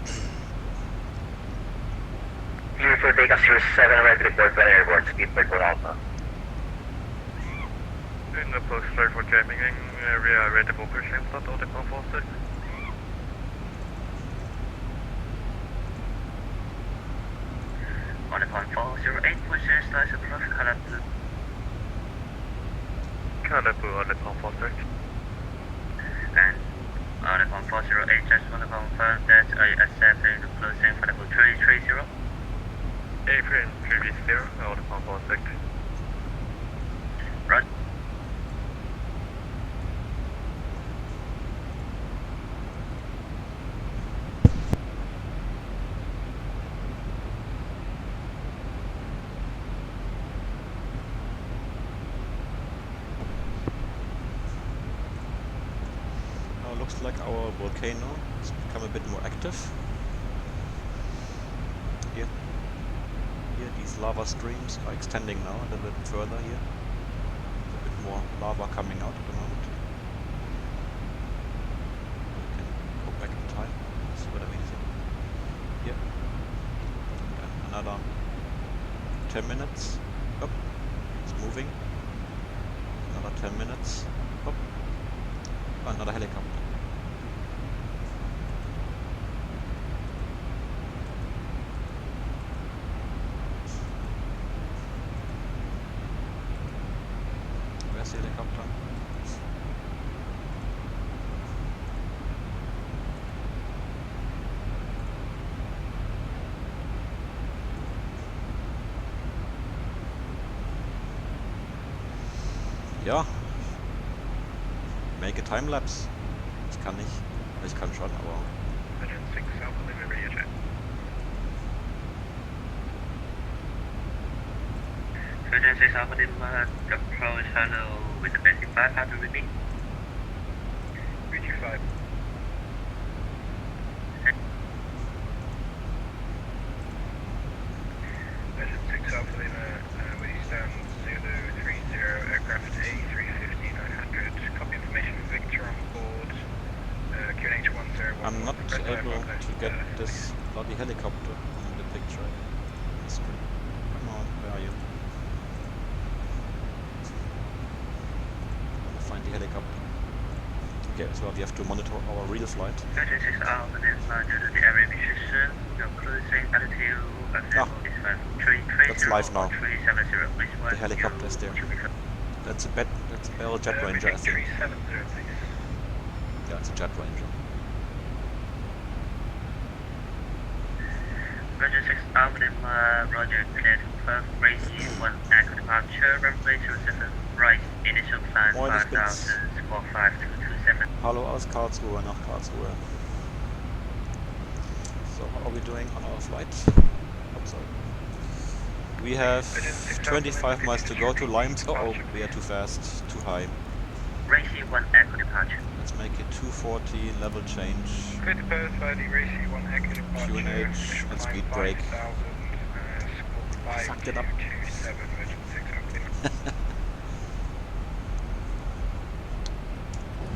Clear for takeoff 07, right, report when airborne, Speedbird 1 Alpha. In the post clear for jamming area, ready for pushing, start order conforted. On the point 408, position starts approach color blue. Color blue on the conforted. And on the point 408, just want to confirm that I accept the closing for the 330. April 330 on the conforted. Right. Looks like our volcano has become a bit more active. Here, these lava streams are extending now a little bit further here. A bit more lava coming out at the moment. We can go back in time, see what I mean. Here. And another 10 minutes. Up. It's moving. Another 10 minutes. Up. Another helicopter. Where's the helicopter? Ja. Make a time lapse. Ich kann nicht. Ich kann schon, aber. 106 Alpha Lima rear jet. 106 Alpha Lima, approach hello with the basic 500 repeat. 325. Version 6 Alpha Lima, we stand 030. get this bloody helicopter in the picture. Come on, where are you? Find the helicopter. Okay, so we have to monitor our real flight. 36 hours and due to the area restriction, your cruising altitude That's live now. The helicopter is there. That's a Bell Jet Ranger, I think. Yeah, it's a Jet Ranger. Roger 6 Alpha Roger, clear to confirm, Gracie 1 echo departure, runway 07, right, initial climb 5000, squawk 5227. Hallo aus Karlsruhe nach Karlsruhe. So, how are we doing on our flight? Oh, sorry. We have 25 miles to go to Limes. Oh, we are too fast, too high. Gracie 1 echo departure. Let's make it 240, level change. Good to verify the Gracie 1 echo departure. QNH and speed brake. Fucked it up.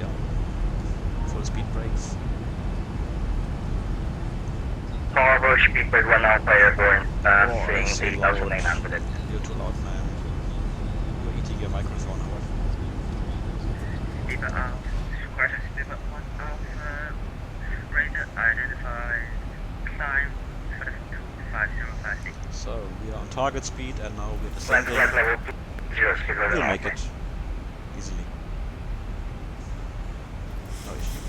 Yeah. Full speed brakes. Power speed brake 1 Alpha Airborne, saying so 8,900. You're too loud, man. You're eating your microphone or what? Steamer out, quarter steamer 1 Alpha, radar identified, climb 25056. So, we are on target speed and now we're descending. We'll make it. Easily. No issue.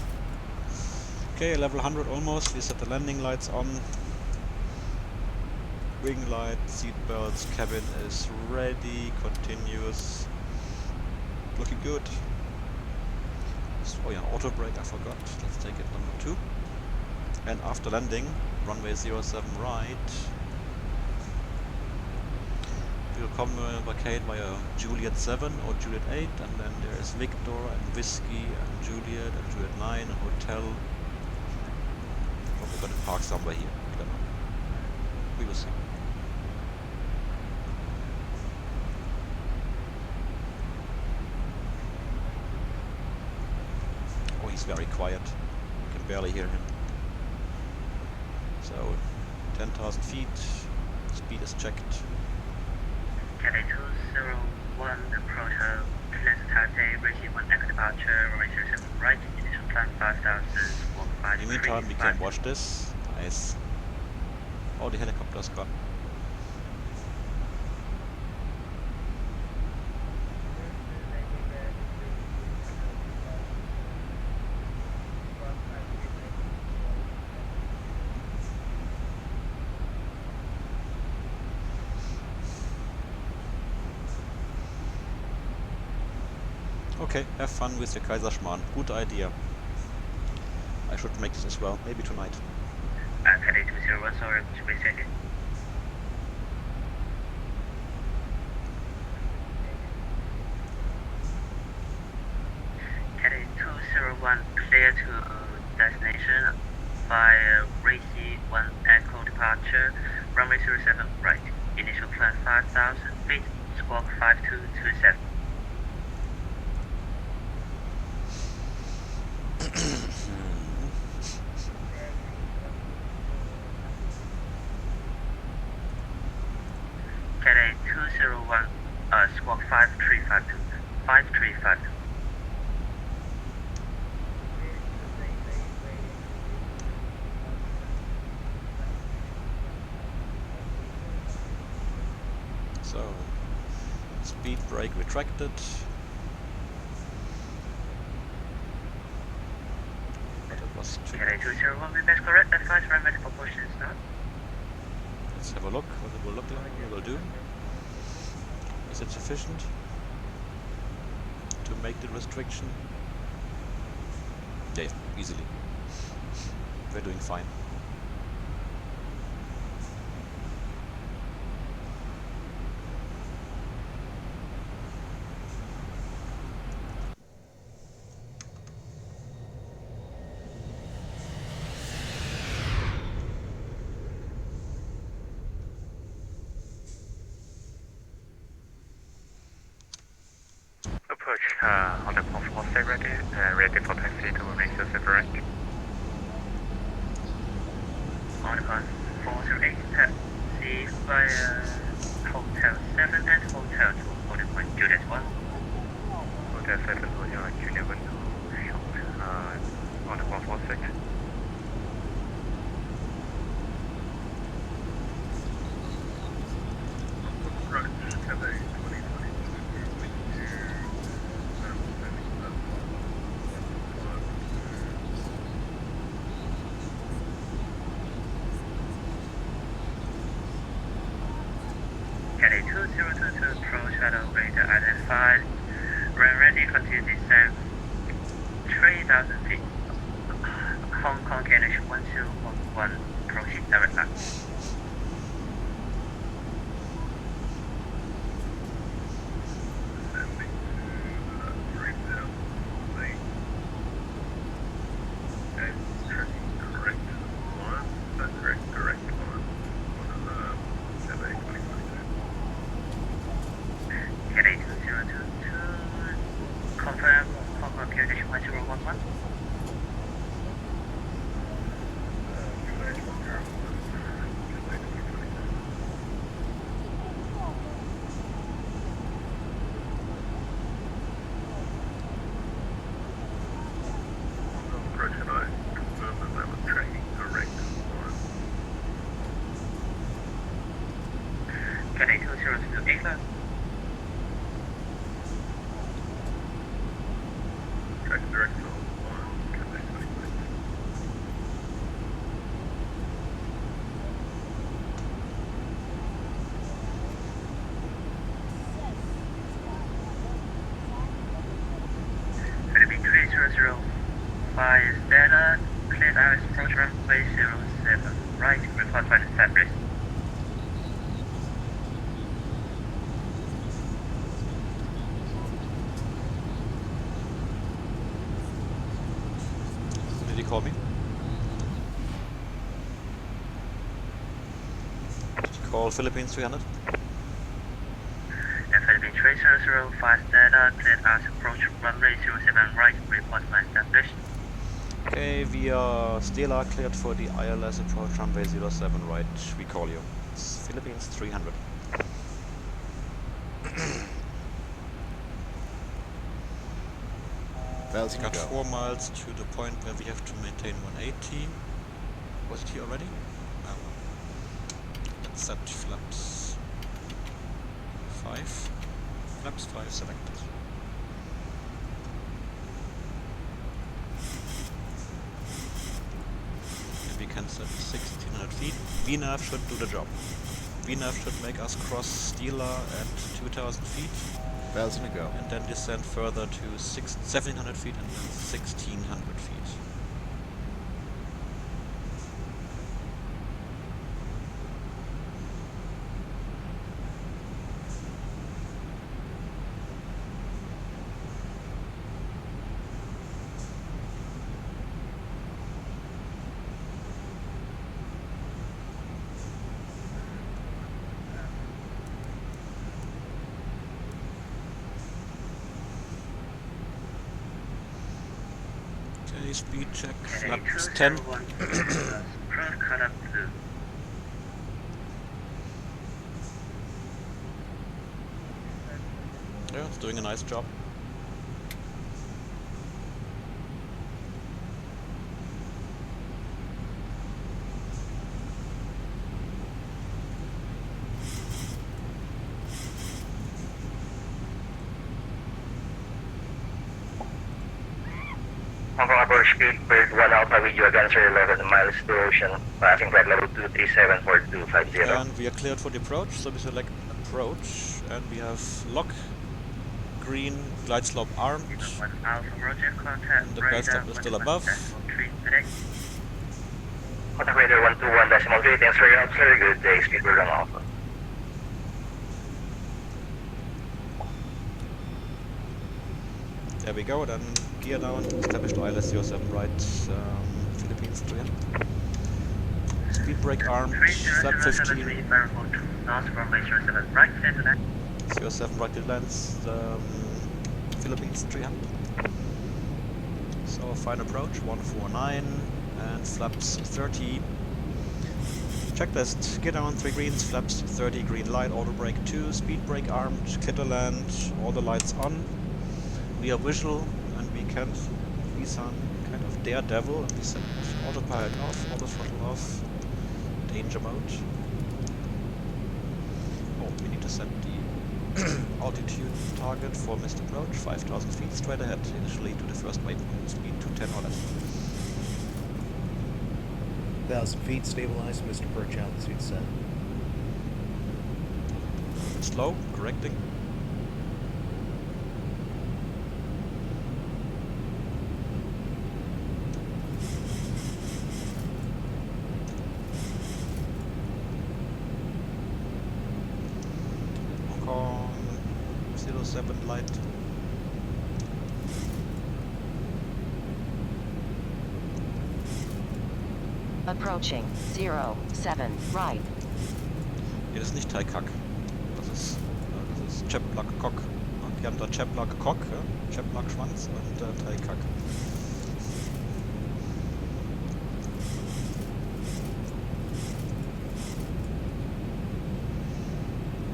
Okay, level 100 almost. We set the landing lights on. Wing light, seat belts, cabin is ready, continuous. Looking good. Oh yeah, auto brake, I forgot. Let's take it number 2. And after landing, runway 07 right. We'll communicate via Juliet 7 or Juliet 8, and then there is Victor and Whiskey and Juliet and Juliet 9 and Hotel. Oh, we're gonna park somewhere here. Clever. We will see. Oh, he's very quiet. You can barely hear him. So, 10,000 feet. Speed is checked. Cathay 201, approach clear to Taipei, Gracie 1 echo departure, runway 07 right, initial climb 5000, squawk 53. In the meantime, we can watch this. Nice. Oh, the helicopter's gone. Okay, have fun with your Kaiserschmarrn. Good idea. I should make this as well, maybe tonight. Cathay 201, sorry, to be second. Cathay 201, clear to destination via Gracie 1 echo departure, runway 07 right, initial climb 5000 feet, squawk 5227. Cathay 201, squawk 5352, 5352. So, speed brake retracted. But it was too Cathay 201, we best correct, advise runway propulsion start. Let's have a look what it will look like. We will do. Is it sufficient to make the restriction? Yeah, easily. We're doing fine. Approach on the platform, stay ready, ready for taxi to Range 07 right. on course 408 taxi via Hotel 7 and Hotel 2 for the point Juliet 1. Hotel 7 for Juliet 1 on the course 46. Caddy 2022 Pro Shadow radar identified. Run ready, continue descent 3,000 feet. Hong Kong KNH 1211 approaching direct line. Caddy 2022 confirm Hong Kong KNH 1011. Caddy 2022 England. Philippine 3005 Stella, cleared iris approach runway 07 right, report final established. Did he call me? Call Philippines 300. And Philippine 3005 Stella, cleared iris approach runway 07 right, report final established. Okay, we are Stella cleared for the ILS approach runway 07 right. We call you. It's Philippines 300. Bells Got go. 4 miles to the point where we have to maintain 180. Was it here already? No. Let's set flaps 5. Flaps 5 selected. And we can set 1600 feet. VNAV should do the job. VNAV should make us cross Stela at 2000 feet. Bells go. And then descend further to 1700 feet and then 1600 feet. Okay, speed check, flaps 10. Yeah, it's doing a nice job. Hong Kong approach speed, bird 1 Alpha with you again, sir, 11 miles to ocean, passing flight level 2374250. And we are cleared for the approach, so we select approach, and we have lock, green, glide slope armed, and the glide slope is still above. Contact radar 121.3, thanks for your help, sir, good day, speed bird 1 Alpha. There we go, then gear down, established ILS 07 right, Philippines 300. Speed brake armed, flap 15. 07 right it lands, Philippines 300. So fine approach, 149, and flaps 30. Checklist, gear down, 3 greens, flaps 30, green light, auto brake 2, speed brake armed, kit land, all the lights on. We are visual and we can be some kind of daredevil and we set autopilot off, auto throttle off, danger mode. Oh, we need to set the altitude target for missed approach, 5,000 feet straight ahead, initially to the first waypoint, speed 210 or less. 1,000 feet, stabilized, missed approach, altitude set. Slow, correcting. Hong Kong 07 light. Approaching 07 right. Nee, das ist nicht Thai Kak. Das ist Cheplak Kok. Die haben da Cheplak Kok, ja? Cheplak Schwanz und Thai Kak.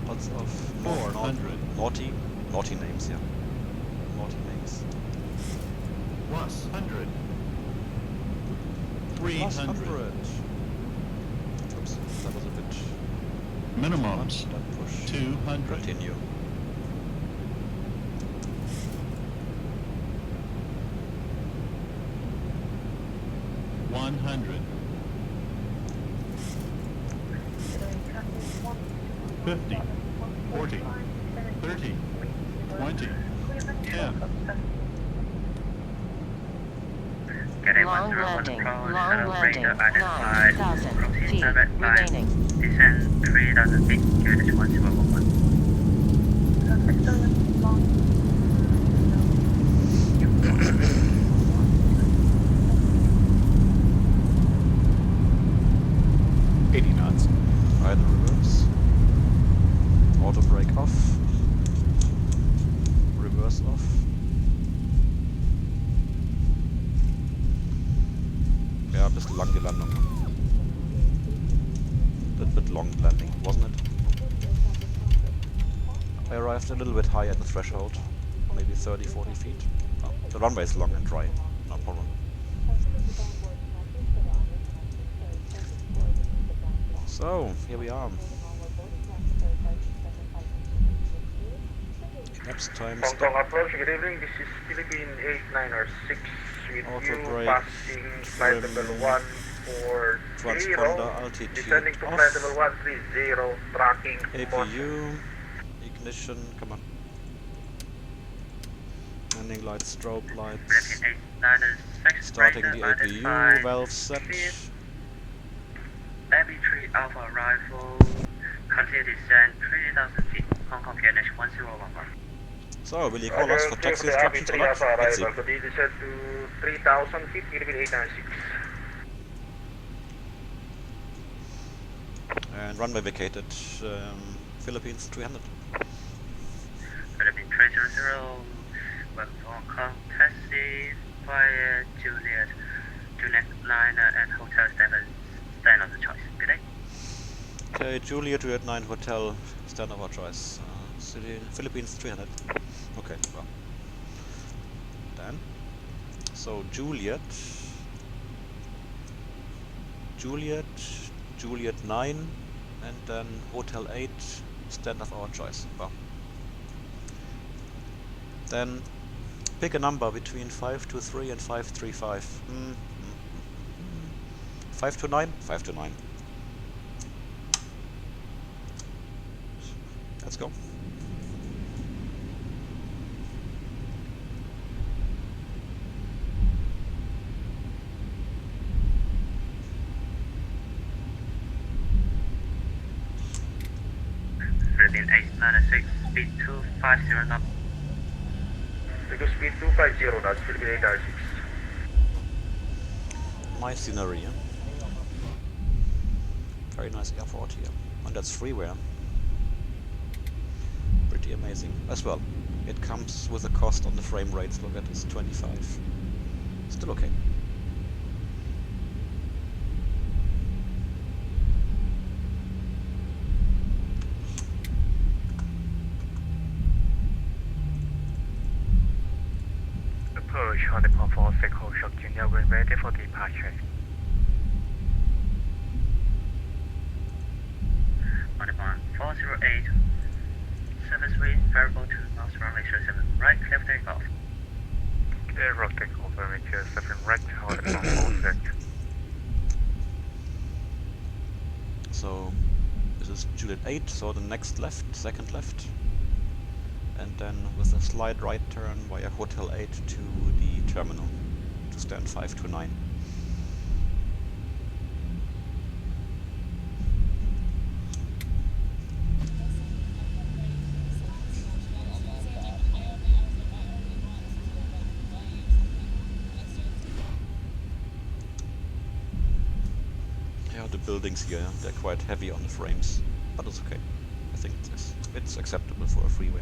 Lots of naughty names, yeah. Naughty names. 100. 300. Oops, that was a bit... Minimums. That push. 200. Continue. $100. 50. 40. 30. 20. 10. Long landing, 9,000 feet remaining. Descend 3,000 feet, QNH 1011. Either reverse. Auto brake off. Reverse off. Ja, ein bisschen lang die Landung. A little bit long landing, wasn't it? I arrived a little bit high at the threshold. Maybe 30, 40 feet. Oh, the runway is long and dry. No problem. So, here we are. Next time Hong stop. Kong approach, good evening. This is Philippine 8906 with Auto you brake, passing flight level 140. transponder altitude Descending to off. flight level 130, tracking. APU, ignition, come on. Landing lights, strobe lights. Starting the APU, valve set. AB3 Alpha arrival, continue descent 3,000 feet, Hong Kong QNH 1011. So, will you call us for taxi instructions or not? Let's see. Continue descent to 3,000 feet, Philippine 896. And runway vacated, Philippines 300. Philippine 300, welcome to Hong Kong, taxi via Juliet 9 and Hotel 7, stand of the choice. Good day. Okay, Juliet 9 Hotel, stand of our choice. City, Philippines 300. Okay, well. Then. So, Juliet 9, and then Hotel 8, stand of our choice. Well. Then, pick a number between 523 and 535. 529? 529. Let's go. Philippine 896, speed 250 knots. Because speed 250 knots, Philippine 896. Nice scenery, yeah? Very nice airport here. And that's freeware. Pretty amazing. As well, it comes with a cost on the frame rates. Look at this, 25. Still okay. on the Pond 46 Hoshok Junior, we're ready for departure. On the Pond 408, service wind variable to North runway 07, right, clear for takeoff. Clear for takeoff, runway 07, right, on the Pond 46. So this is Juliet 8, so the next left, second left. And then with a slight right turn via Hotel 8 to the terminal to stand 529. Yeah, the buildings here, they're quite heavy on the frames, but it's okay. I think it's acceptable for a freeway.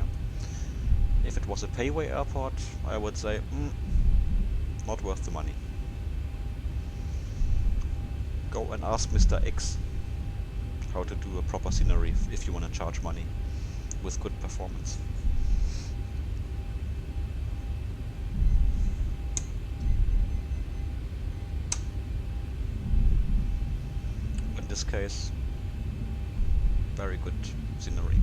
If it was a payway airport, I would say, not worth the money. Go and ask Mr. X how to do a proper scenery if you want to charge money with good performance. In this case, very good scenery.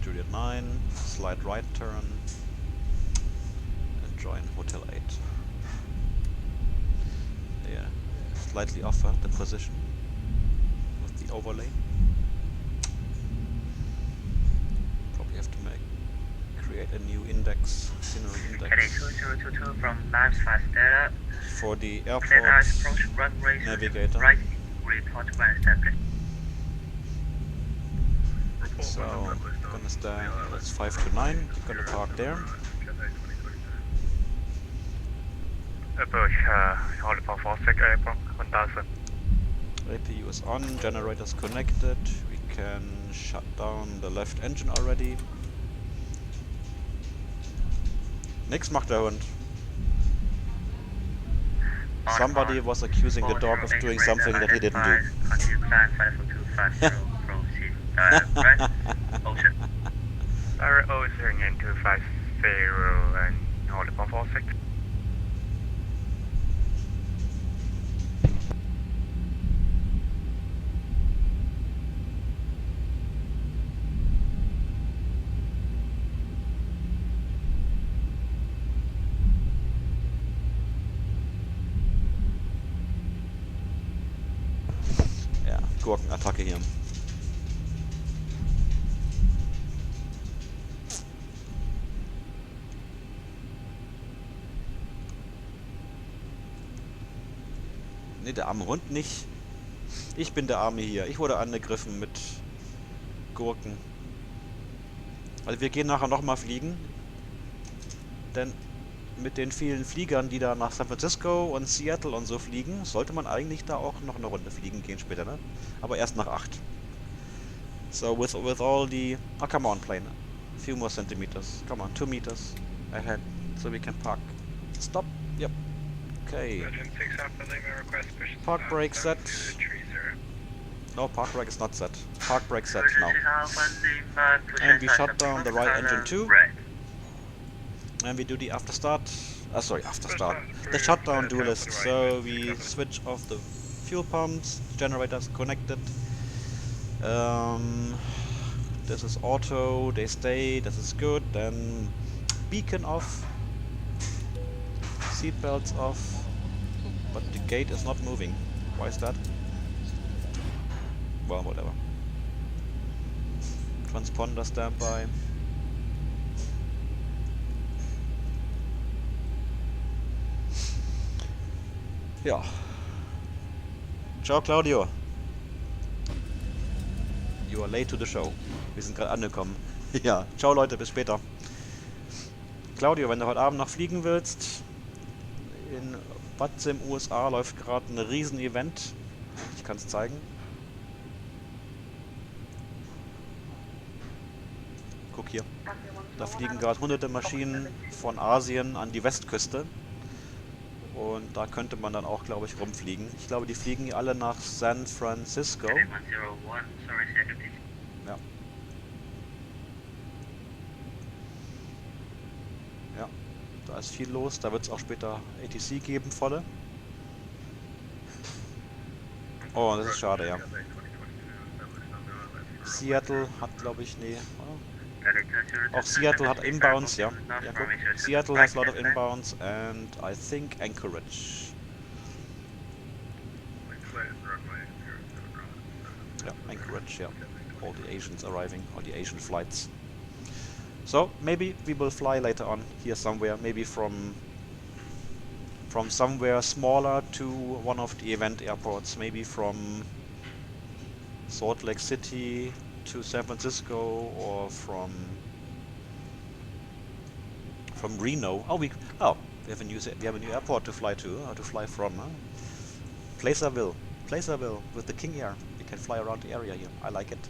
Juliet 9, slight right turn, and join Hotel 8. Yeah, slightly off the position with the overlay. Probably have to create a new index, scenery index. Heading 2022 from Limes Fast Data. For the airport approach runway navigator. Right, report when established. So, gonna stay, that's 529, gonna park there. Approach on the Pond 46 airport 1000. APU is on, generators connected, we can shut down the left engine already. Nix macht der Hund. Somebody was accusing the dog of doing something that he didn't do. Direct Ocean in 250 and hold the Pond 46. Ja, Gurkenattacke hier. Ne, der arme Hund nicht. Ich bin der Arme hier. Ich wurde angegriffen mit Gurken. Also wir gehen nachher nochmal fliegen. Denn mit den vielen Fliegern, die da nach San Francisco und Seattle und so fliegen, sollte man eigentlich da auch noch eine Runde fliegen gehen später, ne? Aber erst nach 8. So with all the... Oh, come on, plane. A few more centimeters. Come on, 2 meters ahead. So we can park. Stop. Yep. Okay. Park brake set. No, park brake is not set. Park brake set now. And we shut down the right engine too. And we do the after start. Sorry, after start. The shutdown duelist. So we switch off the fuel pumps, generators connected. This is auto, they stay, this is good. Then beacon off. Seatbelts off. But the gate is not moving. Why is that? Well, whatever. Transponder standby. Ja. Ciao, Claudio. You are late to the show. Wir sind gerade angekommen. Ja, ciao Leute, bis später. Claudio, wenn du heute Abend noch fliegen willst, in VATSIM USA läuft gerade ein Riesen-Event. Ich kann es zeigen. Guck hier. Da fliegen gerade hunderte Maschinen von Asien an die Westküste. Und da könnte man dann auch, glaube ich, rumfliegen. Ich glaube, die fliegen alle nach San Francisco. Ja. Da ist viel los, da wird es auch später ATC geben, volle. Oh, das ist schade, ja. Seattle hat, glaube ich, nee. Auch Seattle hat inbounds, ja. Ja, guck. Seattle has a lot of inbounds and I think Anchorage. Yeah, Anchorage, yeah. All the Asians arriving, all the Asian flights. So maybe we will fly later on here somewhere, maybe from somewhere smaller to one of the event airports, maybe from Salt Lake City to San Francisco, or from Reno. We have a new airport to fly to, to fly from. Huh? Placerville with the King Air. You can fly around the area here. I like it.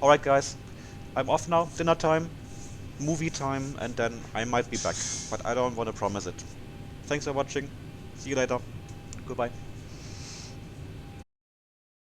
All right, guys, I'm off now. Dinner time, movie time, and then I might be back, but I don't want to promise it. Thanks for watching. See you later. Goodbye.